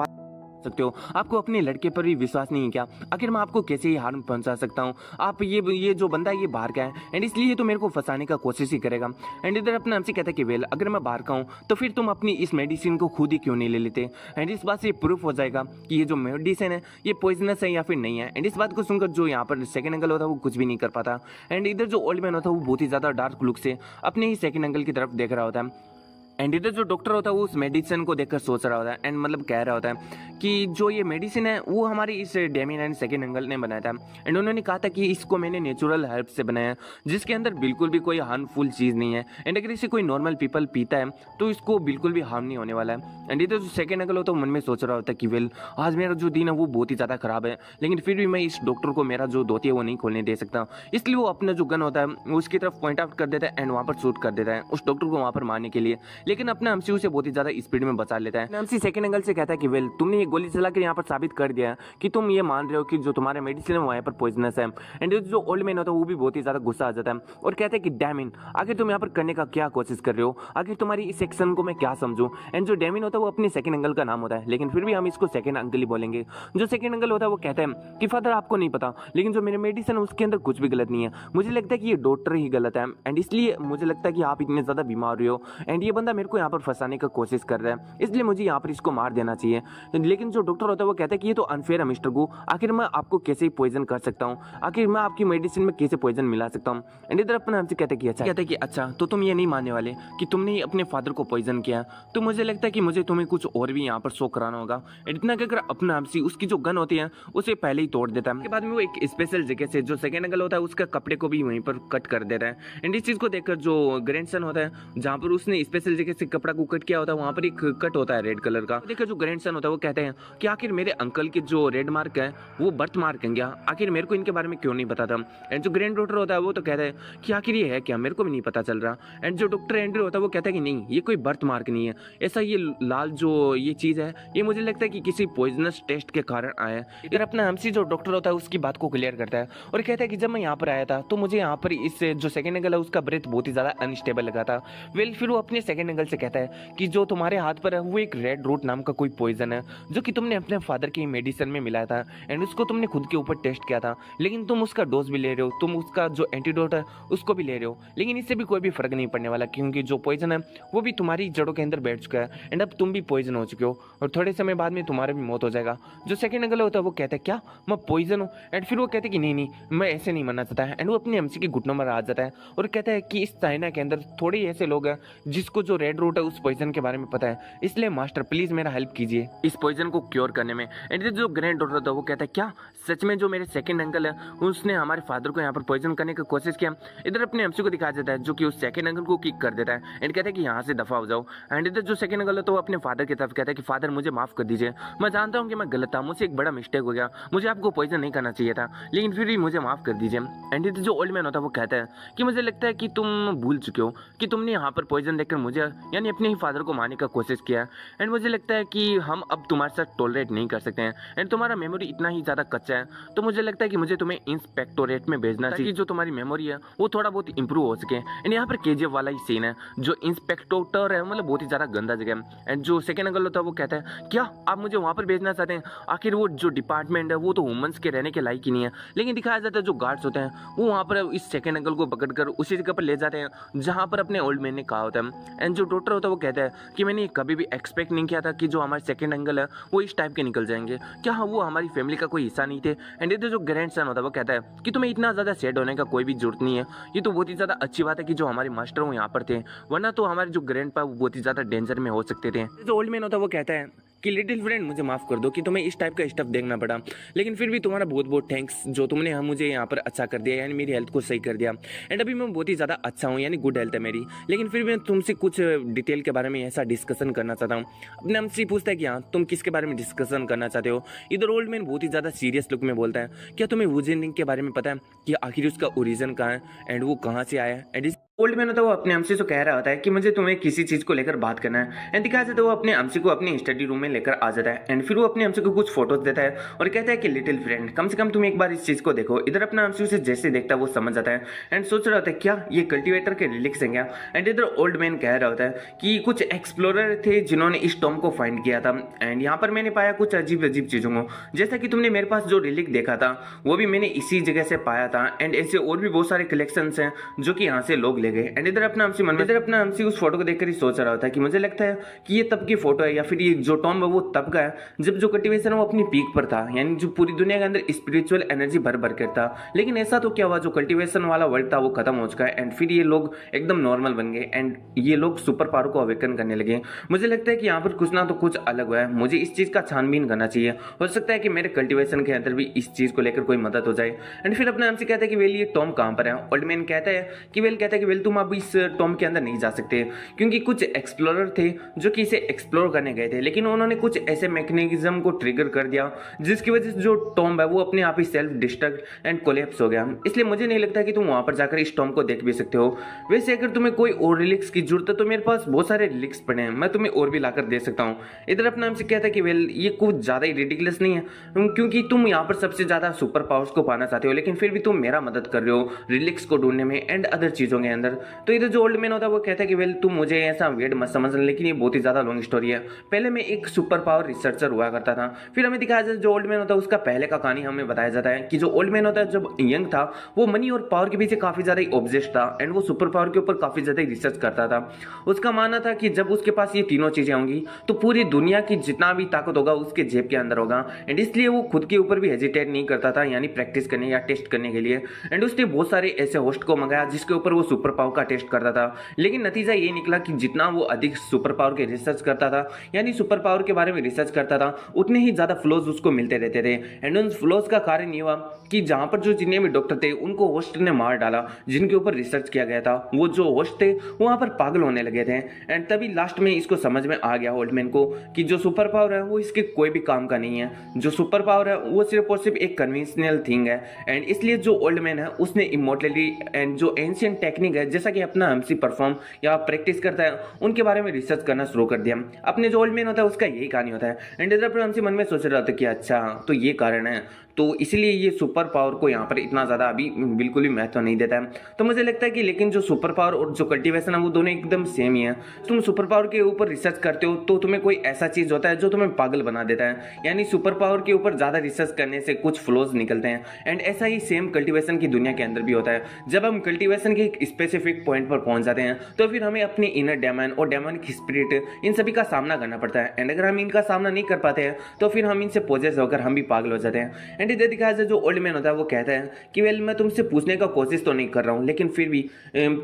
सकते हो आपको अपने लड़के पर भी विश्वास नहीं है क्या, आखिर मैं आपको कैसे ही हार्म पहुंचा सकता हूँ, आप ये जो बंदा है ये बाहर का है एंड इसलिए तो मेरे को फंसाने का कोशिश ही करेगा। एंड इधर अपने हमसे कहता है कि वेल अगर मैं बाहर का हूँ तो फिर तुम अपनी इस मेडिसिन को खुद ही क्यों नहीं ले लेते। एंड इस बात से ये प्रूफ हो जाएगा कि ये जो मेडिसिन है ये पॉइजनस है या फिर नहीं है। एंड इस बात को सुनकर जो यहाँ पर सेकंड अंकल होता है वो कुछ भी नहीं कर पाता। एंड इधर जो ओल्ड मैन होता है वो बहुत ही ज्यादा डार्क लुक से अपने ही सेकंड अंकल की तरफ देख रहा होता है। एंड इधर जो डॉक्टर होता है वो उस मेडिसिन को देखकर सोच रहा होता है एंड मतलब कह रहा होता है कि जो ये मेडिसिन है वो हमारी इस डेमियन एंड सेकेंड एंगल ने बनाया था एंड उन्होंने कहा था कि इसको मैंने नेचुरल हर्ब से बनाया है जिसके अंदर बिल्कुल भी कोई हार्मफुल चीज़ नहीं है एंड अगर इसे कोई नॉर्मल पीपल पीता है तो इसको बिल्कुल भी हार्म नहीं होने वाला है। एंड इधर जो सेकेंड एंगल होता है मन में सोच रहा होता है कि वेल आज मेरा जो दिन है वो बहुत ही ज़्यादा खराब है, लेकिन फिर भी मैं इस डॉक्टर को मेरा जो धोती है वो नहीं खोलने दे सकता, इसलिए वो अपना जो गन होता है वो उसकी तरफ पॉइंट आउट कर देता है एंड वहाँ पर शूट कर देता है उस डॉक्टर को वहाँ पर मारने के लिए, लेकिन अपने एमसीयू से बहुत ही ज़्यादा स्पीड में बचा लेता है। एमसी सेकंड एंगल से कहता है कि वेल तुमने ये गोली चला कर यहाँ पर साबित कर दिया कि तुम ये मान रहे हो कि जो तुम्हारा मेडिसिन है वहाँ पर पॉइजनस है। एंड जो ओल्ड मैन होता है वो भी बहुत ही ज़्यादा गुस्सा आ जाता है और कहता है कि डैमिन आखिर तुम यहाँ पर करने का क्या कोशिश कर रहे हो, आखिर तुम्हारी इस एक्शन को मैं क्या समझूं। एंड जो डैमिन होता है वो अपने सेकंड एंगल का नाम होता है, लेकिन फिर भी हम इसको सेकंड अंकल ही बोलेंगे। जो सेकंड एंगल होता है वो कहता है कि फादर आपको नहीं पता, लेकिन जो मेरे मेडिसिन है उसके अंदर कुछ भी गलत नहीं है, मुझे लगता है कि ये डॉक्टर ही गलत है एंड इसलिए मुझे लगता है कि आप इतने ज़्यादा बीमार हुए हो एंड ये बंदा मेरे को यहाँ पर फंसाने का कोशिश कर रहा है, इसलिए मुझे यहाँ पर इसको मार देना चाहिए। लेकिन जो डॉक्टर होता है वो कहता है कि ये तो अनफेयर है मिस्टर गू, आखिर मैं आपको कैसे पॉइजन कर सकता हूँ, आखिर मैं आपकी मेडिसिन में कैसे पॉइजन मिला सकता हूँ। एंड इधर अपने हमसे कहते हैं कि अच्छा तो तुम ये नहीं मानने वाले कि तुमने ही अपने फादर को पॉइजन किया, तो मुझे लगता है कि मुझे तुम्हें कुछ और भी यहाँ पर शो कराना होगा। इतना कहकर अपना हमसी उसकी जो गन होती है उसे पहले ही तोड़ देता है। उसके बाद में वो एक स्पेशल जगह से जो सेकेंड एंगल होता है उसका कपड़े को भी वहीं पर कट कर देता है। एंड इस चीज को देखकर जो ग्रैंडसन होता है जहाँ पर उसने स्पेशल जगह से कपड़ा को कट किया होता है वहाँ पर एक कट होता है रेड कलर का। देखकर जो ग्रैंडसन होता है वो कहते हैं कि आखिर मेरे अंकल के जो रेड मार्क है वो बर्थ मार्क है क्या, आखिर मेरे को इनके बारे में क्यों नहीं पता था। एंड जो ग्रैंड डॉटर होता है वो तो कहता है कि आखिर ये है क्या, मेरे को भी नहीं पता चल रहा। एंड जो डॉक्टर एंड्रू होता है वो कहता है कि नहीं ये कोई बर्थ मार्क नहीं है, ऐसा ये लाल जो ये चीज़ है ये मुझे लगता है कि किसी पॉइजनस टेस्ट के कारण आया है। इधर अपना हमसी जो डॉक्टर होता है उसकी बात को क्लियर करता है और कहता है कि जब मैं यहाँ पर आया था तो मुझे यहाँ पर इस जो सेकंड एंगल है उसका ब्रेथ बहुत ही ज़्यादा अनस्टेबल लगा था। वेल फिर वो अपने सेकंड एंगल से कहता है कि जो तुम्हारे हाथ पर है वो एक रेड रूट नाम का कोई पॉइजन है जो कि तुमने अपने फादर की मेडिसिन में मिलाया था एंड उसको तुमने खुद के ऊपर टेस्ट किया था, लेकिन तुम उसका डोज भी ले रहे हो, तुम उसका जो एंटीडोट है उसको भी ले रहे हो, लेकिन इससे भी कोई भी फर्क नहीं पड़ने वाला क्योंकि जो पॉइजन है वो भी तुम्हारी जड़ों के अंदर बैठ चुका है एंड अब तुम भी पॉइजन हो चुके हो और थोड़े समय बाद में तुम्हारा भी मौत हो जाएगा। जो सेकंड एंगल होता है वो कहता है क्या मैं पॉइजन हूँ, एंड फिर वो कहते हैं कि नहीं मैं ऐसे नहीं मरना चाहता है। एंड वो अपनी एमसी के घुटनों में आ जाता है और कहता है कि इस चाइना के अंदर थोड़े ऐसे लोग हैं जिसको जो रेड रूट है उस पॉइजन के बारे में पता है, इसलिए मास्टर प्लीज मेरा हेल्प कीजिए इस पॉइजन को क्योर करने में। एंड जो ग्रैंड डॉटर होता है वो कहता है क्या सच में जो मेरे सेकंड अंकल है उसने हमारे फादर को यहाँ पर पॉइजन करने की कोशिश किया। इधर अपने एमसी को दिखाया जाता है जो कि उस सेकंड अंकल को किक कर देता है एंड कहता है कि यहाँ से दफा हो जाओ। एंड इधर जो सेकंड अंकल है तो वो अपने फादर की तरफ कहता है कि फादर मुझे माफ कर दीजिए, मैं जानता हूँ कि मैं गलत था, मुझसे एक बड़ा मिस्टेक हो गया, मुझे आपको पॉइजन नहीं करना चाहिए था, लेकिन फिर भी मुझे माफ कर दीजिए। एंड इधर जो ओल्ड मैन होता है वो कहता है कि मुझे लगता है कि तुम भूल चुके हो कि तुमने यहाँ पर पॉइजन देकर मुझे यानी अपने ही फादर को मारने का कोशिश किया एंड मुझे लगता है कि हम अब तुम्हारे साथ टॉलरेट नहीं कर सकते हैं एंड तुम्हारा मेमोरी इतना ही ज़्यादा कच्चा है, तो मुझे लगता है कि मुझे तुम्हें इंस्पेक्टोरेट में भेजना चाहिए जो तुम्हारी मेमोरी है वो थोड़ा बहुत इंप्रूव हो सके। एंड यहाँ पर केजीएफ वाला ही सीन है, जो इंस्पेक्टोर है मतलब बहुत ही ज़्यादा गंदा जगह है। एंड जो सेकंड अंकल होता है वो कहता है क्या आप मुझे वहाँ पर भेजना चाहते हैं, आखिर वो जो डिपार्टमेंट है वो तो वुमेन्स के रहने के लायक ही नहीं है, लेकिन दिखाया जाता है जो गार्ड्स होते हैं वो वहाँ पर इस सेकंड अंकल को पकड़कर उसी जगह पर ले जाते हैं जहाँ पर अपने ओल्ड मैन ने कहा होता है। एंड जो डॉक्टर होता है वो कहता है कि मैंने कभी भी एक्सपेक्ट नहीं किया था कि जो हमारे सेकंड अंकल है वो इस टाइप के निकल जाएंगे, क्या वो हमारी फैमिली का कोई हिस्सा नहीं थे। एंड इधर जो ग्रैंड सन होता है वो कहता है कि तुम्हें इतना ज़्यादा सैड होने का कोई भी जरूरत नहीं है, ये तो बहुत ही ज़्यादा अच्छी बात है कि जो हमारे मास्टर वो यहाँ पर थे, वरना तो हमारे जो ग्रैंड पा वो बहुत ही ज़्यादा डेंजर में हो सकते थे। जो ओल्ड मैन होता है वो कहता है कि लिटिल फ्रेंड मुझे माफ़ कर दो कि तुम्हें इस टाइप का स्टफ देखना पड़ा, लेकिन फिर भी तुम्हारा बहुत बहुत थैंक्स जो तुमने हम मुझे यहाँ पर अच्छा कर दिया यानी मेरी हेल्थ को सही कर दिया। एंड अभी मैं बहुत ही ज़्यादा अच्छा हूँ यानी गुड हेल्थ है मेरी, लेकिन फिर मैं तुमसे कुछ डिटेल के बारे में ऐसा डिस्कशन करना चाहता हूँ। अपने हमसे पूछता है कि हाँ तुम किसके बारे में डिस्कशन करना चाहते हो। इधर ओल्ड मैन बहुत ही ज़्यादा सीरियस लुक में बोलता है क्या तुम्हें वुजेनिंग के बारे में पता है कि आखिर उसका ओरिजिन कहाँ है एंड वो कहाँ से आया है। एंड ओल्ड मैन होता है वो अपने हमसे तो कह रहा होता है कि मुझे तुम्हें किसी चीज को लेकर बात करना है एंड दिखाया जाता है वो अपने हमसे को अपने स्टडी रूम में लेकर आ जाता है एंड फिर वो अपने हमसे को कुछ फोटोज देता है और कहता है कि लिटिल फ्रेंड कम से कम तुम एक बार इस चीज को देखो। इधर अपना हमसे उसे जैसे देखता है वो समझ जाता है एंड सोच रहा होता है क्या ये कल्टिवेटर के रिलिक्स हैं क्या। एंड इधर ओल्ड मैन कह रहा होता है कि कुछ एक्सप्लोरर थे जिन्होंने इस टॉम को फाइंड किया था एंड यहाँ पर मैंने पाया कुछ अजीब अजीब चीजों को, जैसा कि तुमने मेरे पास जो रिलिक देखा था वो भी मैंने इसी जगह से पाया था एंड ऐसे और भी बहुत सारे कलेक्शंस हैं जो कि यहाँ से लोग ले गए। एंड इधर अपना एमसी उस फोटो को देखकर ही सोच रहा होता है कि मुझे लगता है कि ये तब की फोटो है, या फिर ये जो टॉम है वो तब का है जब जो कल्टीवेशन वो अपनी पीक पर था, यानी जो पूरी दुनिया के अंदर स्पिरिचुअल एनर्जी भर भर कर था। लेकिन ऐसा तो क्या हुआ, जो कल्टीवेशन वाला वर्ल्ड था वो खत्म हो चुका है एंड फिर ये लोग एकदम नॉर्मल बन गए एंड ये लोग सुपर पावर को अवेकन करने लगे। मुझे लगता है कि यहाँ पर कुछ ना तो कुछ अलग हुआ है, मुझे इस चीज का छानबीन करना चाहिए। हो सकता है कि मेरे कल्टीवेशन के अंदर भी इस चीज को लेकर कोई मदद हो जाए। एंड फिर अपने हमसे कहता है कि वेल ये टॉम कहाँ पर है। ओल्ड मैन कहता है कि वेल तुम अब इस टॉम के अंदर नहीं जा सकते, क्योंकि कुछ एक्सप्लोरर थे जो कि इसे एक्सप्लोर करने गए थे, लेकिन उन्होंने कुछ ऐसे मैकेनिज्म को ट्रिगर कर दिया जिसकी वजह से जो टॉम है वो अपने आप ही सेल्फ डिस्ट्रक्ट एंड कोलैप्स हो गया। इसलिए मुझे नहीं लगता कि तुम वहां पर जाकर इस टॉम को देख भी सकते हो। वैसे अगर तुम्हें कोई और रिलिक्स की जरूरत है तो मेरे पास बहुत सारे रिलिक्स पड़े हैं, मैं तुम्हें और भी लाकर दे सकता हूँ। इधर अपना हमसे कहता है कि वेल ये कुछ ज्यादा ही रिडिकुलस नहीं है, क्योंकि तुम यहाँ पर सबसे ज्यादा सुपर पावर्स को पाना चाहते हो, लेकिन फिर भी तुम मेरा मदद कर रहे हो रिलिक्स को ढूंढने में एंड अदर चीजों के अंदर। तो इधर जो ओल्ड मैन होता है वो कहता है कि वेल तुम मुझे ऐसा वेड मत समझ, लेकिन ये बहुत ही ज्यादा लॉन्ग स्टोरी है। पहले मैं एक सुपर पावर रिसर्चर हुआ करता था, फिर हमें दिखाया जाता है जो ओल्ड मैन होता है उसका पहले का कहानी हमें बताया जाता है कि जो ओल्ड मैन होता है जब यंग था वो मनी और पावर के पीछे काफी ज्यादा ऑब्सेस्ड था एंड वो सुपर पावर के ऊपर काफी ज्यादा रिसर्च करता था। उसका मानना था कि जब उसके पास ये तीनों चीजें होंगी तो पूरी दुनिया की जितना भी ताकत होगा उसके जेब के अंदर होगा एंड इसलिए वो खुद के ऊपर भी हेजिटेट नहीं करता था, यानी प्रैक्टिस करने या टेस्ट करने के लिए। एंड उसने बहुत सारे ऐसे होस्ट को मंगाया जिसके ऊपर वो सुपर पावर का टेस्ट करता था, लेकिन नतीजा ये निकला कि जितना वो अधिक सुपर पावर के रिसर्च करता था, यानी सुपर पावर के बारे में रिसर्च करता था, उतने ही ज्यादा फ्लोज उसको मिलते रहते थे। एंड उन फ्लोज का कारण ये हुआ कि जहां पर जो जितने भी डॉक्टर थे उनको होस्ट ने मार डाला जिनके ऊपर रिसर्च किया गया था। वो जो होस्ट थे वहां पर पागल होने लगे थे एंड तभी लास्ट में इसको समझ में आ गया ओल्डमैन को कि जो सुपर पावर है वो इसके कोई भी काम का नहीं है, जो सुपर पावर है वो सिर्फ और सिर्फ एक कन्वेंशनल थिंग है। एंड इसलिए जो ओल्डमैन है उसने इमोर्टलिटी एंड जो एंशियंट टेक्निक है जैसा कि अपना एमसी परफॉर्म या प्रैक्टिस करता है उनके बारे में रिसर्च करना शुरू कर दिया। अपने जो ओल्डमैन होता है उसका यही कहानी होता है एंड इधर पर एमसी मन में सोच रहा था कि अच्छा तो ये कारण है, तो इसलिए ये सुपर पावर को यहाँ पर इतना ज़्यादा अभी बिल्कुल भी महत्व नहीं देता है। तो मुझे लगता है कि लेकिन जो सुपर पावर और जो कल्टीवेशन है वो दोनों एकदम सेम ही है। तुम सुपर पावर के ऊपर रिसर्च करते हो तो तुम्हें कोई ऐसा चीज़ होता है जो तुम्हें पागल बना देता है, यानी सुपर पावर के ऊपर ज़्यादा रिसर्च करने से कुछ फ्लोज निकलते हैं एंड ऐसा ही सेम कल्टीवेशन की दुनिया के अंदर भी होता है। जब हम कल्टीवेशन के एक स्पेसिफिक पॉइंट पर पहुंच जाते हैं तो फिर हमें अपने इनर डेमन और डेमनिक स्पिरिट इन सभी का सामना करना पड़ता है एंड अगर हम इनका सामना नहीं कर पाते हैं तो फिर हम इनसे पोजेस होकर हम भी पागल हो जाते हैं। एंड इधर दिखाया जाए जो ओल्ड मैन होता है वो कहता है कि वेल मैं तुमसे पूछने का कोशिश तो नहीं कर रहा हूँ, लेकिन फिर भी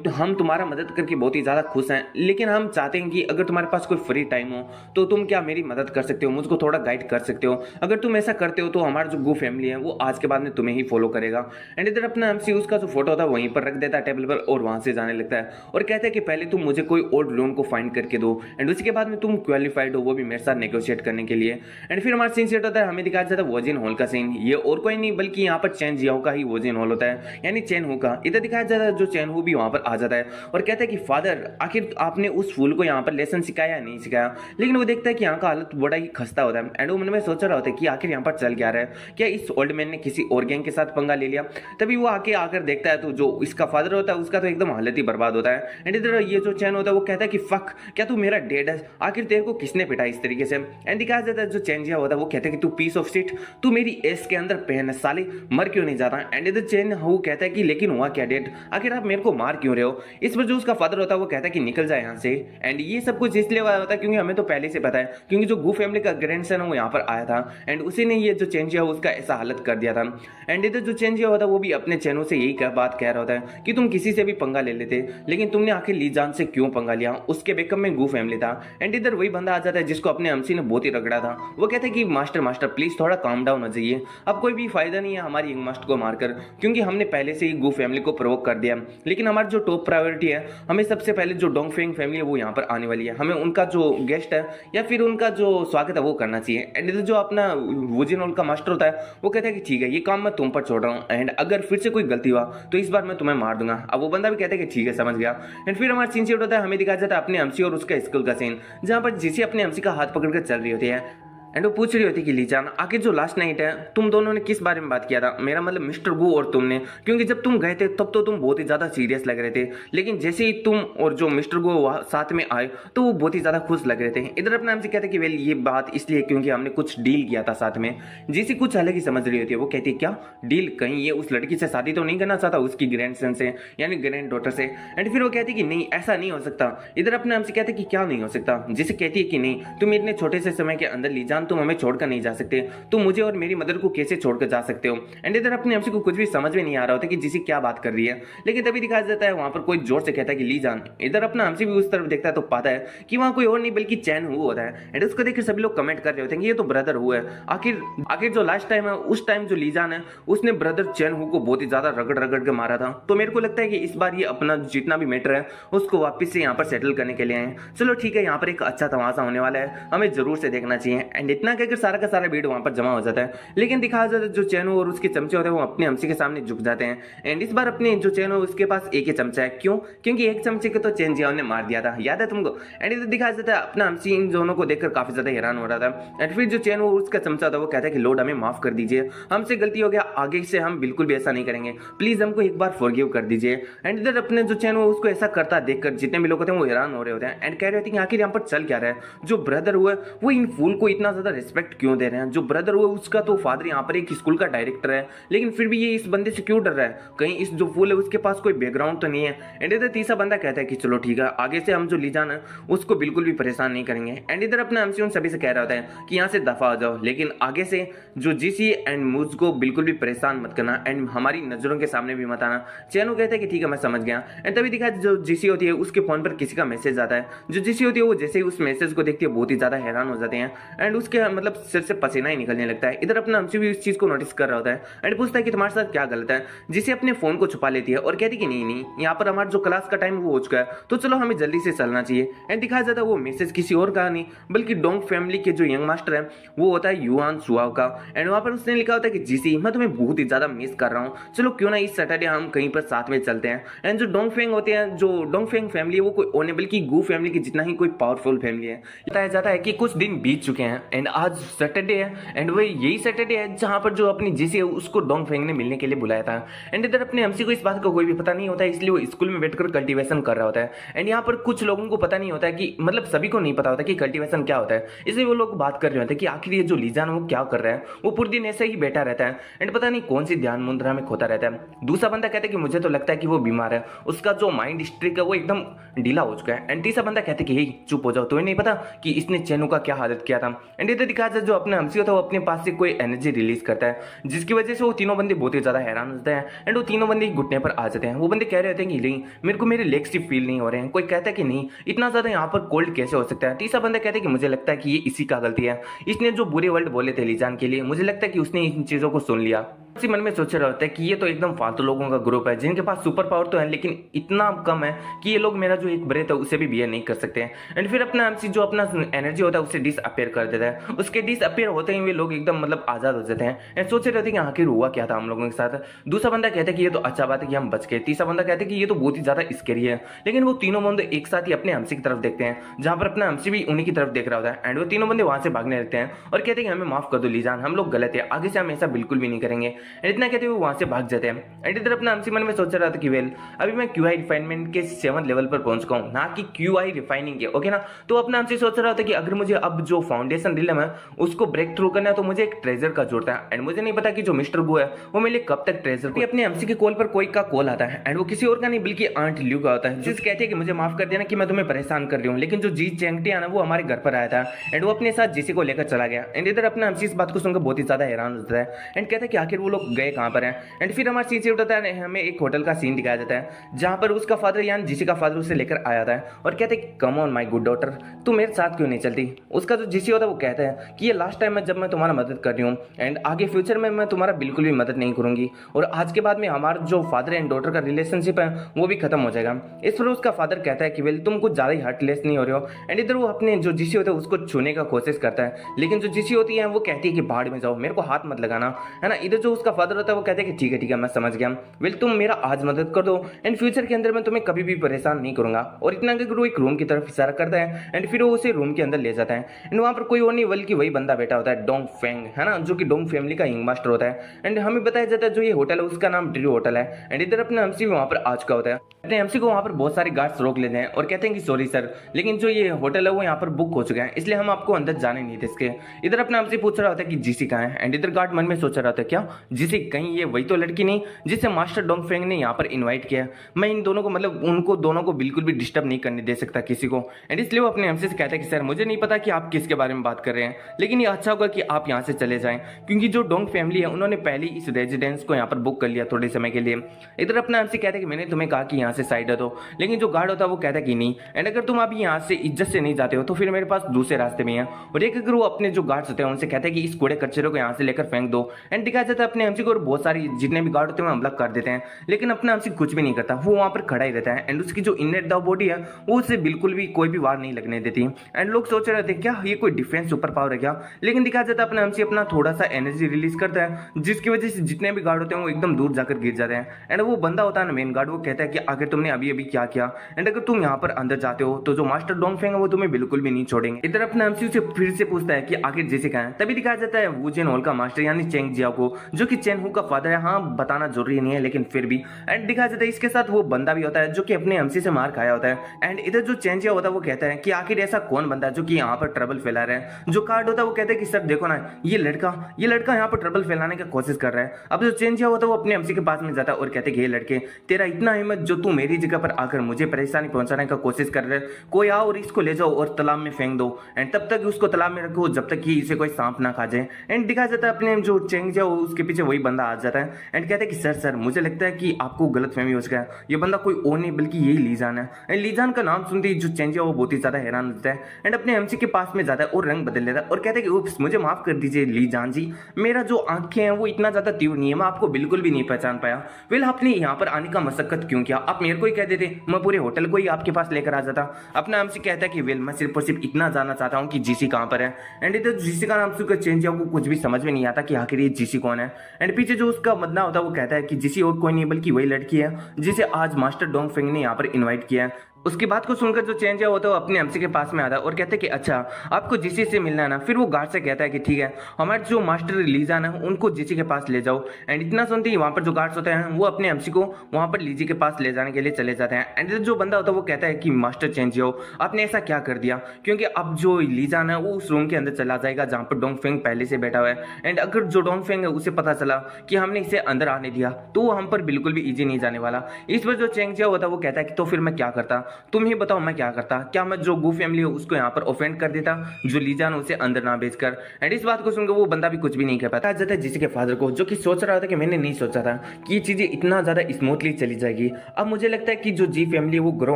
हम तुम्हारा मदद करके बहुत ही ज़्यादा खुश हैं, लेकिन हम चाहते हैं कि अगर तुम्हारे पास कोई फ्री टाइम हो तो तुम क्या मेरी मदद कर सकते हो, मुझको थोड़ा गाइड कर सकते हो। अगर तुम ऐसा करते हो तो हमारा जो गू फैमिली है वो आज के बाद में तुम्हें ही फॉलो करेगा। एंड इधर अपना एमसी उसका जो फोटो था वहीं पर रख देता है टेबल पर और वहां से जाने लगता है और कहता है कि पहले तुम मुझे कोई ओल्ड लोन को फाइंड करके दो एंड उसके बाद में तुम क्वालिफाइड हो वो भी मेरे साथ नेगोशिएट करने के लिए। एंड फिर हमारा सीन सेट होता है, हमें दिखाया जाता है वोजिन हॉल का सीन। ये और कोई नहीं बल्कि यहाँ पर चैन जियाओ का ही वोजिन हॉल होता है, यानी चैन हू का। इधर दिखाया जाता है जो चैन हू भी वहां पर आ जाता है और कहता है कि फादर आखिर आपने उस फूल को यहाँ पर लेसन सिखाया या नहीं सिखाया। लेकिन वो देखता है कि यहाँ का हालत बड़ा ही खस्ता होता है एंड वो मन में सोच रहा होता है कि आखिर यहाँ पर चल क्या रहा है, क्या इस ओल्ड मैन ने किसी और गैंग के साथ पंगा ले लिया। तभी वो आकर देखता है तो जो इसका फादर होता है उसका तो एकदम हालत ही बर्बाद होता है। एंड इधर ये जो चैन होता है वो कहता है कि फक क्या तू मेरा डेड है, आखिर तेरे को किसने पिटा इस तरीके से। एंड दिखाया जाता है जो चैन जिया होता है वो कहता है कि तू पीस ऑफ शिट, तू मेरी एस के अंदर पहन साले, मर क्यों नहीं जाता। एंड इधर चैन हू कहता है कि लेकिन हुआ क्या डेड, आखिर आप मेरे को मार क्यों रहे हो। इस पर जो उसका फादर होता है वो कहता है कि निकल जाए यहाँ से। एंड ये सब कुछ इसलिए हुआ होता है क्योंकि हमें तो पहले से पता है, क्योंकि जो गू फैमिली का ग्रैंडसन है वो यहाँ पर आया था एंड उसी ने ये जो चेंज किया उसका ऐसा हालत कर दिया था। एंड इधर जो चेंज किया होता है वो भी अपने चैनों से यही बात कह रहा होता है कि तुम किसी से भी पंगा ले लेते, लेकिन तुमने आखिर ली जान से क्यों पंगा लिया, उसके बैकअप में गू फैमिली था। एंड इधर वही बंदा आ जाता है जिसको अपने एमसी ने बहुत ही रगड़ा था। वो कहता है कि मास्टर प्लीज थोड़ा काम डाउन हो जाइए, अब कोई भी फायदा नहीं है हमारी यंग मास्टर को मारकर, क्योंकि हमने पहले से ही गू फैमिली को प्रोवोक कर दिया। लेकिन हमारी जो टॉप प्रायोरिटी है, हमें सबसे पहले जो डोंगफेंग फैमिली है वो यहाँ पर आने वाली है, हमें उनका जो गेस्ट है या फिर उनका जो स्वागत है वो करना चाहिए। एंड इधर जो अपना वुजिनोल का मास्टर होता है वो कहता है कि ठीक है ये काम मैं तुम पर छोड़ रहा हूँ एंड अगर फिर से कोई गलती हुआ तो इस बार मैं तुम्हें मार दूंगा। अब वो बंदा भी कहता है कि ठीक है समझ गया। एंड फिर हमारा सीन सेट होता है, हमें दिखाया जाता है अपने एमसी और उसका स्कूल का सीन, जहाँ पर जिसे अपने एमसी का हाथ पकड़कर चल रही होती है एंड वो पूछ रही होती कि लीजान आखिर जो लास्ट नाइट है तुम दोनों ने किस बारे में बात किया था, मेरा मतलब मिस्टर गु और तुमने, क्योंकि जब तुम गए थे तब तो तुम बहुत ही ज्यादा सीरियस लग रहे थे, लेकिन जैसे ही तुम और जो मिस्टर गु साथ में आए तो वो बहुत ही ज्यादा खुश लग रहे थे। इधर अपने हमसे कहते कि वेल ये बात इसलिए क्योंकि हमने कुछ डील किया था साथ में। जिसे कुछ अलग ही समझ रही होती है, वो कहती है क्या डील, कहीं ये उस लड़की से शादी तो नहीं करना चाहता, उसकी ग्रैंडसन से यानी ग्रैंड डॉटर से। एंड फिर वो कहती कि नहीं ऐसा नहीं हो सकता। इधर अपने हमसे कहते कि क्या नहीं हो सकता, जिसे कहती है कि नहीं तुम इतने छोटे से समय के अंदर लीजान तुम हमें छोड़कर नहीं जा सकते, तुम मुझे और मेरी मदर को कैसे छोड़कर जा सकते हो। एंड इधर अपने हमसे को कुछ भी समझ में नहीं आ रहा होता कि जिसे क्या बात कर रही है, लेकिन तभी दिखाई देता है वहां पर कोई जोर से कहता है कि लीजान। इधर अपना हमसे भी उस तरफ देखता है तो पाता है कि वहां कोई और नहीं बल्कि चैन हु होता है। एंड उसको देखकर सभी लोग कमेंट कर रहे होते हैं कि ये तो ब्रदर हु है। आखिर जो लास्ट टाइम है उस टाइम जो लीजान है उसने ब्रदर चैन हु को बहुत ही ज्यादा रगड़ रगड़ के मारा था, तो मेरे को लगता है कि इस बार ये अपना जितना भी मैटर है उसको वापस से यहाँ पर सेटल करने के लिए आए। चलो ठीक है, यहाँ पर एक अच्छा तमाशा होने वाला है, हमें जरूर से देखना चाहिए। एंड इतना कहकर सारा का सारा भीड़ वहां पर जमा हो जाता है, लेकिन दिखाया जाता है जो चैनो और उसके चमचे होते हैं वो अपने हमसे के सामने झुक जाते हैं। एंड इस बार अपने जो चैनो उसके पास एक ही चमचा है, क्यों, क्योंकि एक चमचे को तो चैन जिया ने मार दिया था, याद है तुमको। एंड इधर दिखाया जाता है अपना हमसे इन दोनों को देखकर काफी ज्यादा हैरान हो रहा था। एंड फिर जो चैनो उसका चमचा था वो कहता है कि लॉर्ड हमें माफ कर दीजिए, हमसे गलती हो गया, आगे से हम बिल्कुल भी ऐसा नहीं करेंगे, प्लीज हमको एक बार फॉरगिव कर दीजिए। एंड इधर अपने जो चैनो उसको ऐसा करता देखकर जितने भी लोग होते हैं वो हैरान हो रहे होते हैं एंड कह रहे होते हैं कि आखिर यहाँ पर चल क्या रहा है, जो ब्रदर हुआ वो इन फूल को इतना ज्यादा रिस्पेक्ट क्यों दे रहे हैं, जो ब्रदर हुआ उसका तो फादर यहाँ पर एक स्कूल का डायरेक्टर है, लेकिन फिर भी ये इस बंदे से क्यों डर रहा है, कहीं इस जो फूल है उसके पास कोई बैकग्राउंड तो नहीं है। एंड इधर तीसरा बंदा कहता है कि चलो ठीक है, आगे से हम जो लीजान है उसको बिल्कुल भी परेशान नहीं करेंगे। एंड इधर अपने हमसे उन सभी से कह रहा होता है कि यहाँ से दफा हो जाओ, लेकिन आगे से जो जीसी एंड मुझ को बिल्कुल भी परेशान मत करना एंड हमारी नजरों के सामने भी मत आना। चैनो कहता है कि ठीक है मैं समझ गया। एंड तभी दिखा जो जीसी होती है उसके फोन पर किसी का मैसेज आता है, जो जीसी होती है वो जैसे ही उस मैसेज को देखती है बहुत ही ज्यादा हैरान हो जाते हैं एंड उसके मतलब सिर से पसीना ही निकलने लगता है। इधर अपना हमसे भी इस चीज को नोटिस कर रहा होता है एंड पूछता है कि तुम्हारे साथ क्या गलत है, जिसे अपने फोन को छुपा लेती है और कहती कि नहीं नहीं यहाँ पर हमारा जो क्लास का टाइम वो हो चुका है, तो चलो हमें जल्दी से चलना चाहिए। एंड दिखाया जाता है वो मैसेज किसी और का नहीं बल्कि डोंग फैमिली के जो यंग मास्टर है वो होता है युआन सुआव का। एंड वहां पर उसने लिखा होता है कि जीसी मैं तुम्हें बहुत ही ज्यादा मिस कर रहा हूँ, चलो क्यों ना इस सैटरडे हम कहीं पर साथ में चलते हैं। एंड जो डोंग फेंग होते हैं, जो डोंग फेंग फैमिली है वो कोई ओने बल्कि गू फैमिली की जितना ही कोई पावरफुल फैमिली है। बताया जाता है कि कुछ दिन बीत चुके हैं एंड आज सैटरडे है एंड वही यही सैटरडे है जहां पर जो अपनी जीसी है उसको डोंग फेंग ने मिलने के लिए बुलाया था। एंड इधर अपने हमसी को इस बात का कोई भी पता नहीं होता है, इसलिए वो स्कूल में बैठकर कल्टीवेशन कर रहा होता है। एंड यहाँ पर कुछ लोगों को पता नहीं होता है कि मतलब सभी को नहीं पता होता कि कल्टीवेशन क्या होता है, इसलिए वो लोग बात कर रहे होते हैं कि आखिर ये जो लीजान वो क्या कर रहा है। वो पूरे दिन ऐसे ही बैठा रहता है एंड पता नहीं कौन सी ध्यान मुद्रा में खोता रहता है। दूसरा बंदा कहता है कि मुझे तो लगता है कि वो बीमार है, उसका जो माइंड स्ट्रिक है वो एकदम ढीला हो चुका है। एंड तीसरा बंदा कहते कि हे चुप हो जाओ, तुम्हें नहीं पता कि इसने चैनो का क्या हालत किया था। एंड इधर दिखाया जाए जो अपने हमसी होता है वो अपने पास से कोई एनर्जी रिलीज करता है, जिसकी वजह से वो तीनों बंदे बहुत ही ज्यादा हैरान होते हैं एंड वो तीनों बंदे घुटने पर आ जाते हैं। वो बंदे कह रहे होते हैं कि नहीं मेरे को मेरे लेग्स ही फील नहीं हो रहे हैं, कोई कहता है कि नहीं इतना ज्यादा यहाँ पर कोल्ड कैसे हो सकता है। तीसरा बंदा कहता है कि मुझे लगता है कि ये इसी का गलती है, इसने जो बुरे वर्ड बोले थे लीजान के लिए मुझे लगता है कि उसने इन चीजों को सुन लिया। इसी मन में सोच रहा होता है कि ये तो एकदम फालतू लोगों का ग्रुप है जिनके पास सुपर पावर तो है लेकिन इतना कम है कि ये लोग मेरा जो एक ब्रेथ है उसे भी बियर नहीं कर सकते हैं। एंड फिर अपना एमसी जो अपना एनर्जी होता है उसे डिसअपियर कर देता है, उसके डिसअपियर होते ही वे लोग एकदम मतलब आजाद हो जाते हैं एंड सोच रहे थे कि आखिर हुआ क्या था हम लोगों के साथ। दूसरा बंदा कहता है कि ये तो अच्छा बात है कि हम बच गए। तीसरा बंदा कहता है कि ये तो बहुत ही ज्यादा स्कैरी है। लेकिन वो तीनों बंदे एक साथ ही अपने एमसी की तरफ देखते हैं जहां पर अपना एमसी भी उन्हीं की तरफ देख रहा होता है एंड वो तीनों बंदे वहां से भागने लगते हैं और कहते हैं कि हमें माफ कर दो लीजान, हम लोग गलत है, आगे से हम ऐसा बिल्कुल भी नहीं करेंगे। एंड इतना कहते हुए वहां से भाग जाते हैं। एंड इधर अपना एमसी मन में सोच रहा था कि वेल अभी मैं क्यूआई रिफाइनमेंट के 7th लेवल पर पहुंच चुका हूं, ना कि क्यूआई रिफाइनिंग के, ओके ना। तो अपना एमसी सोच रहा था कि अगर मुझे अब जो फाउंडेशन रिलम है उसको ब्रेक थ्रू करना है तो मुझे एक ट्रेजर का जरूरत है। एंड मुझे नहीं पता कि जो मिस्टर गो है वो मेरे लिए कब तक ट्रेजर को। अपने एमसी के कॉल पर कोई का कॉल आता है एंड वो किसी और का नहीं बल्कि आंट ल्यू का होता है, जिस कहते हैं कि मुझे माफ कर देना कि मैं तुम्हें परेशान कर रही हूँ। लेकिन जो जी चेंगटी है ना वो हमारे घर पर आया था एंड वो अपने साथ जीसी को लेकर चला गया। एंड इधर अपना एमसी इस बात को सुनकर बहुत ही ज्यादा हैरान होता है एंड कहता है कि आखिर वो लोग गए कहां पर हैं। एंड फिर हमारा सीन उठाता है, हमें एक होटल का सीन दिखाया जाता है जहां पर उसका फादर यानी जीसी का फादर उसे लेकर आया था और कहते हैं come on my good daughter, तू मेरे साथ क्यों नहीं चलती। उसका जो जीसी होता है वो कहता है कि ये लास्ट टाइम है जब मैं तुम्हारा मदद कर रही हूँ एंड आगे फ्यूचर में मैं तुम्हारा बिल्कुल भी मदद नहीं करूंगी और आज के बाद में हमारा जो फादर एंड डॉटर का रिलेशनशिप है वो भी खत्म हो जाएगा। इस पर उसका फादर कहता है कि वेल तुम कुछ ज्यादा ही हार्टलेस नहीं हो रहे हो। एंड इधर वो अपने जो जीसी होता है उसको छूने का कोशिश करता है, लेकिन जो जीसी होती है वो कहती है कि भाड़ में जाओ, मेरे को हाथ मत लगाना, है ना। इधर जो उसका फादर होता है वो कहता है कि ठीक है मैं समझ गया, वेल तुम मेरा आज मदद कर दो एंड फ्यूचर के अंदर मैं तुम्हें कभी भी परेशान नहीं करूंगा। और इतना कि वो एक रूम की तरफ इशारा करता है एंड फिर वो उसे रूम के अंदर ले जाता है एंड वहां पर कोई और नहीं बल्कि वही बंदा बैठा होता है, डोंग फेंग है ना, जो कि डोंग फैमिली का यंग मास्टर होता है। एंड हमें बताया जाता है जो ये होटल है उसका नाम ड्रू होटल है एंड इधर अपने एमसी वहां पर आ चुका होता है। अपने एमसी को वहां पर बहुत सारे गार्ड्स रोक लेते हैं और कहते हैं कि सॉरी सर, लेकिन जो ये होटल है वो यहाँ पर बुक हो चुका है, इसलिए हम आपको अंदर जाने नहीं दे सके। इधर अपना एमसी पूछ रहा होता है कि जीसी कहाँ है एंड इधर गार्ड मन में सोच रहा होता है क्या जीसी कहीं ये वही तो लड़की नहीं जिसे मास्टर डोंग फेंग ने यहाँ पर इन्वाइट किया। मैं इन दोनों को मतलब उनको दोनों को बिल्कुल भी डिस्टर्ब नहीं करने दे सकता किसी को। एंड इसलिए वो अपने एमसी से कहता है कि सर मुझे नहीं पता कि आप किसके बारे में बात कर रहे हैं, लेकिन ये अच्छा होगा कि आप यहाँ से चले जाएं, क्योंकि जो डोंग फैमिली है उन्होंने पहले इस रेजिडेंस को यहाँ पर बुक कर लिया थोड़े समय के लिए। इधर अपना एमसी कहता है कि मैंने तुम्हें कहा कि यहाँ से साइड हटो, लेकिन जो गार्ड होता है वो कहता है कि नहीं, एंड अगर तुम अभी यहाँ से इज्जत से नहीं जाते हो तो फिर मेरे पास दूसरे रास्ते भी हैं। और एक अगर वो अपने जो गार्ड्स होते हैं उनसे कहते हैं कि इस कूड़े कचरे को यहाँ से लेकर फेंक दो। एंड दिखाया जाता है अपने एमसी को और बहुत सारी जितने भी गार्ड होते हैं हमला कर देते हैं, लेकिन अपना एमसी कुछ भी नहीं करता, वो वहाँ पर खड़ा ही रहता है एंड उसकी जो इनर द बॉडी है वो उसे बिल्कुल भी कोई भी वार नहीं लगने देती। एंड लोग सोच रहे थे क्या ये कोई डिफेंस सुपर पावर है क्या, लेकिन दिखाया जाता है अपना एमसी अपना थोड़ा सा एनर्जी रिलीज करता है जिसकी वजह से जितने भी गार्ड होते हैं वो एकदम दूर जाकर गिर जाते हैं। एंड वो बंदा होता है ना मेन गार्ड, वो कहता है कि आखिर तुमने अभी अभी क्या किया, एंड अगर तुम यहाँ पर अंदर जाते हो तो जो मास्टर डोंग फेंग है वो तुम्हें बिल्कुल भी नहीं छोड़ेंगे। इधर अपना एमसी से फिर से पूछता है कि आखिर जैसे कहाँ है, तभी दिखाया जाता है वू जेन हॉल का मास्टर यानी चेंग जिया को, जो कि चेन हू का फादर है। हाँ बताना जरूरी नहीं है लेकिन फिर भी। एंड दिखाया जाता है इसके साथ वो बंदा भी होता है जो कि अपने एमसी से मार खाया होता है। एंड इधर जो चेंज जिया होता है वो कहता है कि आखिर ऐसा कौन बंदा है जो कि यहाँ पर ट्रबल फैला रहा है। जो कार्ड होता है वो कहता है कि सर देखो ना ये लड़का यहाँ पर ट्रबल फैलाने की कोशिश कर रहा है। अब जो चेंज जिया होता है वो अपने एमसी के पास में जाता है और कहते हैं कि ये लड़के तेरा इतना हिम्मत जो तू मेरी जगह पर आकर मुझे परेशानी पहुंचाने का कोशिश कर रहे, कोई आओ और इसको ले जाओ और तालाब में फेंक दो एंड तब तक उसको तालाब में रखो जब तक कि इसे कोई सांप ना खा जाए। एंड दिखाया जाता है अपने जो चेंग जिया उसके पीछे वही बंदा आ जाता है एंड कहता है कि सर मुझे लगता है कि आपको गलत फहमी हो चुका है, ये बंदा कोई और नहीं बल्कि यही लीजान है। एंड लीजान का नाम सुनते ही जो चेंज है वो बहुत ही ज्यादा हैरान होता है एंड अपने एमसी के पास में जाता है और रंग बदल लेता है और कहता है कि उप्स मुझे माफ कर दीजिए लीजान जी, मेरा जो आंखें हैं वो इतना ज्यादा तीव्र नहीं है, मैं आपको बिल्कुल भी नहीं पहचान पाया। वेल आपने यहाँ पर आने का मशक्कत क्यों किया, आप मेरे को ही कह देते मैं पूरे होटल को ही आपके पास लेकर आ जाता। अपना एमसी कहता है कि वेल मैं सिर्फ और सिर्फ इतना जानना चाहता हूँ कि जीसी कहाँ पर है। एंड इधर जीसी का नाम सुनकर चेंज को कुछ भी समझ में नहीं आता कि आखिर ये जीसी कौन है। एंड पीछे जो उसका बंदा होता है वो कहता है कि जीसी और कोई नहीं बल्कि वही लड़की है जिसे आज मास्टर डोंग फेंग ने यहाँ पर इन्वाइट किया है। उसकी बात को सुनकर जो चेंज है वो तो अपने एमसी के पास में आता है और कहते हैं कि अच्छा आपको जीसी से मिलना है ना। फिर वो गार्ड से कहता है कि ठीक है हमारे जो मास्टर लीजान है उनको जीसी के पास ले जाओ। एंड इतना सुनते ही वहाँ पर जो गार्ड्स होते हैं वो अपने एमसी को वहाँ पर लीजी के पास ले जाने के लिए चले जाते हैं। एंड जो बंदा होता है वो कहता है कि मास्टर चेंज हो आपने ऐसा क्या कर दिया, क्योंकि अब जो लीजान है वो उस रूम के अंदर चला जाएगा जहाँ पर डोंग फेंग पहले से बैठा हुआ है। एंड अगर जो डोंग फेंग है उसे पता चला कि हमने इसे अंदर आने दिया तो वो हम पर बिल्कुल भी ईजी नहीं जाने वाला। इस पर जो चेंज होता है वो कहता है कि तो फिर मैं क्या करता, तुम ही बताओ मैं क्या करता, क्या मैं जो गू फैमिली है उसको यहाँ पर ऑफेंड कर देता जो लीजान उसे अंदर ना भेजकर। एंड इस बात को सुनकर वो बंदा भी कुछ भी नहीं कह पाता जाता है जिसके फादर को, जो कि सोच रहा था कि मैंने नहीं सोचा था कि ये चीजें इतना ज्यादा स्मूथली चली जाएगी। अब मुझे लगता है कि जो जी फैमिली है वो ग्रो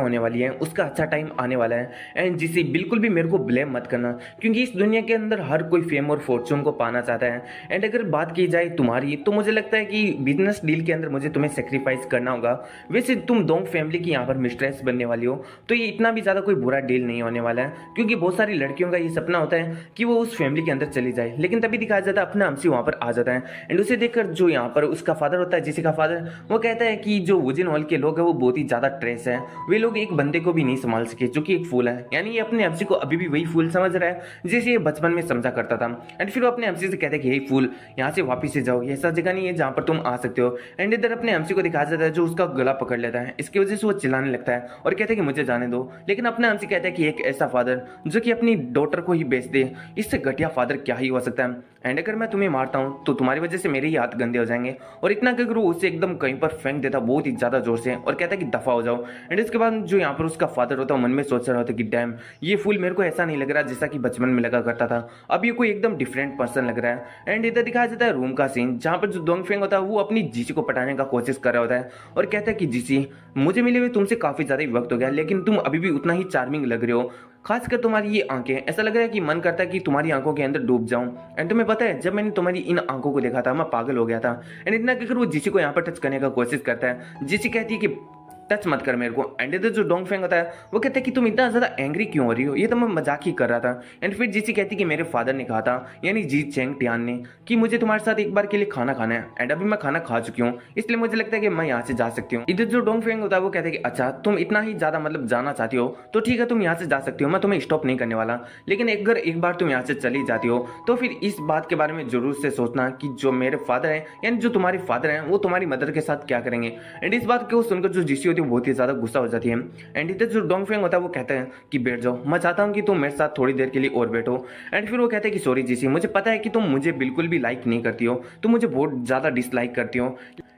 होने वाली है, उसका अच्छा टाइम आने वाला है। एंड जिसे बिल्कुल भी मेरे को ब्लेम मत करना, क्योंकि इस दुनिया के अंदर हर कोई फेम और फॉर्चून को पाना चाहता है। एंड अगर बात की जाए तुम्हारी तो मुझे लगता है कि बिजनेस डील के अंदर मुझे तुम्हें सेक्रीफाइस करना होगा। वैसे तुम डोंग फैमिली की यहाँ पर मिस्ट्रेस बनने वाली हो तो ये इतना भी ज्यादा कोई बुरा डील नहीं होने वाला है, क्योंकि बहुत सारी लड़कियों का ये सपना होता है कि वो उस फैमिली के अंदर चली जाए। लेकिन तभी दिखाया जाता है अपना एमसी वहां पर आ जाता है एंड उसे देखकर जो यहाँ पर उसका फादर होता है जिसी का फादर वो कहता है कि जो वुजिन हॉल के लोग हैं वो बहुत ही ज्यादा ट्रेस है, वे लोग एक बंदे को भी नहीं संभाल सके जो कि एक फूल है। यानी ये अपने एमसी को अभी भी वही फूल समझ रहा है जैसे ये बचपन में समझा करता था। एंड फिर वो अपने एमसी से कहता है कि हे फूल यहाँ से वापिस से जाओ, ये ऐसा जगह नहीं है जहाँ पर तुम आ सकते हो। एंड इधर अपने एमसी को दिखाया जाता है जो उसका गला पकड़ लेता है, इसकी वजह से वो चिल्लाने लगता है और कहता है कि मुझे जाने दो। लेकिन अपना एमसी कहता है कि एक ऐसा फादर जो कि अपनी डॉटर को ही बेच दे, इससे घटिया फादर क्या ही हो सकता है। एंड अगर मैं तुम्हें मारता हूं तो तुम्हारी वजह से मेरे ही हाथ गंदे हो जाएंगे। और इतना कहकर वो उसे एकदम कहीं पर फेंक देता बहुत ही ज्यादा जोर से और कहता है कि दफा हो जाओ। एंड इसके बाद जो यहाँ पर उसका फादर होता है मन में सोच रहा होता है कि डैम ये फूल मेरे को ऐसा नहीं लग रहा जैसा कि बचपन में लगा करता था, अब ये कोई एकदम डिफरेंट पर्सन लग रहा है। एंड इधर दिखाया जाता है रूम का सीन जहाँ पर जो डोंग फेंग होता है वो अपनी जीसी को पटाने का कोशिश कर रहा होता है और कहता है कि जीसी मुझे मिले हुए तुमसे काफी ज्यादा वक्त हो गया, लेकिन तुम अभी भी उतना ही चार्मिंग लग रहे हो, खासकर तुम्हारी ये आंखें, ऐसा लग रहा है कि मन करता है कि तुम्हारी आंखों के अंदर डूब जाऊं। एंड तुम्हें पता है जब मैंने तुम्हारी इन आंखों को देखा था मैं पागल हो गया था। एंड इतना कहकर वो जीसी को यहाँ पर टच करने का कोशिश करता है। जीसी कहती है कि टच मत कर मेरे को। एंड इधर जो डोंगफेंग होता है वो कहता है कि तुम इतना ज्यादा एंग्री क्यों हो रही हो, ये तो मैं मजाक ही कर रहा था। एंड फिर जीसी कहती कि मेरे फादर ने कहा था, यानी जी चेंग टियान ने, कि मुझे तुम्हारे साथ एक बार के लिए खाना खाना है, एंड अभी मैं खाना खा चुकी हूँ, इसलिए मुझे लगता है कि मैं यहाँ से जा सकती हूँ। इधर जो डोंगफेंग होता है वो कहता है कि अच्छा तुम इतना ही ज्यादा मतलब जाना चाहती हो तो ठीक है, तुम यहाँ से जा सकती हो, मैं तुम्हें स्टॉप नहीं करने वाला, लेकिन अगर एक बार तुम यहाँ से चली जाती हो तो फिर इस बात के बारे में जरूर से सोचना कि जो मेरे फादर हैं, यानी जो तुम्हारे फादर हैं, वो तुम्हारी मदर के साथ क्या करेंगे। एंड इस बात को सुनकर जो जीसी होती है बहुत ही ज्यादा गुस्सा हो जाती है। एंड इधर जो डोंगफेंग होता है वो कहता है कि बैठ जाओ, मैं चाहता हूँ कि तुम मेरे साथ थोड़ी देर के लिए और बैठो। एंड फिर वो कहते हैं कि सॉरी जीसी, मुझे पता है कि तुम मुझे बिल्कुल भी लाइक नहीं करती हो, तुम मुझे बहुत ज्यादा डिसलाइक करती हो,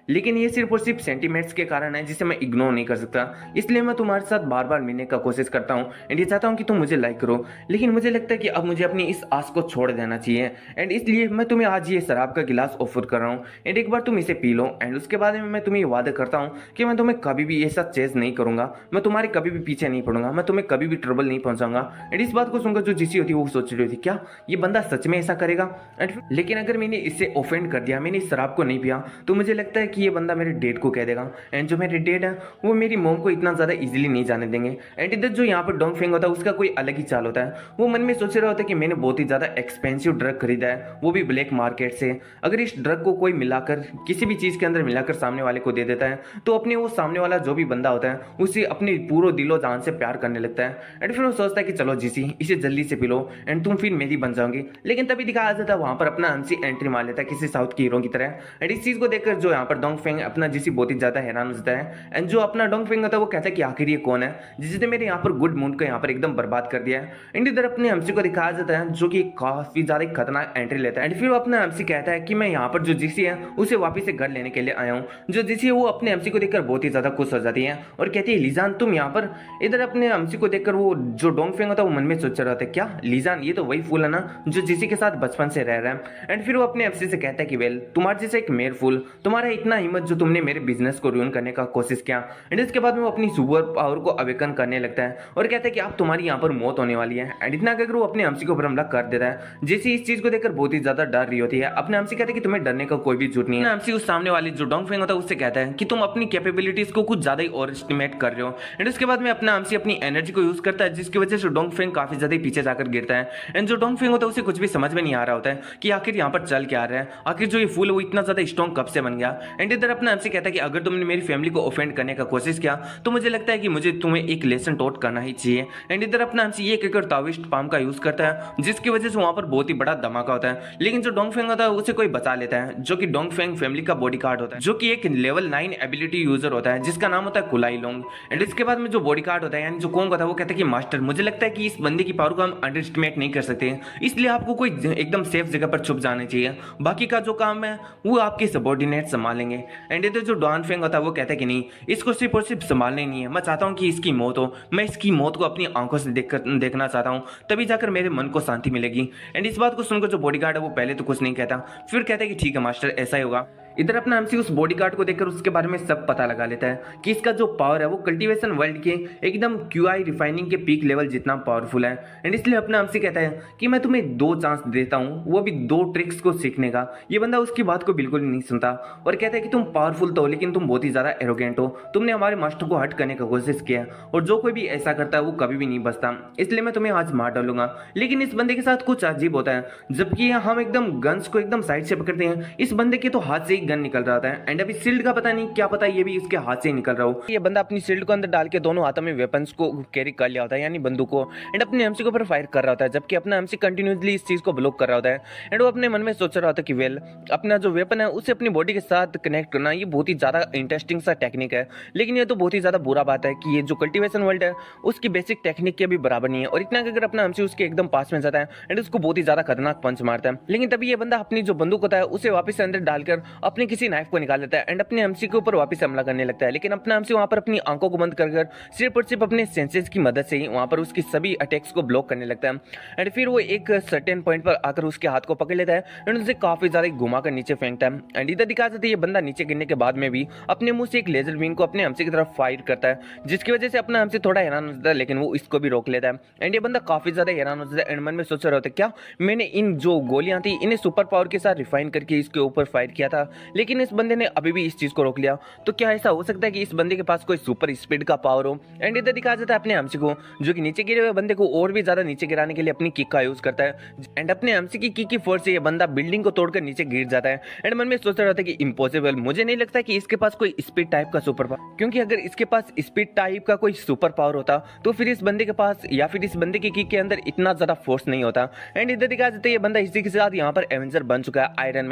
लेकिन ये सिर्फ और सिर्फ सेंटीमेंट्स के कारण है जिसे मैं इग्नोर नहीं कर सकता, इसलिए मैं तुम्हारे साथ बार बार मिलने का कोशिश करता हूँ एंड ये चाहता हूँ कि तुम मुझे लाइक करो, लेकिन मुझे लगता है कि अब मुझे अपनी इस आस को छोड़ देना चाहिए, एंड इसलिए मैं तुम्हें आज ये शराब का गिलास ऑफर कर रहा हूँ, एंड एक बार तुम इसे पी लो, एंड उसके बाद में मैं तुम्हें ये वादा करता हूँ कि मैं तुम्हें कभी भी ऐसा चेज नहीं करूंगा, मैं तुम्हारे कभी भी पीछे नहीं पड़ूंगा, मैं तुम्हें कभी भी ट्रबल नहीं पहुंचाऊंगा। एंड इस बात को सुनकर जो जीसी होती है वो सोच रही थी क्या ये बंदा सच में ऐसा करेगा। लेकिन अगर मैंने इसे ऑफेंड कर दिया, मैंने इस शराब को नहीं पिया, तो मुझे लगता है कि ये बंदा मेरे डेट को कह देगा, एंड जो मेरे डेट है वो मेरी मोम को इतना ज्यादा इजीली नहीं जाने देंगे। एंड इधर जो यहाँ पर डोंगफेंग होता है उसका कोई अलग ही चाल होता है, वो मन में सोच रहा होता है कि मैंने बहुत ही ज्यादा एक्सपेंसिव ड्रग खरीदा है, वो भी ब्लैक मार्केट से, अगर इस ड्रग को कोई मिलाकर किसी भी चीज के अंदर मिलाकर सामने वाले को दे देता है तो अपने वो सामने वाला जो भी बंदा होता है उसे अपने पूरो दिलो जान से प्यार करने लगता है। एंड फिर वो सोचता है कि चलो जीसी इसे जल्दी से पी लो एंड तुम फिर मेरी बन जाओगी, लेकिन तभी दिखाया जाता है वहां पर अपना एमसी एंट्री मार लेता है किसी साउथ की हीरो की तरह। एंड इस चीज को देखकर जो यहाँ पर डोंगफेंग अपना जीसी बहुत ही ज्यादा हैरान हो जाता है, एंड जो अपना डोंगफेंग होता है वो कहता है कि आखिर ये कौन है जिसने मेरे यहाँ पर गुड मूड को यहाँ पर एकदम बर्बाद कर दिया है। एंड इधर अपने एमसी को दिखाया जाता है जो कि काफी ज्यादा खतरनाक एंट्री लेता है, एंड फिर वो अपना एमसी कहता है कि मैं यहाँ पर जो जीसी है उसे वापिस से घर लेने के लिए आया हूँ। जो जीसी है वो अपने एमसी को देखकर बहुत ही ज्यादा खुश हो जाती है और कहती है लीजान तुम यहाँ पर। इधर अपने एमसी को देखकर वो जो डोंगफेंग होता है वो मन में सोच रहा होता है क्या लीजान ये तो वही फूल है ना जो जीसी के साथ बचपन से रह रहा है। एंड फिर वो अपने एमसी से कहता है कि वेल तुम्हारे जैसे एक मेयर फूल, तुम्हारा इतना हिम्मत जो तुमने मेरे बिजनेस को रूइन करने का कोशिश किया। एंड इसके बाद में वो अपनी सुपर पावर को अवेकन करने लगता है और कहता है कि अब तुम्हारी यहाँ पर मौत होने वाली है। एंड इतना कहकर वो अपने एमसी को ऊपर हमला कर देता है। जैसे इस चीज को देखकर बहुत ही ज्यादा डर रही होती है, अपने एमसी कहते हैं कि तुम्हें डरने का कोई भी जरूरत नहीं है। एमसी उस सामने वाले जो डोंगफेंग होता है उससे कहता है कि तुम अपनी कैपेबिलिटीज को कुछ ज्यादा ही ओवर एस्टिमेट कर रहे हो। एंड उसके बाद में अपना एमसी अपनी एनर्जी को यूज करता है जिसकी वजह से डोंगफेंग काफी ज्यादा पीछे जाकर गिरता है। एंड जो डोंगफेंग होता है उसे कुछ भी समझ में नहीं आ रहा होता है कि आखिर यहाँ पर चल क्या रहा है, आखिर जो ये फूल है वो इतना ज्यादा स्ट्रॉन्ग कब से बन गया। एंड इधर अपना एमसी कहता है कि अगर तुमने मेरी फैमिली को ऑफेंड करने का कोशिश किया तो मुझे लगता है कि मुझे तुम्हें एक लेसन टॉट करना ही चाहिए। एंड इधर अपना एमसी ये कहकर ताविस्ट पाम का यूज करता है जिसकी वजह से वहां पर बहुत ही बड़ा धमाका होता है, लेकिन जो डोंगफेंग होता है उसे कोई बचा लेता है जो कि डोंगफेंग फैमिली का बॉडी गार्ड होता है, जो कि एक लेवल 9 एबिलिटी यूजर होता है जिसका नाम होता है कुलाई लोंग। एंड इसके बाद में जो बॉडी गार्ड होता है यानी जो कोंग होता है वो कहता है कि मास्टर मुझे लगता है कि इस बंदे की पावर को हम अंडर एस्टिमेट नहीं कर सकते, इसलिए आपको कोई एकदम सेफ जगह पर छुप जाना चाहिए, बाकी का जो काम है वो आपके सबॉर्डिनेट संभालेंगे। एंड इधर जो डॉनफेंग होता है वो कहता है कि नहीं इसको सिर्फ और सिर्फ संभालना ही नहीं है, मैं चाहता हूँ कि इसकी मौत हो, मैं इसकी मौत को अपनी आंखों से देखना चाहता हूँ, तभी जाकर मेरे मन को शांति मिलेगी। एंड इस बात को सुनकर जो बॉडीगार्ड है वो पहले तो कुछ नहीं कहता, फिर कहता है कि ठीक है मास्टर ऐसा ही होगा। इधर अपना एमसी उस बॉडीगार्ड को देखकर उसके बारे में सब पता लगा लेता है कि इसका जो पावर है वो कल्टीवेशन वर्ल्ड के एकदम क्यूआई रिफाइनिंग के पीक लेवल जितना पावरफुल है। एंड इसलिए अपना एमसी कहता है कि मैं तुम्हें 2 चांस देता हूँ, वो भी 2 ट्रिक्स को सीखने का। ये बंदा उसकी बात को बिल्कुल नहीं सुनता और कहता है कि तुम पावरफुल तो हो लेकिन तुम बहुत ही ज्यादा एरोगेंट हो, तुमने हमारे मास्टर को हट करने का कोशिश किया और जो कोई भी ऐसा करता है वो कभी भी नहीं बचता, इसलिए मैं तुम्हें आज मार डालूंगा। लेकिन इस बंदे के साथ कुछ अजीब होता है, जबकि हम एकदम गन्स को एकदम साइड से पकड़ते हैं, इस बंदे के तो हाथ से ही गन निकल रहा था। एंड अभी शील्ड का पता नहीं क्या पता ये भी इसके हाथ से ही निकल रहा हो। ये बंदा अपनी शील्ड को अंदर डाल के दोनों हाथों में वेपन्स को कैरी कर लिया होता है यानी बंदूक को, एंड अपने एमसी के ऊपर फायर कर रहा होता है, जबकि अपना एमसी कंटिन्यूसली इस चीज को ब्लॉक कर रहा होता है। एंड वो अपने मन में सोच रहा होता है कि वेल अपना जो वेपन है उसे अपनी बॉडी के साथ कनेक्ट करना ये बहुत ही ज्यादा इंटरेस्टिंग सा टेक्निक है, लेकिन ये तो बहुत ही ज्यादा बुरा बात है कि ये जो कल्टीवेशन वर्ल्ड है उसकी बेसिक टेक्निक के भी बराबर नहीं है। और इतना अगर अपना एमसी उसके एकदम पास में जाता है एंड उसको बहुत ही ज्यादा खतरनाक पंच मारता है, लेकिन तभी ये बंदा अपनी जो बंदूक होता है उसे वापस अंदर डालकर अपने किसी नाइफ को निकाल लेता है एंड अपने एमसी के ऊपर वापस हमला करने लगता है। लेकिन अपना एमसी वहां पर अपनी आंखों को बंद कर सिर्फ और सिर्फ अपने सेंसेस की मदद से ही वहां पर उसकी सभी अटैक्स को ब्लॉक करने लगता है। एंड फिर वो एक सर्टेन पॉइंट पर आकर उसके हाथ को पकड़ लेता है एंड उसे काफी ज्यादा घुमाकर नीचे फेंकता है। एंड इधर दिखा जाता है ये बंदा नीचे गिरने के बाद में भी अपने मुंह से एक लेजर बीम को अपने एमसी की तरफ फायर करता है, जिसकी वजह से अपना एमसी थोड़ा हैरान हो जाता है, लेकिन वो इसको भी रोक लेता है। एंड ये बंदा काफी ज्यादा हैरान हो जाता है एंड मन में सोच रहा होता है क्या मैंने इन जो गोलियां थी इन्हें सुपर पावर के साथ रिफाइन करके इसके ऊपर फायर किया था, लेकिन इस बंदे ने अभी भी इस चीज को रोक लिया। तो क्या ऐसा हो सकता है कि इस बंदे के पास कोई सुपर स्पीड का पावर हो? एंड इधर दिखाया जाता है अपने एमसी को, जो कि नीचे गिरे हुए बंदे को और भी ज्यादा नीचे गिराने के लिए अपनी किक का यूज करता है। एंड अपने एमसी की किक की फोर्स से ये बंदा बिल्डिंग को तोड़कर नीचे गिर जाता है। एंड मन में सोचता रहता है कि इम्पॉसिबल, मुझे नहीं लगता कि इसके पास कोई स्पीड टाइप का सुपर पावर, क्योंकि अगर इसके पास स्पीड टाइप का कोई सुपर पावर होता तो फिर इस बंदे के पास या फिर इस बंदे की किक के अंदर इतना ज्यादा फोर्स नहीं होता। एंड इधर दिखाया जाता है ये बंदा इसी के साथ यहाँ पर एवेंजर बन चुका है, iron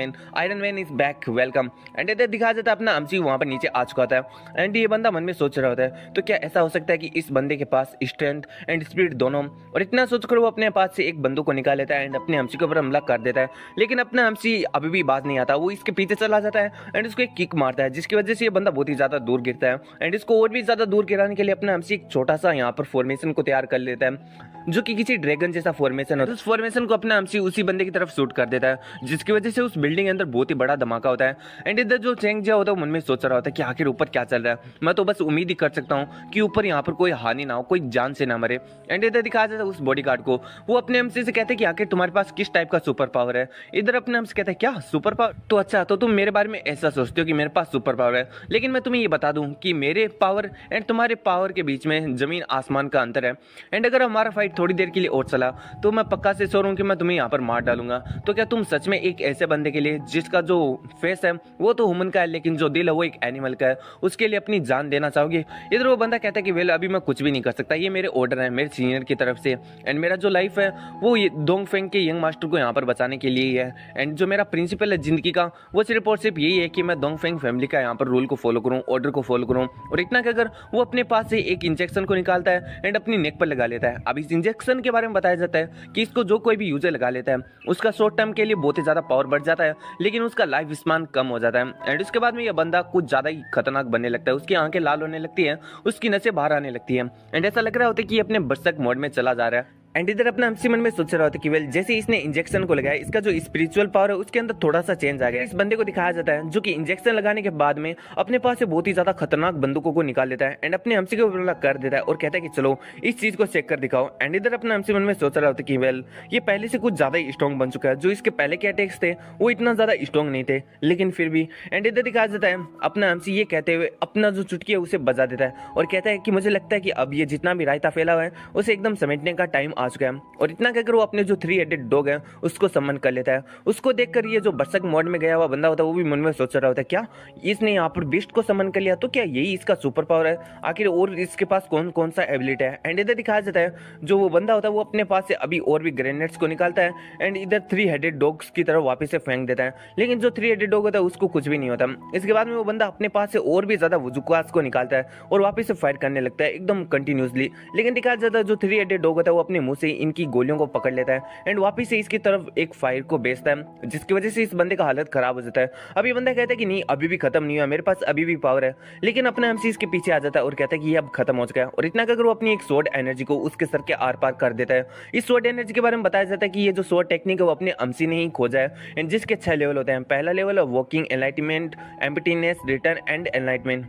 man is back, welcome. And इधर दिखाया जाता है अपना एमसी वहां पर नीचे आ चुका होता है। एंड ये बंदा मन में सोच रहा होता है तो क्या ऐसा हो सकता है कि इस बंदे के पास स्ट्रेंथ एंड स्पीड दोनों, और इतना सोचकर वो अपने पास से एक बंदूक को निकाल लेता है एंड अपने एमसी के ऊपर हमला कर देता है। लेकिन अपना एमसी अभी भी बाज नहीं आता, वो इसके पीछे चला जाता है एंड उसको एक किक मारता है, जिसकी वजह से ये बंदा बहुत ही ज्यादा दूर गिरता है। एंड इसको और भी ज्यादा दूर गिराने के लिए अपना एमसी एक छोटा सा यहाँ पर फॉर्मेशन को तैयार कर लेता है, जो कि किसी ड्रैगन जैसा फॉर्मेशन है। उस फॉर्मेशन को अपना एमसी उसी बंदे की तरफ शूट कर देता है, जिसकी वजह से उस बिल्डिंग के अंदर बहुत ही बड़ा धमाका होता है। एंड इधर जो चेंग जिया होता है मन में सोच रहा होता है कि आखिर ऊपर क्या चल रहा है, मैं तो बस उम्मीद ही कर सकता हूँ कि ऊपर यहाँ पर कोई हानि ना हो, कोई जान से ना मरे। एंड इधर दिखाया जाता है उस बॉडीगार्ड को, वो अपने एमसी से कहते हैं कि आखिर तुम्हारे पास किस टाइप का सुपर पावर है। इधर अपने एमसी कहता है क्या सुपर पावर, तो अच्छा तो तुम मेरे बारे में ऐसा सोचते हो कि मेरे पास सुपर पावर है, लेकिन मैं तुम्हें ये बता दूं कि मेरे पावर एंड तुम्हारे पावर के बीच में जमीन आसमान का अंतर है। एंड अगर हमारा फाइट थोड़ी देर के लिए और चला तो मैं पक्का से सो रहा हूं कि मैं तुम्हें यहाँ पर मार डालूंगा। तो क्या तुम सच में एक ऐसे बंदे के लिए जिसका जो फेस है वो तो ह्यूमन का है लेकिन जो दिल है वो एक एनिमल का है, उसके लिए अपनी जान देना चाहोगे? इधर वो बंदा कहता है कि वेल अभी मैं कुछ भी नहीं कर सकता, ये मेरे ऑर्डर है मेरे सीनियर की तरफ से, एंड मेरा जो लाइफ है वो डोंगफेंग के यंग मास्टर को यहाँ पर बचाने के लिए ही है। एंड जो मेरा प्रिंसिपल है जिंदगी का वो सिर्फ और सिर्फ यही है कि मैं डोंगफेंग फैमिली का यहाँ पर रूल को फॉलो करूँ, ऑर्डर को फॉलो करूँ। और इतना कि अगर वो अपने पास से एक इंजेक्शन को निकालता है एंड अपनी नेक पर लगा लेता है। अब इस इंजेक्शन के बारे में बताया जाता है कि इसको जो कोई भी यूजर लगा लेता है उसका शॉर्ट टर्म के लिए बहुत ही ज्यादा पावर बढ़ जाता है, लेकिन उसका लाइफ स्पान कम हो जाता है। एंड उसके बाद में यह बंदा कुछ ज्यादा ही खतरनाक बनने लगता है, उसकी आंखें लाल होने लगती है, उसकी नसें बाहर आने लगती है एंड ऐसा लग रहा होता है कि अपने बरसक मोड में चला जा रहा है। एंड इधर अपना एमसी मन में सोच रहा होता है कि वेल जैसे इसने इंजेक्शन को लगाया इसका जो स्पिरिचुअल पावर है उसके अंदर थोड़ा सा चेंज आ गया। इस बंदे को दिखाया जाता है जो कि इंजेक्शन लगाने के बाद में अपने पास से बहुत ही ज्यादा खतरनाक बंदूकों को निकाल लेता है एंड अपने एमसी के ऊपर कर देता है और कहता है कि चलो इस चीज को चेक कर दिखाओ। एंड इधर अपना एमसी मन में सोच रहा होता है कि वेल ये पहले से कुछ ज्यादा ही स्ट्रॉन्ग बन चुका है, जो इसके पहले के अटैक्स थे वो इतना ज्यादा स्ट्रॉन्ग नहीं थे लेकिन फिर भी। एंड इधर दिखाया जाता है अपना एमसी ये कहते हुए अपना जो चुटकी है उसे बजा देता है और कहता है कि मुझे लगता है कि अब ये जितना भी रायता फैला हुआ है उसे एकदम समेटने का टाइम आ चुका है। और इतना कहकर वो अपने जो 3 हेडेड डॉग है उसको सम्मन कर लेता है। उसको देखकर ये जो बरसक मोड में गया हुआ बंदा होता है वो भी मन में सोच रहा होता है क्या इसने यहाँ पर बीस्ट को सम्मन कर लिया, तो क्या यही इसका सुपर पावर है, आखिर और इसके पास कौन कौन सा एबिलिटी है। एंड इधर दिखाया जाता है जो वो बंदा होता है वो अपने पास से अभी और भी ग्रेनेड्स को निकालता है एंड इधर 3 हेडेड डॉग्स की तरफ वापस से फेंक देता है, लेकिन जो 3 हेडेड डॉग होता है उसको कुछ भी नहीं होता। इसके बाद में वो बंदा अपने पास से और भी ज्यादा वुजुकास को निकालता है और वापस से फायर करने लगता है एकदम कंटिन्यूसली। लेकिन दिखाया जाता है जो 3 हेडेड डॉग होता है वो अपने मुंह से इनकी गोलियों को पकड़ लेता है एंड वापिस से इसकी तरफ एक फायर को बेचता है, जिसकी वजह से इस बंदे का हालत खराब हो जाता है। अब ये बंदा कहता है कि नहीं अभी भी खत्म नहीं हुआ, मेरे पास अभी भी पावर है, लेकिन अपना एमसी इसके पीछे आ जाता है और कहता है कि ये अब खत्म हो चुका है। और इतना अगर वो अपनी एक स्वॉर्ड एनर्जी को उसके सर के आर पार कर देता है। इस स्वॉर्ड एनर्जी के बारे में बताया जाता है कि ये जो स्वॉर्ड टेक्निक है वो अपने एमसी ने ही खोजा है एंड जिसके 6 लेवल होते हैं। पहला लेवल है walking, enlightenment, emptiness, return and enlightenment.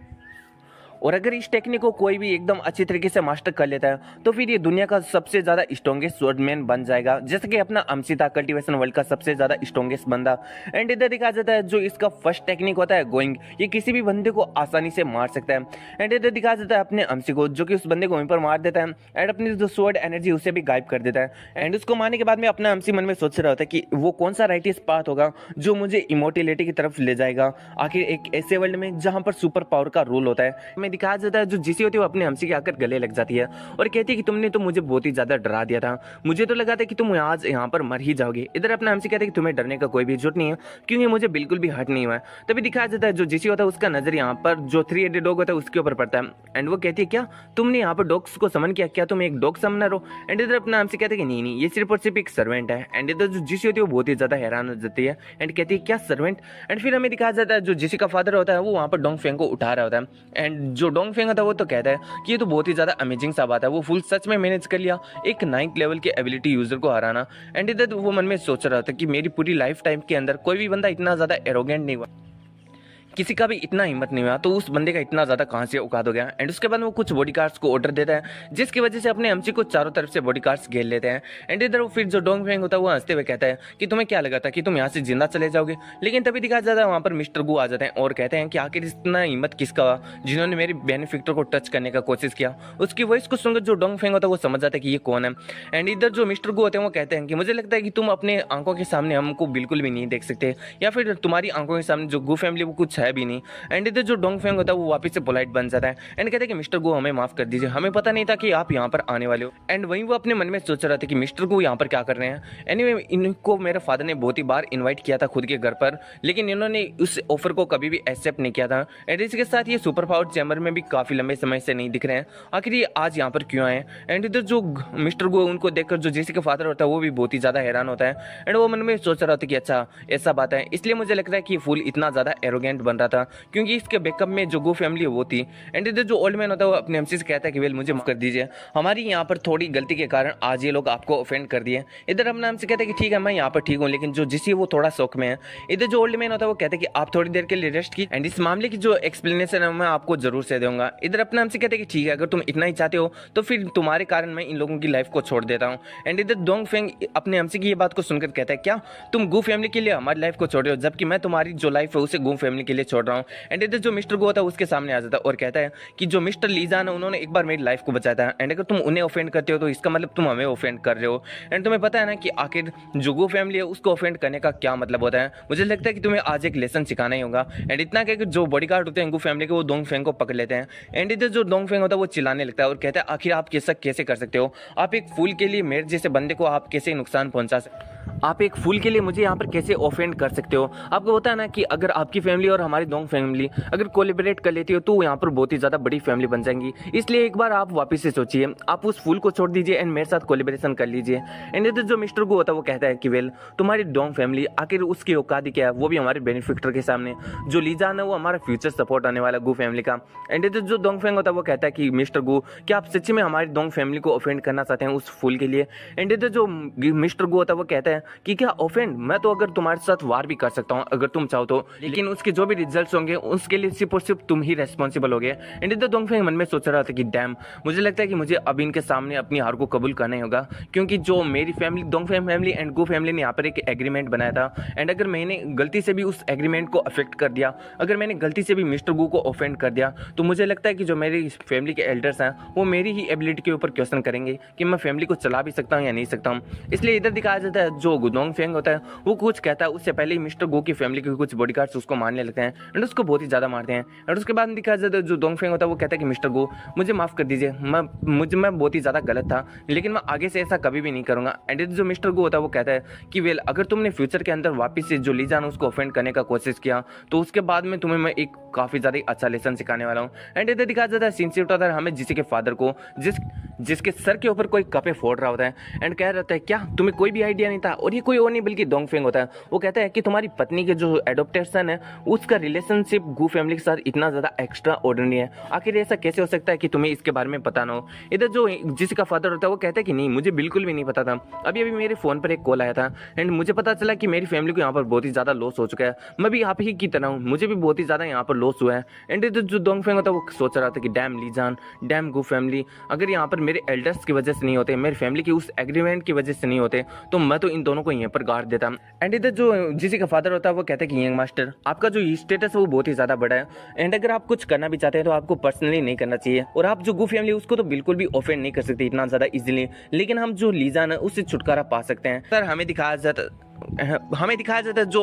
और अगर इस टेक्निक को कोई भी एकदम अच्छी तरीके से मास्टर कर लेता है तो फिर ये दुनिया का सबसे ज्यादा स्ट्रॉन्गेस्ट स्वॉर्डमैन बन जाएगा, जैसे कि अपना एमसी था कल्टीवेशन वर्ल्ड का सबसे ज्यादा स्ट्रॉन्गेस्ट बंदा। एंड इधर दिखाया जाता है जो इसका फर्स्ट टेक्निक होता है गोइंग, ये किसी भी बंदे को आसानी से मार सकता है। एंड इधर दिखाया जाता है अपने एमसी को जो कि उस बंदे को वहीं पर मार देता है एंड अपनी जो स्वॉर्ड एनर्जी उसे भी गायब कर देता है। एंड उसको मारने के बाद में अपना एमसी मन में सोच रहा होता है कि वो कौन सा राइटियस पाथ होगा जो मुझे इमोर्टिलिटी की तरफ ले जाएगा, आखिर एक ऐसे वर्ल्ड में जहां पर सुपर पावर का रूल होता है। में दिखाया जाता है जो जिसी होती है वो अपने एमसी के आकर गले लग जाती है और कहती है कि तुमने तो मुझे बहुत ही ज्यादा डरा दिया था, मुझे तो लगा था कि तुम आज यहाँ पर मर ही जाओगे। इधर अपना एमसी कहता है कि तुम्हें डरने का कोई भी जरूरत नहीं है क्योंकि मुझे बिल्कुल भी हर्ट नहीं हुआ है। तभी दिखाया जाता है जो जिसी होता है उसका नजर यहाँ पर जो 3 हेडेड डॉग होता है उसके ऊपर पड़ता है एंड वो कहती है क्या तुमने यहाँ पर डॉग्स को समन किया, क्या तुम एक डॉग समनर हो। एंड इधर अपना एमसी कहते हैं कि नहीं ये सिर्फ और सिर्फ एक सर्वेंट है। एंड इधर जो जिसी होती है वो बहुत ही ज्यादा हैरान हो जाती है एंड कहती है क्या सर्वेंट। एंड फिर हमें दिखाया जाता है जो जिसी का फादर होता है वो वहाँ पर डोंगफेंग को उठा रहा होता है एंड जो डोंगफेंग होता है वो तो कहता है कि ये तो बहुत ही ज्यादा अमेजिंग सा बात है, वो फुल सच में मैनेज कर लिया एक 9th लेवल के एबिलिटी यूजर को हराना। एंड इधर वो मन में सोच रहा था कि मेरी पूरी लाइफ टाइम के अंदर कोई भी बंदा इतना ज्यादा एरोगेंट नहीं हुआ किसी का भी इतना हिम्मत नहीं हुआ तो उस बंदे का इतना ज्यादा कहां से औकात हो गया। एंड उसके बाद वो कुछ बॉडीगार्ड्स को ऑर्डर देता है जिसकी वजह से अपने एमसी को चारों तरफ से बॉडीगार्ड्स घेर लेते हैं। एंड इधर वो फिर जो डोंग फेंग होता है वो हंसते हुए कहता है कि तुम्हें क्या लगा था कि तुम यहाँ से जिंदा चले जाओगे। लेकिन तभी दिखाया जाता है वहां पर मिस्टर गू आ जाते हैं और कहते हैं कि आखिर इतना हिम्मत किसका हुआ जिन्होंने मेरी बेनिफिक्टर को टच करने का कोशिश किया। उसकी वॉइस को सुनकर जो डोंग फेंग होता है वो समझ जाता है कि ये कौन है। एंड इधर जो मिस्टर गू होते हैं वो कहते हैं कि मुझे लगता है कि तुम अपने आंखों के सामने हमको बिल्कुल भी नहीं देख सकते, या फिर तुम्हारी आंखों के सामने जो गू फैमिली वो कुछ है भी नहीं। एंड इधर जो डोंग फेंग होता है वो वापस से पोलाइट बन जाता है एंड कहते हैं कि मिस्टर गो हमें माफ कर दीजिए, हमें पता नहीं था कि आप यहाँ पर आने वाले हो। एंड वहीं वो अपने मन में सोच रहा था कि मिस्टर गो यहाँ पर क्या कर रहे हैं। एनीवे इनको मेरे फादर ने बहुत ही बार इन्वाइट किया था खुद के घर पर, लेकिन इन्होंने उस ऑफर को कभी भी एक्सेप्ट नहीं किया था। एंड इसके साथ ये सुपर पावर चैम्बर में भी काफी लंबे समय से नहीं दिख रहे हैं, आखिर ये आज यहाँ पर क्यों आए। एंड इधर जो मिस्टर गो उनको देखकर जो जेसी का फादर होता है वो भी बहुत ही ज्यादा हैरान होता है। एंड वो मन में सोच रहा था कि अच्छा ऐसा बात है, इसलिए मुझे लग रहा है कि फूल इतना ज्यादा एरोगेंट बन रहा था क्योंकि इसके बैकअप में जो गो फैमिली वो थी। एंड इधर जो ओल्ड मैन होता है वो अपने एमसी से कहता है कि वेल मुझे माफ कर दीजिए, हमारी यहाँ पर थोड़ी गलती के कारण आज ये लोग आपको ऑफेंड कर दिए। इधर अपना एमसी कहता है कि ठीक है मैं यहाँ पर ठीक हूँ, लेकिन जो जिसी वो थोड़ा शौक में है। इधर जो ओल्ड मैन होता है वो कहता है कि आप थोड़ी देर के लिए रेस्ट की एंड इस मामले की जो एक्सप्लेनेशन है मैं आपको जरूर से दूंगा। इधर अपना एमसी कहते हैं कि ठीक है अगर तुम इतना ही चाहते हो तो फिर तुम्हारे कारण मैं इन लोगों की लाइफ को छोड़ देता हूँ। एंड इधर डोंग फेंग अपने एमसी की ये बात को सुनकर कहता है क्या तुम गू फैमिली के लिए हमारी लाइफ को छोड़ रहे हो, जबकि मैं तुम्हारी जो लाइफ है उसे गू फैमिली के लिए छोड़ रहा हूँ। एंड इधर जो मिस्टर गो होता है उसके सामने आ जाता है और कहता है कि जो मिस्टर लीजान है उन्होंने एक बार मेरी लाइफ को बचाया था एंड अगर तुम उन्हें ऑफेंड करते हो तो इसका मतलब तुम हमें ऑफेंड कर रहे हो। एंड तुम्हें पता है ना कि आखिर जो गो फैमिली है उसको ऑफेंड करने का क्या मतलब होता है। मुझे लगता है कि तुम्हें आज एक लेसन सिखाना ही होगा। एंड इतना कि जो बॉडीगार्ड होते हैं गो फैमिली के वो डोंग फेंग को पकड़ लेते हैं। एंड इधर जो डोंग फेंग होता है वो चिल्लाने लगता है और कहता है आखिर आप कैसे कर सकते हो, आप एक फूल के लिए मेरे जैसे बंदे को आप कैसे नुकसान पहुंचा सकते, आप एक फूल के लिए मुझे यहाँ पर कैसे ऑफेंड कर सकते हो। आपको पता है ना कि अगर आपकी फैमिली और हमारी डोंग फैमिली अगर कोलिब्रेट कर लेती हो तो यहाँ पर बहुत ही ज्यादा बड़ी फैमिली बन जाएंगी। इसलिए एक बार आप वापस से सोचिए, आप उस फूल को छोड़ दीजिए एंड मेरे साथ कोलिब्रेशन कर लीजिए। एंड इधर जो मिस्टर गो होता है वो कहता है कि वेल तुम्हारी डोंग फैमिली आखिर उसकी औकात क्या है, वो भी हमारे बेनिफिक्टर के सामने। जो लीजान है वो हमारा फ्यूचर सपोर्ट आने वाला गो फैमिली का। एंड इधर जो डोंग फेंग होता है वो कहता है कि मिस्टर गो क्या आप सच्ची में हमारी डोंग फैमिली को ऑफेंड करना चाहते हैं उस फूल के लिए। एंड इधर जो मिस्टर गो होता है वो कहता है कि क्या ऑफेंड, मैं तो अगर तुम्हारे साथ वार भी कर सकता हूँ अगर तुम चाहो तो, लेकिन उसके जो भी रिजल्ट्स होंगे उसके लिए सिर्फ और सिर्फ तुम ही रेस्पॉन्सिबल होगे। एंड इधर डोंग फेंग मन में सोच रहा था कि डैम, मुझे लगता है कि मुझे अब इनके सामने अपनी हार को कबूल करना ही होगा, क्योंकि जो मेरी family Dong Feng family and go family ने यहाँ पर एक एग्रीमेंट बनाया था। एंड अगर मैंने गलती से भी उस एग्रीमेंट को अफेक्ट कर दिया, अगर मैंने गलती से भी मिस्टर गो को ऑफेंड कर दिया, तो मुझे लगता है कि जो मेरी फैमिली के एल्डर्स हैं वो मेरी ही एबिलिटी के ऊपर क्वेश्चन करेंगे कि मैं फैमिली को चला भी सकता हूँ या नहीं सकता हूँ। इसलिए इधर दिखाया जाता है जो डोंग फेंग होता है वो कुछ कहता है उससे पहले ही मिस्टर गो की फैमिली के कुछ बॉडीगार्ड्स उसको मारने लगते हैं एंड उसको बहुत ही ज्यादा मारते हैं। और उसके बाद दिखाया जाता है जो डोंग फेंग होता है वो कहता है कि मिस्टर गो मुझे माफ कर दीजिए, मैं बहुत ही ज्यादा गलत था, लेकिन मैं आगे से ऐसा कभी भी नहीं करूंगा। एंड जो मिस्टर गो होता है वो कहता है कि वेल अगर तुमने फ्यूचर के अंदर वापस से जो लीजान उसको ऑफेंड करने का कोशिश किया तो उसके बाद में तुम्हें मैं एक काफी ज्यादा अच्छा लेसन सिखाने वाला हूँ। एंड इधर दिखाया जाता है सीन शिफ्ट होता है हमें जिसी के फादर को जिसके सर के ऊपर कोई कपे फोड़ रहा होता है एंड कह रहा है क्या तुम्हें कोई भी आइडिया नहीं था। और ये कोई और नहीं बल्कि डोंग फेंग होता है। वो कहता है कि तुम्हारी पत्नी के जो एडॉप्टेशन है उसका रिलेशनशिप गू फैमिली के साथ इतना ज्यादा एक्स्ट्रा ऑर्डिनरी है, आखिर ऐसा कैसे हो सकता है कि तुम्हें इसके बारे में पता ना हो। इधर जो जिसका फादर होता है वो कहता है कि नहीं मुझे बिल्कुल भी नहीं पता था, अभी अभी मेरे फोन पर एक कॉल आया था एंड मुझे पता चला कि मेरी फैमिली को यहाँ पर बहुत ही ज्यादा लॉस हो चुका है, मैं भी आप ही की तरह हूँ, मुझे भी बहुत ही ज्यादा यहाँ पर लॉस हुआ है। एंड इधर जो डोंग फेंग होता है वो सोच रहा था कि डैम लीजान, डैम गू फैमिली, अगर यहाँ पर मेरे एल्डर्स की वजह से नहीं होते, मेरी फैमिली की उस एग्रीमेंट की वजह से नहीं होते तो मैं तो इन दोनों को यहाँ पर गाड़ देता। एंड इधर जो जिसी का फादर होता है वो कहता है कि यंग मास्टर आपका जो स्टेटस है वो बहुत ही ज्यादा बड़ा है एंड अगर आप कुछ करना भी चाहते हैं तो आपको पर्सनली नहीं करना चाहिए, और आप जो गू फैमिली उसको तो बिल्कुल भी ऑफेंड नहीं कर सकते इतना ज्यादा इजीली, लेकिन हम जो लीजान है उससे छुटकारा पा सकते हैं। सर हमें दिखाया जाता है जो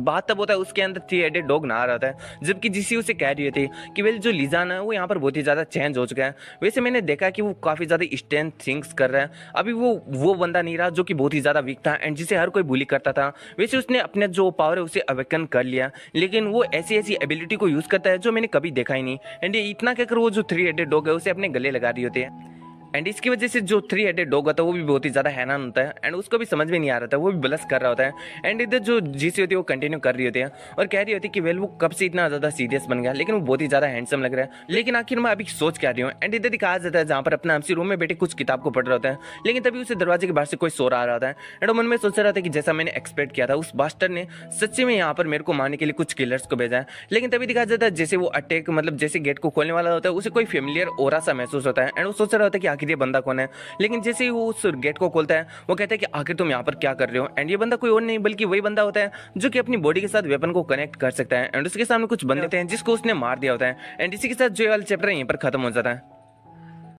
बात तब होता है उसके अंदर 3 हेडेड डॉग नहा रहा था, जबकि जिसी उसे कह रही थी कि वेल जो लीजान है वो यहाँ पर बहुत ही ज्यादा चेंज हो चुका है। वैसे मैंने देखा कि वो काफी ज्यादा स्ट्रेंथ थिंग्स कर रहा है, अभी वो बंदा नहीं रहा जो कि बहुत ही ज्यादा वीक था एंड जिसे हर कोई बुली करता था। वैसे उसने अपने जो पावर है उसे अवेकन कर लिया, लेकिन वो ऐसी एबिलिटी को यूज करता है जो मैंने कभी देखा ही नहीं। एंड इतना कहकर वो जो 3 हेडेड डॉग है उसे अपने गले लगा रही होती है। एंड इसकी वजह से जो 3 हेडेड डॉग होता है वो भी बहुत ही ज्यादा हैरान होता है एंड उसको भी समझ में नहीं आ रहा था, वो भी बलस कर रहा होता है। एंड इधर जो जीसी होती है वो कंटिन्यू कर रही होती है और कह रही होती है कि वेल वो कब से इतना ज्यादा सीरियस बन गया, लेकिन वो बहुत ही ज्यादा हैंडसम लग रहा है, लेकिन आखिर मैं अभी सोच क्या रही हूँ। एंड इधर दिखाया जाता है जहाँ पर अपना एमसी रूम में बैठे कुछ किताब को पढ़ रहा होता है, लेकिन तभी उसे दरवाजे के बाहर से कोई शोर आ रहा था एंड वो मन में सोच रहा था कि जैसा मैंने एक्सपेक्ट किया था उस बास्टर ने सच्ची में यहाँ पर मेरे को मारने के लिए कुछ किलर्स को भेजा है। लेकिन तभी दिखाया जाता है जैसे वो अटैक मतलब जैसे गेट को खोलने वाला होता है उसे कोई फेमिलियर ओरा सा महसूस होता है एंड वो सोच रहा होता है कि आखिर ये बंदा कौन है। लेकिन जैसे ही वो उस गेट को खोलता है वो कहता है कि आखिर तुम यहाँ पर क्या कर रहे हो, एंड ये बंदा कोई और नहीं बल्कि वही बंदा होता है जो कि अपनी बॉडी के साथ वेपन को कनेक्ट कर सकता है एंड उसके सामने कुछ बंदे होते हैं जिसको उसने मार दिया होता है। एंड इसी के साथ जो वाला चैप्टर यहीं पर खत्म हो जाता है।